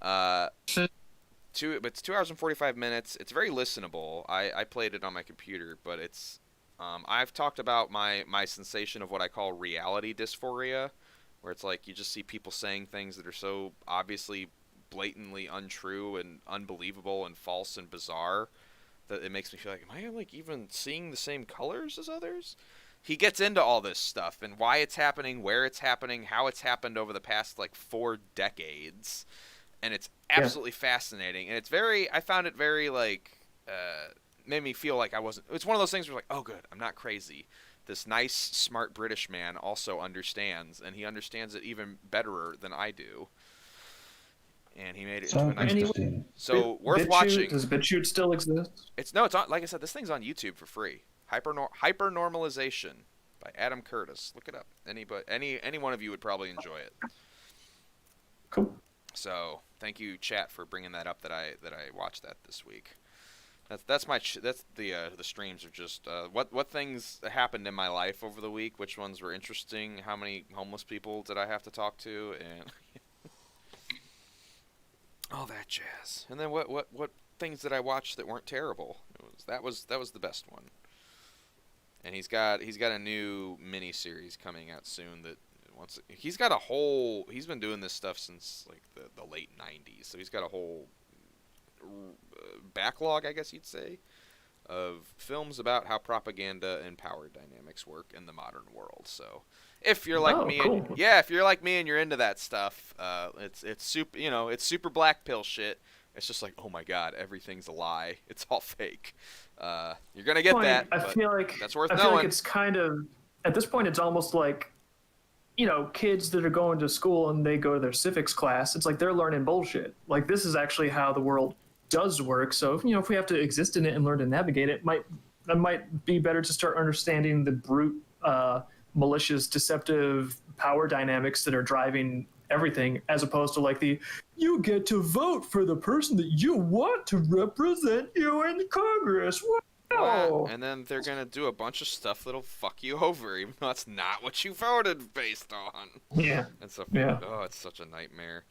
But it's 2 hours and 45 minutes. It's very listenable. I played it on my computer, but it's I've talked about my sensation of what I call reality dysphoria, where it's like you just see people saying things that are so obviously blatantly untrue and unbelievable and false and bizarre that it makes me feel like, am I like even seeing the same colors as others? He gets into all this stuff and why it's happening, where it's happening, how it's happened over the past like 4 decades. And it's absolutely fascinating. And it's very, I found it very like, made me feel like I wasn't, it's one of those things where like, oh good, I'm not crazy. This nice, smart British man also understands, and he understands it even betterer than I do. And he made it into a nice. So worth watching. Does BitChute still exist? It's on. Like I said, this thing's on YouTube for free. Hypernormalization by Adam Curtis. Look it up. Any one of you would probably enjoy it. Cool. So thank you, chat, for bringing that up. That I watched that this week. That's the streams are just what things happened in my life over the week. Which ones were interesting? How many homeless people did I have to talk to? And all that jazz. And then what things did I watch that weren't terrible? That was the best one. And he's got a new mini series coming out soon that he's been doing this stuff since like the late 90s. So he's got a whole backlog, I guess you'd say, of films about how propaganda and power dynamics work in the modern world. So if you're like me, cool. if you're like me and you're into that stuff, it's super, it's super black pill shit. It's just like, oh my god, everything's a lie. It's all fake. You're gonna get that. I feel like that's worth I knowing. feel like it's kind of at this point, it's almost like, kids that are going to school and they go to their civics class. It's like they're learning bullshit. Like this is actually how the world does work. So if we have to exist in it and learn to navigate it, that might be better to start understanding the brute, malicious, deceptive power dynamics that are driving everything, as opposed to like you get to vote for the person that you want to represent you in Congress. Wow. And then they're gonna do a bunch of stuff that'll fuck you over, even though that's not what you voted based on. Yeah. And so, yeah. it's such a nightmare.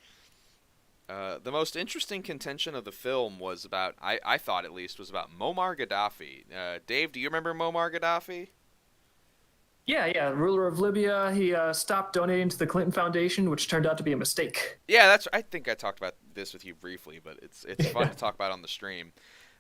The most interesting contention of the film was about, I thought at least, was about Muammar Gaddafi. Dave, do you remember Muammar Gaddafi? Yeah, ruler of Libya. He stopped donating to the Clinton Foundation, which turned out to be a mistake. Yeah, I think I talked about this with you briefly, but it's fun to talk about on the stream.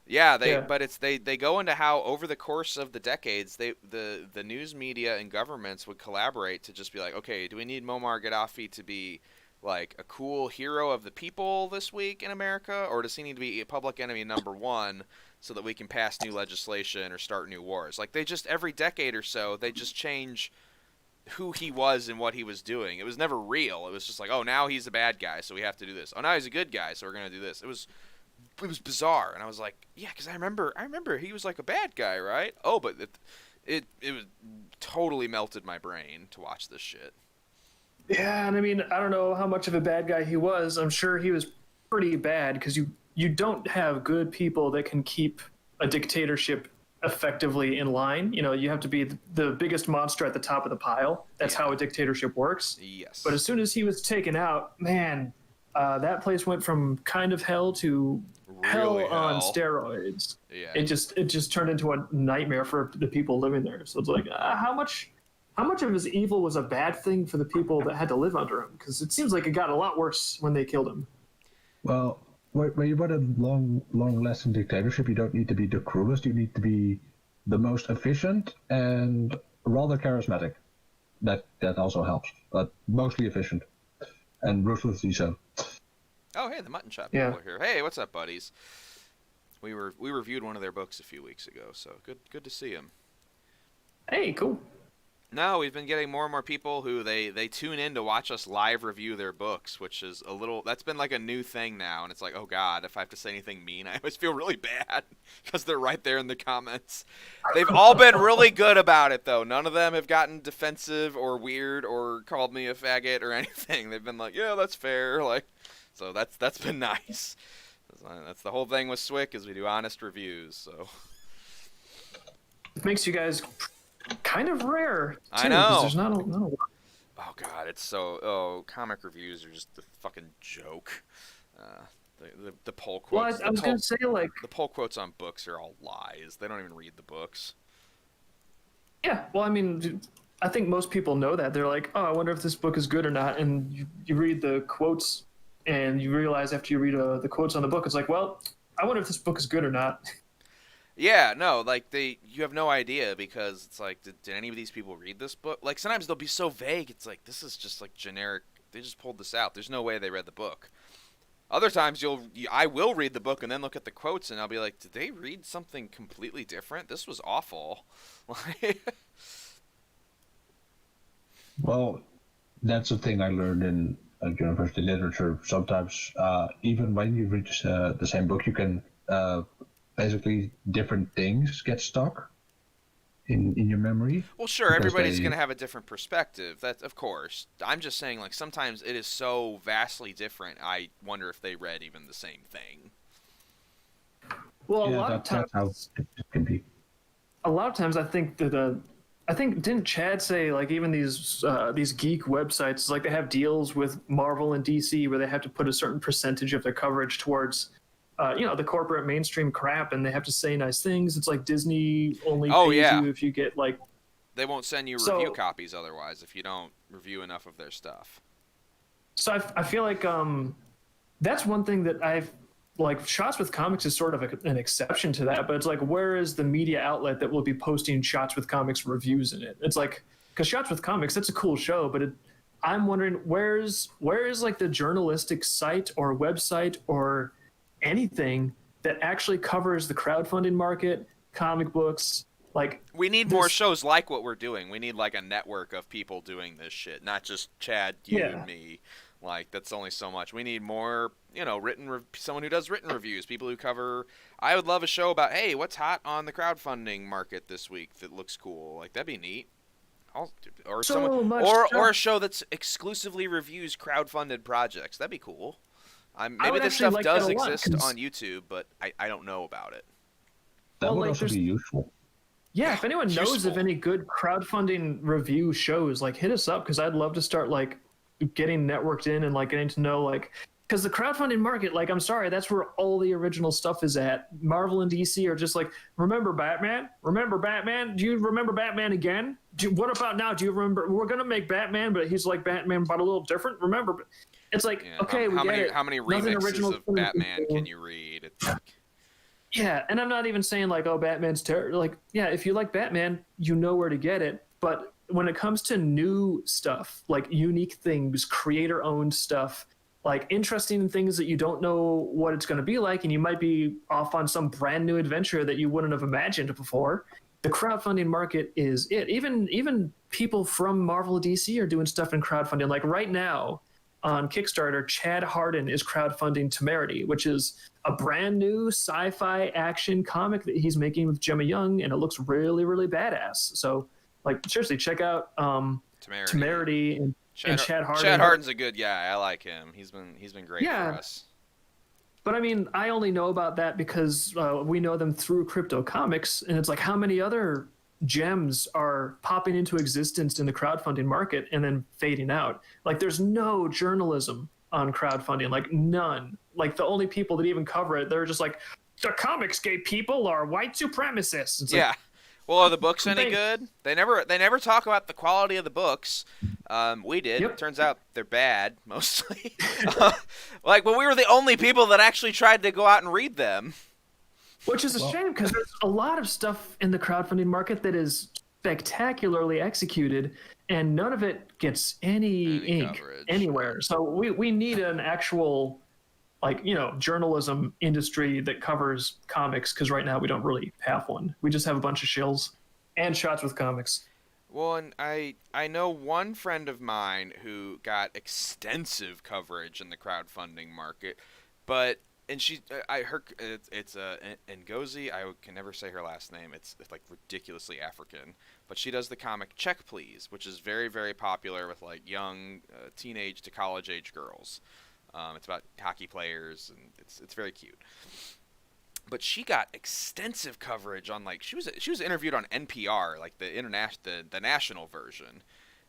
Yeah, but they go into how over the course of the decades, the news media and governments would collaborate to just be like, okay, do we need Muammar Gaddafi to be like a cool hero of the people this week in America, or does he need to be public enemy number one so that we can pass new legislation or start new wars? Like they just every decade or so they just change who he was and what he was doing. It was never real. It was just like, oh, now he's a bad guy, so we have to do this. Oh, now he's a good guy, so we're gonna do this. It was bizarre, and I was like, yeah, because I remember he was like a bad guy, right? Oh, but it was totally melted my brain to watch this shit. Yeah, and I mean, I don't know how much of a bad guy he was. I'm sure he was pretty bad because you don't have good people that can keep a dictatorship effectively in line. You have to be the biggest monster at the top of the pile. That's how a dictatorship works. Yes. But as soon as he was taken out, man, that place went from kind of hell to hell on steroids. Yeah. It just turned into a nightmare for the people living there. So it's like, how much of his evil was a bad thing for the people that had to live under him? Because it seems like it got a lot worse when they killed him. Well, when you run a long-lasting dictatorship, you don't need to be the cruelest. You need to be the most efficient and rather charismatic. That also helps, but mostly efficient and ruthlessly so. Oh, hey, the Mutton Chop people are here. Hey, what's up, buddies? We reviewed one of their books a few weeks ago, so good to see them. Hey, cool. No, we've been getting more and more people who they tune in to watch us live review their books, which is that's been like a new thing now, and it's like, oh god, if I have to say anything mean, I always feel really bad because they're right there in the comments. They've all been really good about it, though. None of them have gotten defensive or weird or called me a faggot or anything. They've been like, yeah, that's fair, like, so that's been nice. That's the whole thing with Swick, is we do honest reviews, so. It makes you guys kind of rare, too. I know. There's not a lot. Oh god, it's so. Oh, comic reviews are just a fucking joke. The poll Well, quotes. I was gonna say like, the poll quotes on books are all lies. They don't even read the books. yeah. Well, I mean, I think most people know that. They're like, oh, I wonder if this book is good or not. And you read the quotes, and you realize after you read the quotes on the book, it's like, well, I wonder if this book is good or not. Yeah, no, like you have no idea because it's like, did any of these people read this book? Like sometimes they'll be so vague. It's like this is just like generic. They just pulled this out. There's no way they read the book. Other times I will read the book and then look at the quotes and I'll be like, did they read something completely different? This was awful. Well, that's the thing I learned in university literature. Sometimes, even when you read the same book, you can basically different things get stuck in your memory. Well, sure, everybody's going to have a different perspective. That, of course. I'm just saying, like, sometimes it is so vastly different, I wonder if they read even the same thing. Well, Yeah, that's how it can be. a lot of times I think that didn't Chad say like even these geek websites like they have deals with Marvel and DC where they have to put a certain percentage of their coverage towards the corporate mainstream crap, and they have to say nice things. It's like Disney only pays you if you get like. They won't send you review copies otherwise if you don't review enough of their stuff. So I feel like that's one thing that I've like. Shots with Comics is sort of an exception to that, but it's like, where is the media outlet that will be posting Shots with Comics reviews in it? It's like, because Shots with Comics, that's a cool show, but I'm wondering where is like the journalistic site or website or anything that actually covers the crowdfunding market, comic books. Like, we need more shows like what we're doing. We need like a network of people doing this shit, not just Chad, you, and me. Like, that's only so much. We need more, someone who does written reviews, people who cover. I would love a show about, hey, what's hot on the crowdfunding market this week that looks cool. Like, that'd be neat. Or a show that's exclusively reviews crowdfunded projects. That'd be cool. Maybe this stuff does exist on YouTube, but I don't know about it. That would also be useful. Yeah, if anyone knows of any good crowdfunding review shows, like hit us up, because I'd love to start like getting networked in and like getting to know like, because the crowdfunding market, like, I'm sorry, that's where all the original stuff is at. Marvel and DC are just like, remember Batman? Remember Batman? Do you remember Batman again? What about now? Do you remember? We're gonna make Batman, but he's like Batman, but a little different. Remember? It's like, okay, we get it. How many remixes of Batman can you read? It's like... Yeah, and I'm not even saying like, oh, Batman's terrible. Like, yeah, if you like Batman, you know where to get it. But when it comes to new stuff, like unique things, creator-owned stuff, like interesting things that you don't know what it's going to be like, and you might be off on some brand new adventure that you wouldn't have imagined before, the crowdfunding market is it. Even people from Marvel DC are doing stuff in crowdfunding. Like right now, on Kickstarter, Chad Hardin is crowdfunding Temerity, which is a brand new sci-fi action comic that he's making with Gemma Young, and it looks really, really badass. So, like, seriously, check out Temerity and Chad Hardin. Chad Hardin's a good guy. I like him. He's been great for us. But I mean, I only know about that because we know them through Crypto Comics, and it's like, how many other gems are popping into existence in the crowdfunding market and then fading out? Like, there's no journalism on crowdfunding, like none. Like, the only people that even cover it, they're just like, the Comicsgate people are white supremacists. It's like, well, are the books any good? They never talk about the quality of the books. We did. Yep. Turns out they're bad mostly. Like, well, we were the only people that actually tried to go out and read them. Which is a shame, because there's a lot of stuff in the crowdfunding market that is spectacularly executed, and none of it gets any ink coverage anywhere. So we need an actual, like, journalism industry that covers comics, because right now we don't really have one. We just have a bunch of shills and Shots with Comics. Well, and I know one friend of mine who got extensive coverage in the crowdfunding market, but... And it's Ngozi. I can never say her last name. It's like ridiculously African. But she does the comic Check Please, which is very, very popular with like young teenage to college age girls. It's about hockey players, and it's very cute. But she got extensive coverage on, like, she was interviewed on NPR, like the national version,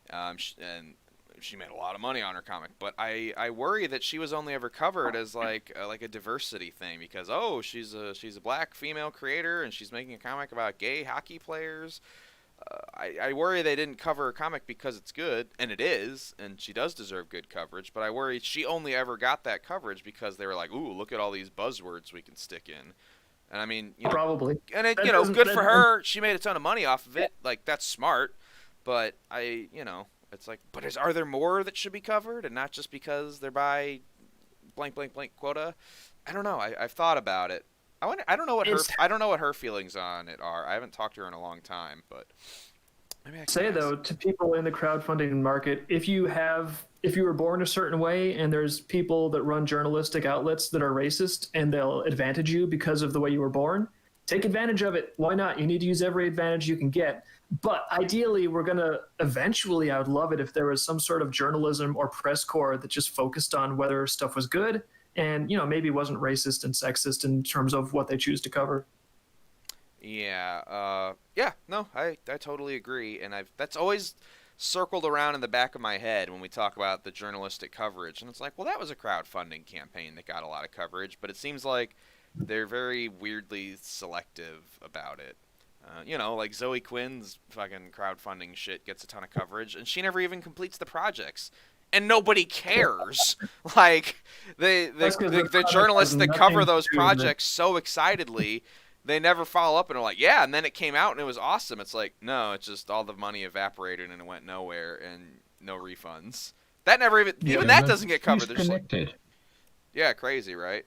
and she made a lot of money on her comic, but I worry that she was only ever covered as like a diversity thing because she's a black female creator and she's making a comic about gay hockey players. I worry they didn't cover her comic because it's good, and it is, and she does deserve good coverage. But I worry she only ever got that coverage because they were like, "Ooh, look at all these buzzwords we can stick in." And I mean, Probably. and it, good for her. She made a ton of money off of it. Like that's smart. But it's like, are there more that should be covered, and not just because they're by blank blank blank quota? I don't know. I've thought about it. I don't know what her feelings on it are. I haven't talked to her in a long time, but maybe I can say ask. Though to people in the crowdfunding market, if you were born a certain way and there's people that run journalistic outlets that are racist and they'll advantage you because of the way you were born, take advantage of it. Why not? You need to use every advantage you can get. But ideally, we're going to eventually, I would love it if there was some sort of journalism or press corps that just focused on whether stuff was good and, maybe wasn't racist and sexist in terms of what they choose to cover. Yeah. No, I totally agree. And that's always circled around in the back of my head when we talk about the journalistic coverage. And it's like, well, that was a crowdfunding campaign that got a lot of coverage, but it seems like they're very weirdly selective about it. Like Zoe Quinn's fucking crowdfunding shit gets a ton of coverage, and she never even completes the projects. And nobody cares. Like, the journalists that cover those projects so excitedly, they never follow up and are like, yeah, and then it came out and it was awesome. It's like, no, it's just all the money evaporated and it went nowhere and no refunds. That never even that doesn't get covered. She's connected. Yeah, crazy, right?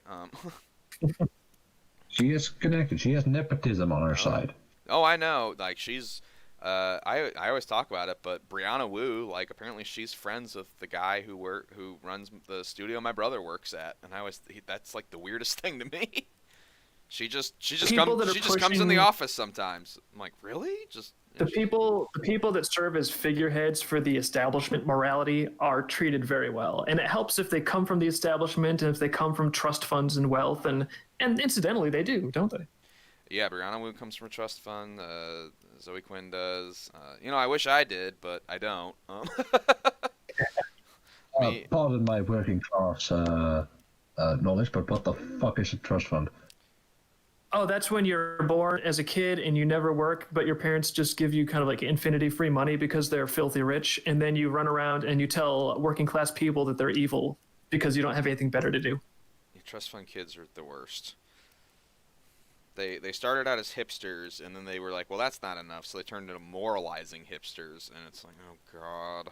She is connected. She has nepotism on her side. Oh, I know. Like, she's... I always talk about it, but Brianna Wu, like, apparently she's friends with the guy who runs the studio my brother works at, and that's like the weirdest thing to me. She just comes in the office sometimes. I'm like, really? The people that serve as figureheads for the establishment morality are treated very well, and it helps if they come from the establishment and if they come from trust funds and wealth, and incidentally they do, don't they? Yeah, Brianna Wu comes from a trust fund. Zoe Quinn does. I wish I did, but I don't. Pardon my working class knowledge, but what the fuck is a trust fund? Oh, that's when you're born as a kid and you never work, but your parents just give you kind of like infinity free money because they're filthy rich, and then you run around and you tell working class people that they're evil because you don't have anything better to do. Yeah, trust fund kids are the worst. They started out as hipsters, and then they were like, well, that's not enough, so they turned into moralizing hipsters, and it's like, oh, God.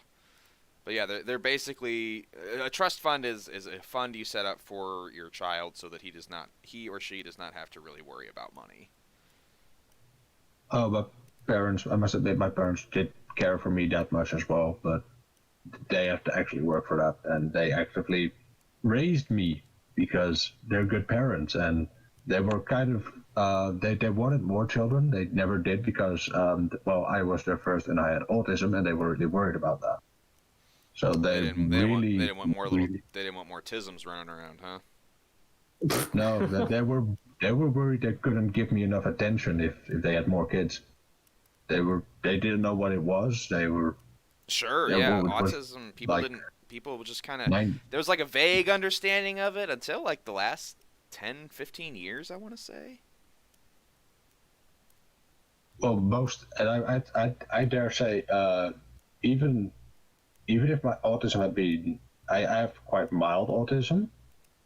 But yeah, they're basically... A trust fund is a fund you set up for your child so that he or she does not have to really worry about money. Oh, but parents, I must admit, my parents did care for me that much as well, but they have to actually work for that, and they actively raised me because they're good parents, and they were kind of... They wanted more children. They never did because, I was their first and I had autism, and they were really worried about that. So they didn't want more tisms running around, huh? No, they were worried they couldn't give me enough attention if they had more kids. They didn't know what it was. Sure, yeah, autism. People just kind of there was like a vague understanding of it until like the last 10, 15 years, I want to say. Well, and I dare say, even if my autism had been, I have quite mild autism,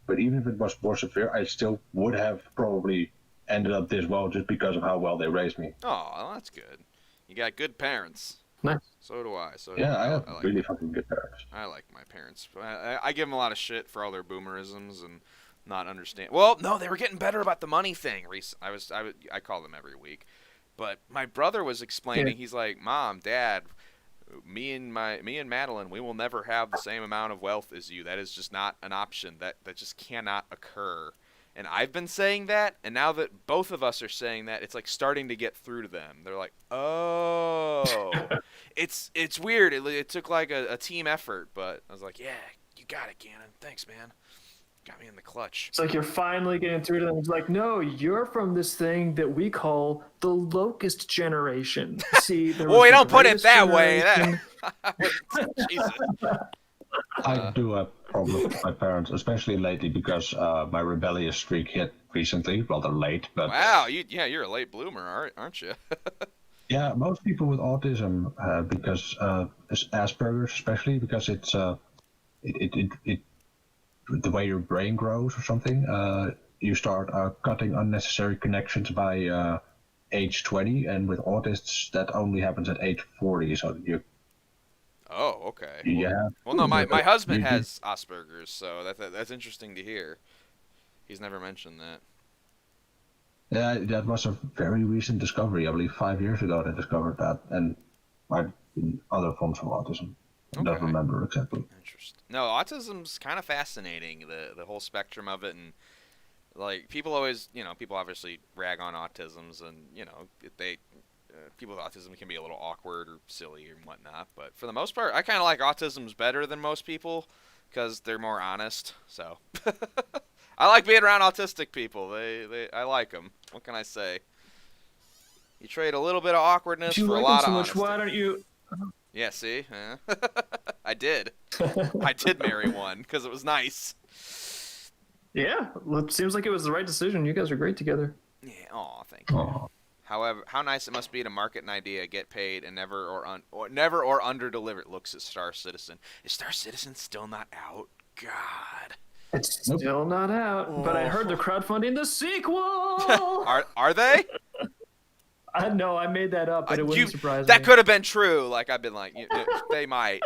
but even if it was more severe, I still would have probably ended up this well just because of how well they raised me. Oh, well, that's good. You got good parents. Nice. So do I. I have really fucking good parents. I like my parents. I give them a lot of shit for all their boomerisms and not understand. Well, no, they were getting better about the money thing. I call them every week. But my brother was explaining, he's like, Mom, Dad, me and Madeline, we will never have the same amount of wealth as you. That is just not an option. That just cannot occur. And I've been saying that, and now that both of us are saying that, it's like starting to get through to them. They're like, oh. It's weird. It took like a team effort, but I was like, yeah, you got it, Gannon. Thanks, man. Got me in the clutch. It's like you're finally getting through to them. It's like, no, you're from this thing that we call the locust generation. See, there was Well, we the don't put it greatest that way. generation. Jesus. I do have problems with my parents, especially lately because my rebellious streak hit recently, rather late. But Wow, you're a late bloomer, aren't you? yeah, most people with autism, because Asperger's, especially because it's it the way your brain grows or something. You start cutting unnecessary connections by age 20, and with autists that only happens at age 40. So you. Oh, okay. Yeah. Well, no, my husband has Asperger's, so that's interesting to hear. He's never mentioned that. Yeah, that was a very recent discovery. I believe 5 years ago they discovered that, and other forms of autism. I don't remember exactly. Interesting. No, autism's kind of fascinating. The whole spectrum of it, and like people always, people obviously rag on autisms, and people with autism can be a little awkward or silly and whatnot. But for the most part, I kind of like autism's better than most people because they're more honest. So I like being around autistic people. I like them. What can I say? You trade a little bit of awkwardness for a lot of honesty. Why don't you? Yeah, see? I did. I did marry one because it was nice. Yeah, well, it seems like it was the right decision. You guys are great together. Yeah, aw, thank you. Oh. However, how nice it must be to market an idea, get paid, and never or under deliver. Looks at Star Citizen. Is Star Citizen still not out? God. It's still not out, but I heard they're crowdfunding the sequel. Are they? I know, I made that up, but it wouldn't surprise me. That could have been true. Like I've been like, they might.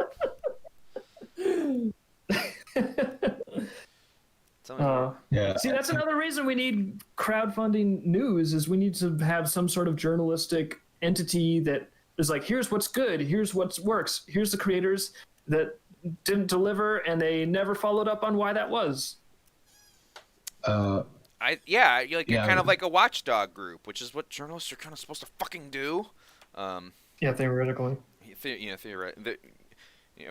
Yeah. See, that's another reason we need crowdfunding news. Is we need to have some sort of journalistic entity that is like, here's what's good, here's what works, here's the creators that didn't deliver, and they never followed up on why that was. You're kind of like a watchdog group, which is what journalists are kind of supposed to fucking do. Yeah, theoretically. Theoretically.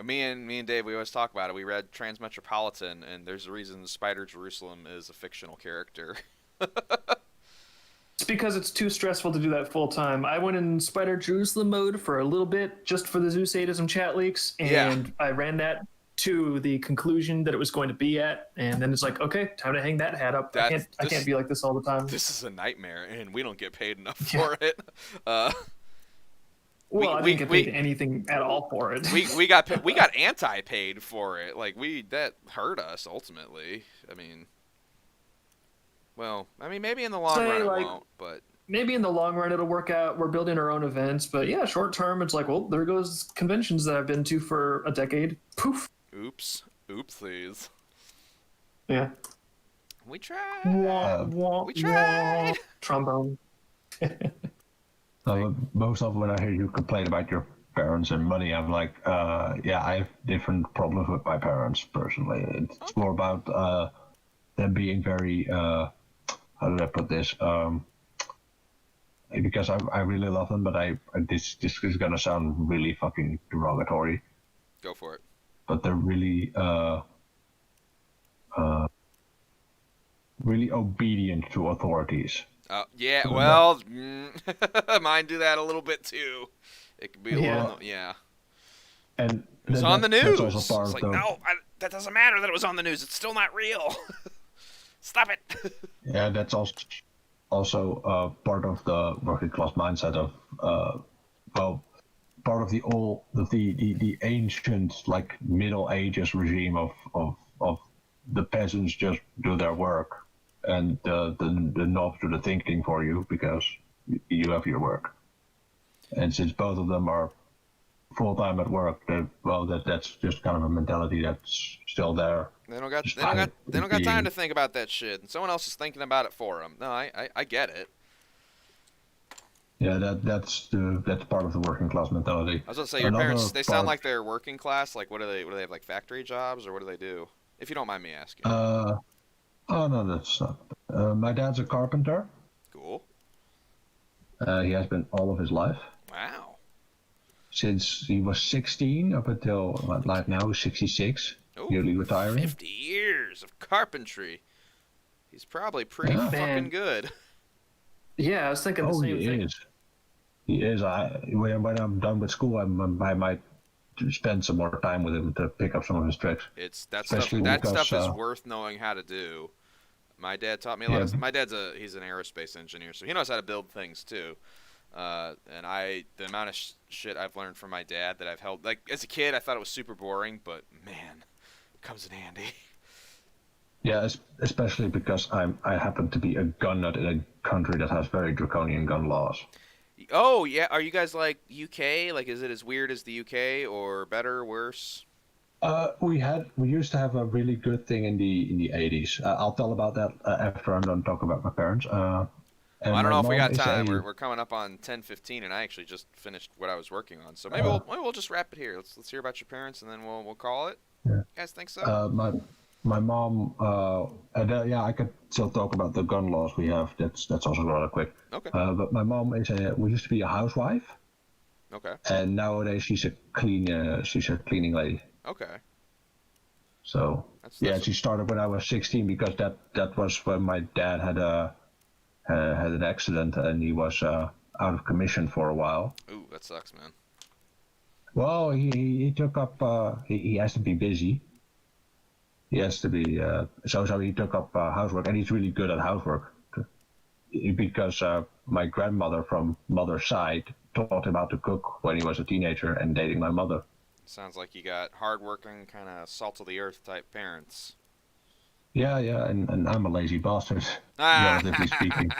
Me and Dave, we always talk about it. We read Transmetropolitan, and there's a reason Spider Jerusalem is a fictional character. It's because it's too stressful to do that full time. I went in Spider Jerusalem mode for a little bit, just for the Zeus Sadism chat leaks, and I ran that to the conclusion that it was going to be at, and then it's like, okay, time to hang that hat up. I can't be like this all the time. This is a nightmare, and we don't get paid enough for it. Well, I didn't get paid anything at all for it. we got anti-paid for it. Like that hurt us ultimately. Maybe in the long run it won't, but maybe in the long run it'll work out. We're building our own events, but yeah, short term it's like, well, there goes conventions that I've been to for a decade. Poof. Oopsies. Yeah. We tried. We tried. Trombone. Most of when I hear you complain about your parents and money, I'm like, I have different problems with my parents personally. It's more about them being very, how do I put this? Because I really love them, but this is gonna sound really fucking derogatory. Go for it. But they're really really obedient to authorities. Mine do that a little bit too. It could be a little, And it was on the news. It's like, no, that doesn't matter that it was on the news. It's still not real. Stop it. Yeah, that's also part of the working class mindset of part of the ancient like Middle Ages regime of the peasants just do their work, and the knobs do the thinking for you because you have your work. And since both of them are full time at work, that's just kind of a mentality that's still there. They don't got time to think about that shit, and someone else is thinking about it for them. No, I get it. Yeah, that's part of the working class mentality. I was gonna say your parents. They sound like they're working class. Like what do they have, like factory jobs, or what do they do? If you don't mind me asking. Oh no, that's not. My dad's a carpenter. Cool. He has been all of his life. Wow. Since he was 16 up until like now, 66. Ooh, nearly retiring. 50 years of carpentry. He's probably pretty Yeah. fucking Man. good. Yeah, I was thinking the Oh, same he thing. is. He is. When I'm done with school, I might spend some more time with him to pick up some of his tricks. That Especially stuff is because, worth knowing how to do. My dad taught me a Yeah. lot. My dad's he's an aerospace engineer, so he knows how to build things too. And the amount of shit I've learned from my dad that I've held, like as a kid, I thought it was super boring, but man, it comes in handy. Yeah, especially because I happen to be a gun nut in a country that has very draconian gun laws. Oh yeah, are you guys like UK? Like, is it as weird as the UK or better, worse? We used to have a really good thing in the 80s. I'll tell about that after I'm done talking about my parents. Well, And I don't my know if we mom got is time. a We're coming up on 10:15, and I actually just finished what I was working on. So maybe we'll just wrap it here. Let's hear about your parents, and then we'll call it. Yeah. You guys think so? My mom. Yeah, I could still talk about the gun laws we have. That's also rather quick. Okay. But my mom we used to be a housewife, Okay. and nowadays she's a cleaning lady. Okay. So That's she started when I was 16 because that was when my dad had an accident and he was out of commission for a while. Ooh, that sucks, man. Well, he took up. He has to be busy. He has to be. So he took up housework, and he's really good at housework because my grandmother from mother's side taught him how to cook when he was a teenager and dating my mother. Sounds like you got hardworking, kind of salt of the earth type parents. Yeah, and I'm a lazy bastard, relatively speaking.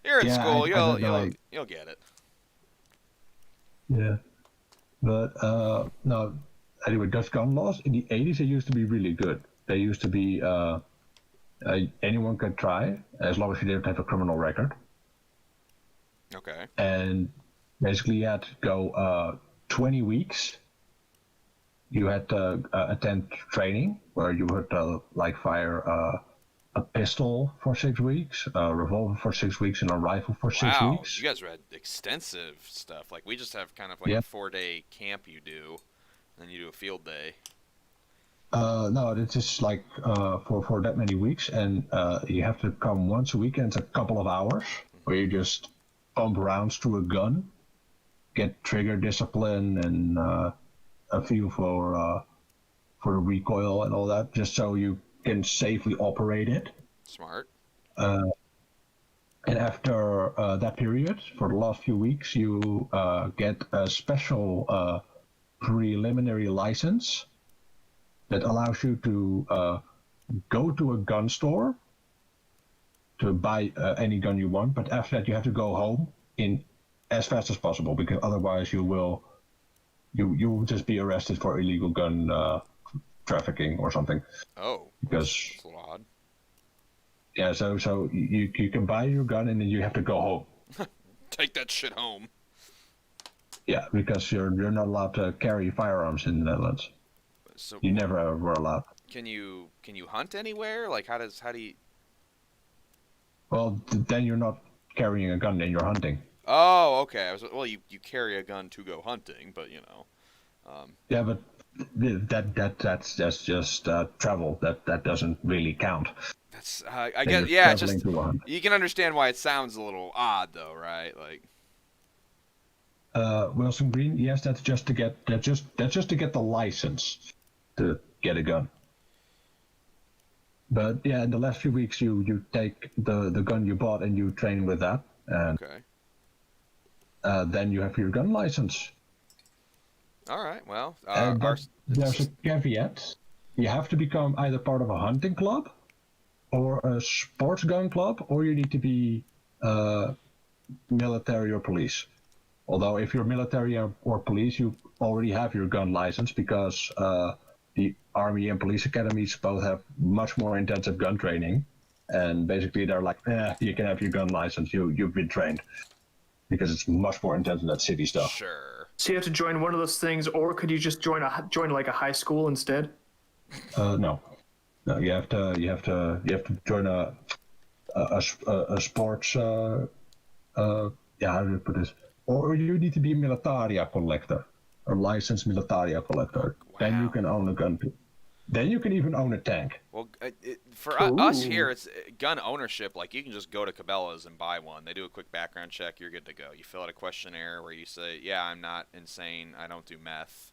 You're in school. I You'll get it. Yeah, but no. Anyway, Dutch gun laws in the 80s they used to be really good. They used to be anyone could try as long as you didn't have a criminal record. Okay. And basically, you had to go 20 weeks. You had to attend training where you would fire a pistol for 6 weeks, a revolver for 6 weeks, and a rifle for 6 Wow, weeks. you guys read extensive stuff. Like we just have kind of like a 4-day camp you do, and then you do a field day. No, it's just like for that many weeks, and you have to come once a week, and it's a couple of hours where you just pump rounds through a gun, get trigger discipline, and a feel for the recoil and all that, just so you can safely operate it. Smart. And after that period, for the last few weeks, you get a special preliminary license that allows you to go to a gun store to buy any gun you want, but after that you have to go home in as fast as possible, because otherwise you will just be arrested for illegal gun trafficking or something. Oh, because that's a little odd. Yeah, so you can buy your gun and then you have to go home. Take that shit home. Yeah, because you're not allowed to carry firearms in the Netherlands. So you never were allowed. Can you hunt anywhere? Like how do you? Well, then you're not carrying a gun, then you're hunting. Oh, okay. You carry a gun to go hunting, but you know. Yeah, but that's just travel. That doesn't really count. That's I guess just to a hunt. You can understand why it sounds a little odd though, right? Like. Wilson Green, yes, that's just to get the license to get a gun. But yeah, in the last few weeks, you take the gun you bought and you train with that, and then you have your gun license. All right. Well, there's a caveat. You have to become either part of a hunting club, or a sports gun club, or you need to be military or police. Although if you're military or police, you already have your gun license, because the Army and police academies both have much more intensive gun training, and basically they're like, you can have your gun license, you've been trained, because it's much more intense than that city stuff. Sure. So you have to join one of those things, or could you just join like a high school instead? No, you have to join a sports. How do you put this? Or you need to be a militaria collector. a licensed militaria collector. Then you Wow. can own a gun too. Then you can even own a tank. Well, for us here, it's gun ownership. Like, you can just go to Cabela's and buy one. They do a quick background check. You're good to go. You fill out a questionnaire where you say, yeah, I'm not insane. I don't do meth.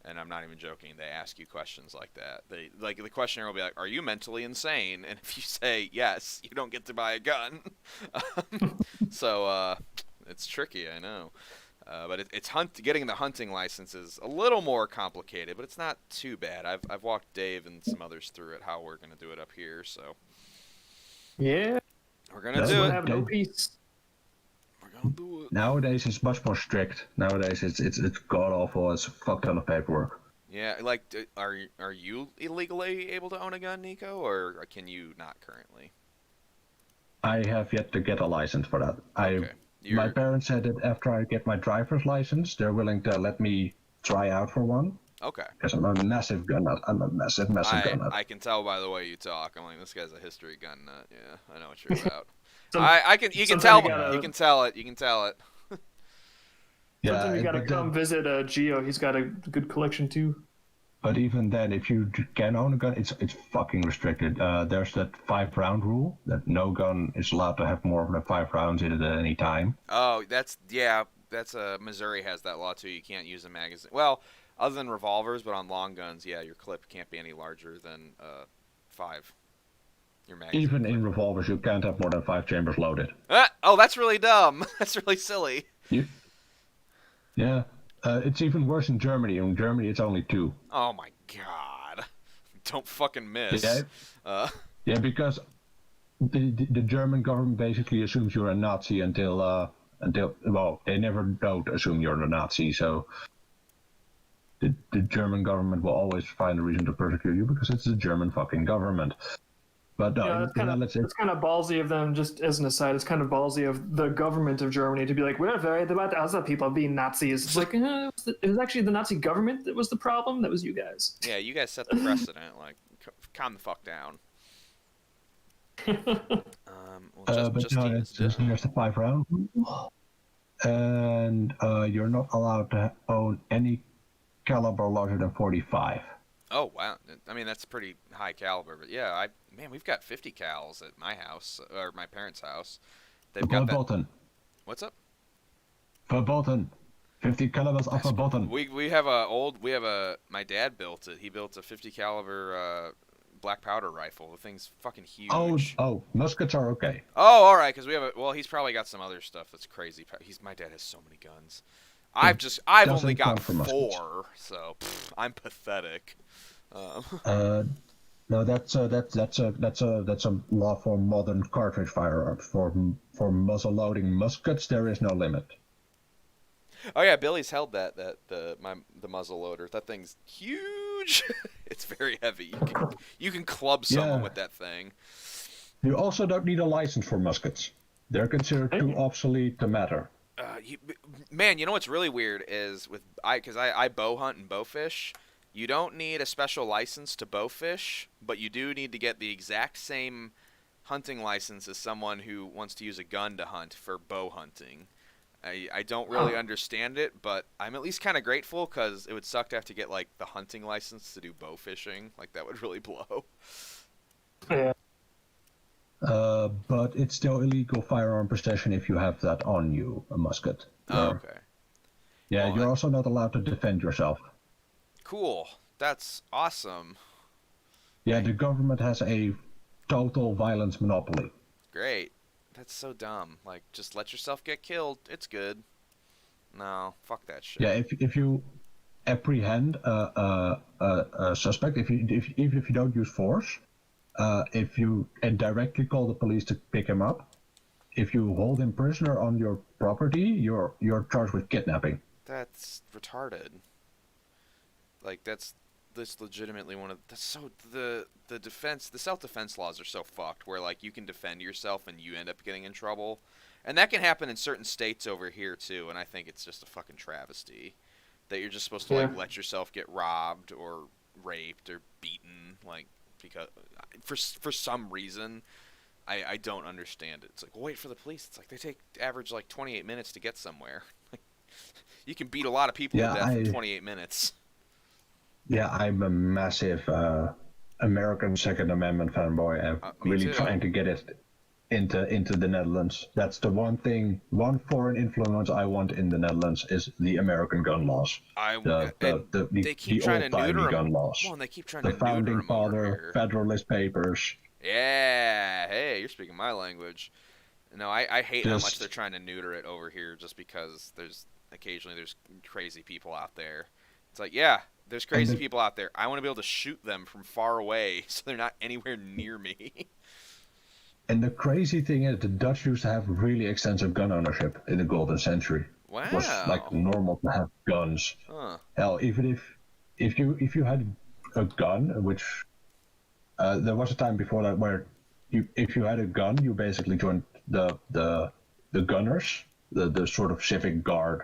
And I'm not even joking. They ask you questions like that. The questionnaire will be like, are you mentally insane? And if you say yes, you don't get to buy a gun. So, it's tricky, I know. But it's getting the hunting license is a little more complicated, but it's not too bad. I've walked Dave and some others through it, how we're gonna do it up here. So Yeah. we're gonna That's do We'll it. have no peace. We're gonna do it. Nowadays it's much more strict. Nowadays it's god awful. It's a fuck ton of paperwork. Yeah, like, are you illegally able to own a gun, Nico, or can you not currently? I have yet to get a license for that. Okay. My parents said that after I get my driver's license, they're willing to let me try out for one. Okay. Because I'm a massive gun nut. I'm a massive gun nut. I can tell by the way you talk. I'm like, this guy's a history gun nut. Yeah, I know what you're about. You can tell. You can tell it. You can tell it. Sometimes you gotta but come visit Gio. He's got a good collection too. But even then, if you can own a gun, it's fucking restricted. There's that 5-round rule that no gun is allowed to have more than 5 rounds in it at any time. Oh, that's Missouri has that law too. You can't use a magazine. Well, other than revolvers, but on long guns, yeah, your clip can't be any larger than 5. Your magazine. Even in revolvers, you can't have more than 5 chambers loaded. Oh, that's really dumb. That's really silly. Yeah. It's even worse in Germany. In Germany, it's only 2. Oh my god! Don't fucking miss. Yeah. Yeah, because the German government basically assumes you're a Nazi until well, they never don't assume you're a Nazi. So the German government will always find a reason to persecute you because it's the German fucking government. But It's kind of ballsy of them. Just as an aside, it's kind of ballsy of the government of Germany to be like, we're worried about the other people being Nazis. It's like, it was actually the Nazi government that was the problem. That was you guys. Yeah, you guys set the precedent. Like, calm the fuck down. Just there's the 5-round rule, and you're not allowed to own any caliber larger than 45. Oh wow! I mean, that's pretty high caliber, but yeah, we've got 50 cals at my house or my parents' house. They've got that. What's up? Verboten. 50 calibers are verboten. We have my dad built it. He built a 50 caliber black powder rifle. The thing's fucking huge. Oh, muskets are okay. Oh, all right, because we have he's probably got some other stuff that's crazy. My dad has so many guns. I've only got 4, so I'm pathetic. No, that's a law for modern cartridge firearms. For muzzle loading muskets, there is no limit. Oh yeah, Billy's held the muzzle loader. That thing's huge. It's very heavy. You can club someone with that thing. You also don't need a license for muskets. They're considered too obsolete to matter. Man, you know what's really weird is because I bow hunt and bow fish. You don't need a special license to bow fish, but you do need to get the exact same hunting license as someone who wants to use a gun to hunt for bow hunting. I don't really understand it, but I'm at least kind of grateful because it would suck to have to get like the hunting license to do bow fishing. Like that would really blow. Yeah. But it's still illegal firearm possession if you have that on you, a musket. Oh, okay. Yeah, you're also not allowed to defend yourself. Cool. That's awesome. Yeah, the government has a total violence monopoly. Great. That's so dumb. Like, just let yourself get killed. It's good. No, fuck that shit. Yeah, if you apprehend a suspect, even if you don't use force, if you directly call the police to pick him up, if you hold him prisoner on your property, you're charged with kidnapping. That's retarded. Like that's legitimately the self-defense laws are so fucked where like you can defend yourself and you end up getting in trouble. And that can happen in certain states over here too, and I think it's just a fucking travesty that you're just supposed to like let yourself get robbed or raped or beaten like because for some reason I don't understand it. It's like, well, wait for the police. It's like they take average like 28 minutes to get somewhere. You can beat a lot of people to death in 28 minutes. Yeah, I'm a massive American Second Amendment fanboy. I'm really trying to get it into the Netherlands. That's the one foreign influence I want in the Netherlands is the American gun laws. They keep trying to neuter gun them. laws. Well, and they keep trying the to neuter Founding them over Father here. Federalist Papers. Yeah, hey, you're speaking my language. No, I hate how much they're trying to neuter it over here just because occasionally there's crazy people out there. It's like, yeah, there's crazy people out there. I want to be able to shoot them from far away so they're not anywhere near me. And the crazy thing is, the Dutch used to have really extensive gun ownership in the Golden Century. Wow. It was like normal to have guns. Huh. Hell, even if you had a gun, which there was a time before that where if you had a gun, you basically joined the gunners, the sort of civic guard,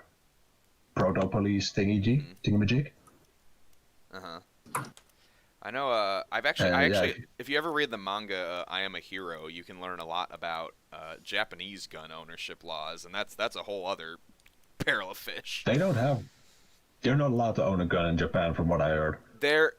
proto police thingamajig. I know. I actually, if you ever read the manga "I Am a Hero," you can learn a lot about Japanese gun ownership laws, and that's a whole other barrel of fish. They're not allowed to own a gun in Japan, from what I heard.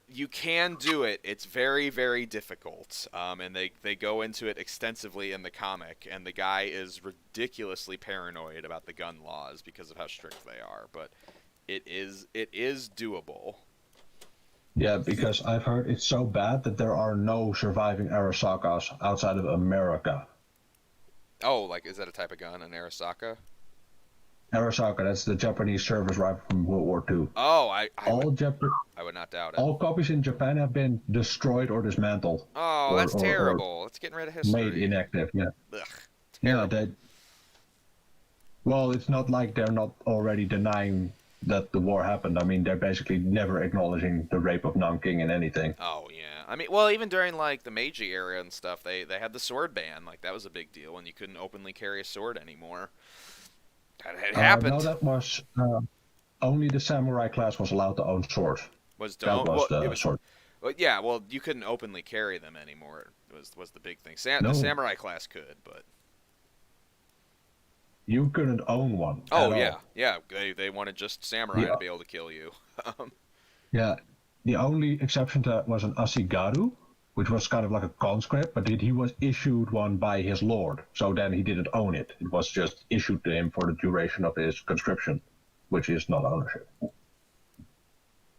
You can do it. It's very, very difficult, and they go into it extensively in the comic. And the guy is ridiculously paranoid about the gun laws because of how strict they are. But it is doable. Yeah, because I've heard it's so bad that there are no surviving Arasakas outside of America. Oh, like, is that a type of gun, an Arasaka? Arasaka, that's the Japanese service rifle from World War II. Oh, I would not doubt it. All copies in Japan have been destroyed or dismantled. Oh, that's terrible. It's getting rid of history. Made inactive, yeah. Ugh, terrible. Yeah, well, it's not like they're not already denying that the war happened. I mean, they're basically never acknowledging the rape of Nanking and anything. Oh, yeah. I mean, well, even during, like, the Meiji era and stuff, they had the sword ban. Like, that was a big deal, and you couldn't openly carry a sword anymore. That had happened. No, that was only the samurai class was allowed to own swords. Sword. Well, yeah, well, you couldn't openly carry them anymore. Was the big thing. The samurai class could, but you couldn't own one. Oh yeah, yeah. They wanted just samurai to be able to kill you. Yeah, the only exception to that was an asigaru, which was kind of like a conscript, but he was issued one by his lord, so then he didn't own it. It was just issued to him for the duration of his conscription, which is not ownership.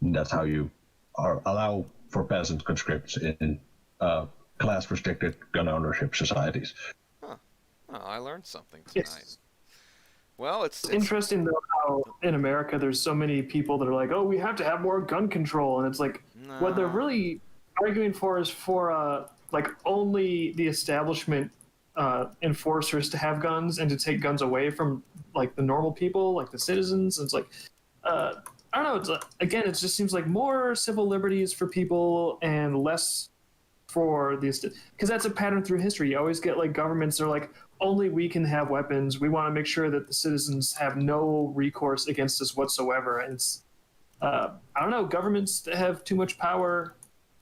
And that's how you allow for peasant conscripts in class-restricted gun ownership societies. Huh. Oh, I learned something tonight. Well, it's interesting though how in America there's so many people that are like, oh, we have to have more gun control, and it's like what they're really arguing for is for like only the establishment enforcers to have guns and to take guns away from like the normal people, like the citizens. And it's like I don't know. It's again, it just seems like more civil liberties for people and less for these, because that's a pattern through history. You always get like governments that are like, only we can have weapons. We want to make sure that the citizens have no recourse against us whatsoever. And it's I don't know. Governments that have too much power,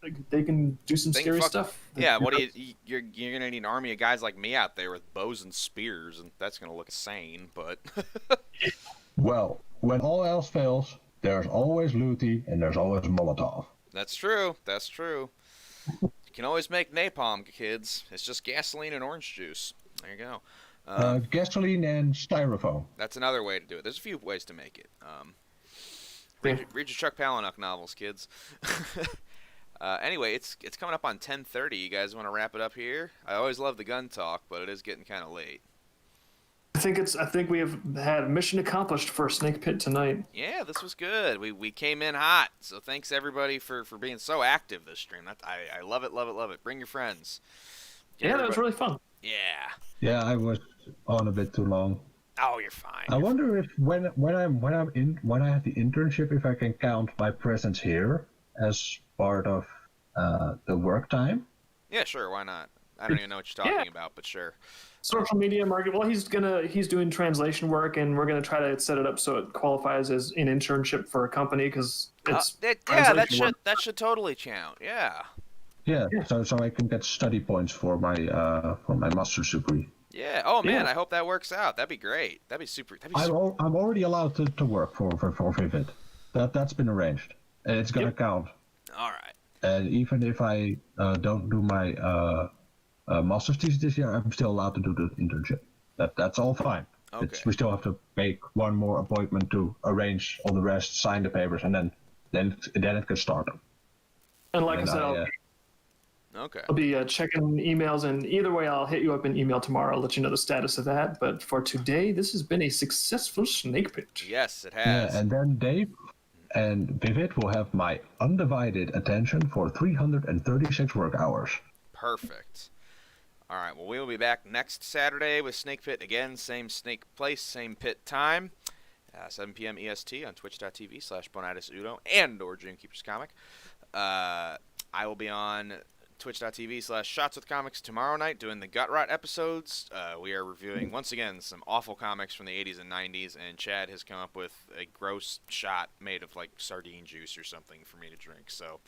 like, they can do some scary stuff. Yeah, you're gonna need an army of guys like me out there with bows and spears, and that's gonna look insane. But well, when all else fails, there's always Luthi and there's always Molotov. That's true. That's true. You can always make napalm, kids. It's just gasoline and orange juice. There you go. Gasoline and styrofoam. That's another way to do it. There's a few ways to make it. Read your Chuck Palahniuk novels, kids. Anyway, it's coming up on 10:30. You guys want to wrap it up here? I always love the gun talk, but it is getting kind of late. I think we have had mission accomplished for Snake Pit tonight. Yeah, this was good. We came in hot. So thanks everybody for being so active this stream. I love it, love it, love it. Bring your friends. Yeah, that was really fun. Yeah. Yeah, I was on a bit too long. Oh, you're fine. I wonder if when I have the internship, if I can count my presence here as part of the work time. Yeah, sure. Why not? I don't even know what you're talking about, but sure. Social media market. Well, he's doing translation work, and we're gonna try to set it up so it qualifies as an internship for a company because it's that should totally count. Yeah. Yeah. So I can get study points for my master's degree. Yeah. Oh man, Yeah. I hope that works out. That'd be great. That'd be super. I'm already allowed to work for Vivid. That's been arranged, and it's gonna count. All right. And even if I don't do my master's thesis this year, I'm still allowed to do the internship. That's all fine. Okay. We still have to make one more appointment to arrange all the rest, sign the papers, and then it can start. And like I said, Okay. I'll be checking emails, and either way, I'll hit you up in email tomorrow. I'll let you know the status of that. But for today, this has been a successful snake pit. Yes, it has. Yeah, and then Dave and Vivid will have my undivided attention for 336 work hours. Perfect. All right, well, we will be back next Saturday with Snake Pit again. Same snake place, same pit time. 7 p.m. EST on twitch.tv/BonidusUdo and or Dreamkeeper's Comic. I will be on twitch.tv/ShotsWithComics tomorrow night doing the Gut Rot episodes. We are reviewing, once again, some awful comics from the 80s and 90s, and Chad has come up with a gross shot made of, like, sardine juice or something for me to drink. So,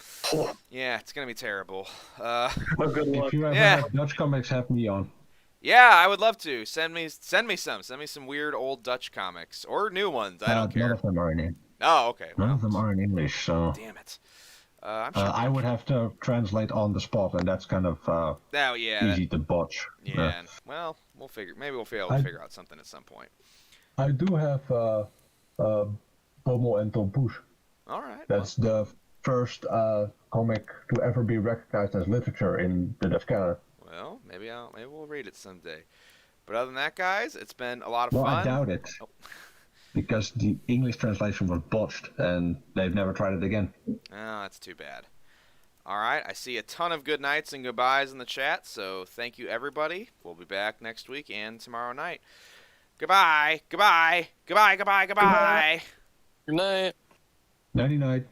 yeah, it's going to be terrible. Good luck. If you ever have Dutch comics, have me on. Yeah, I would love to. Send me some. Send me some weird old Dutch comics. Or new ones. I don't care. None of them are in English. Oh, okay. None of them are in English, so... Damn it. I'm sure I would have to translate on the spot, and that's kind of easy to botch. Yeah. Well, maybe we'll be able to figure out something at some point. I do have Bommel and Tom Poes. All right. That's the first comic to ever be recognized as literature in the Dutch canon. Well, maybe we'll read it someday. But other than that, guys, it's been a lot of Well, fun. I doubt it. Oh. Because the English translation was botched, and they've never tried it again. Oh, that's too bad. All right, I see a ton of good nights and goodbyes in the chat, so thank you, everybody. We'll be back next week and tomorrow night. Goodbye, goodbye, goodbye, goodbye, goodbye. Good night. Nighty-night.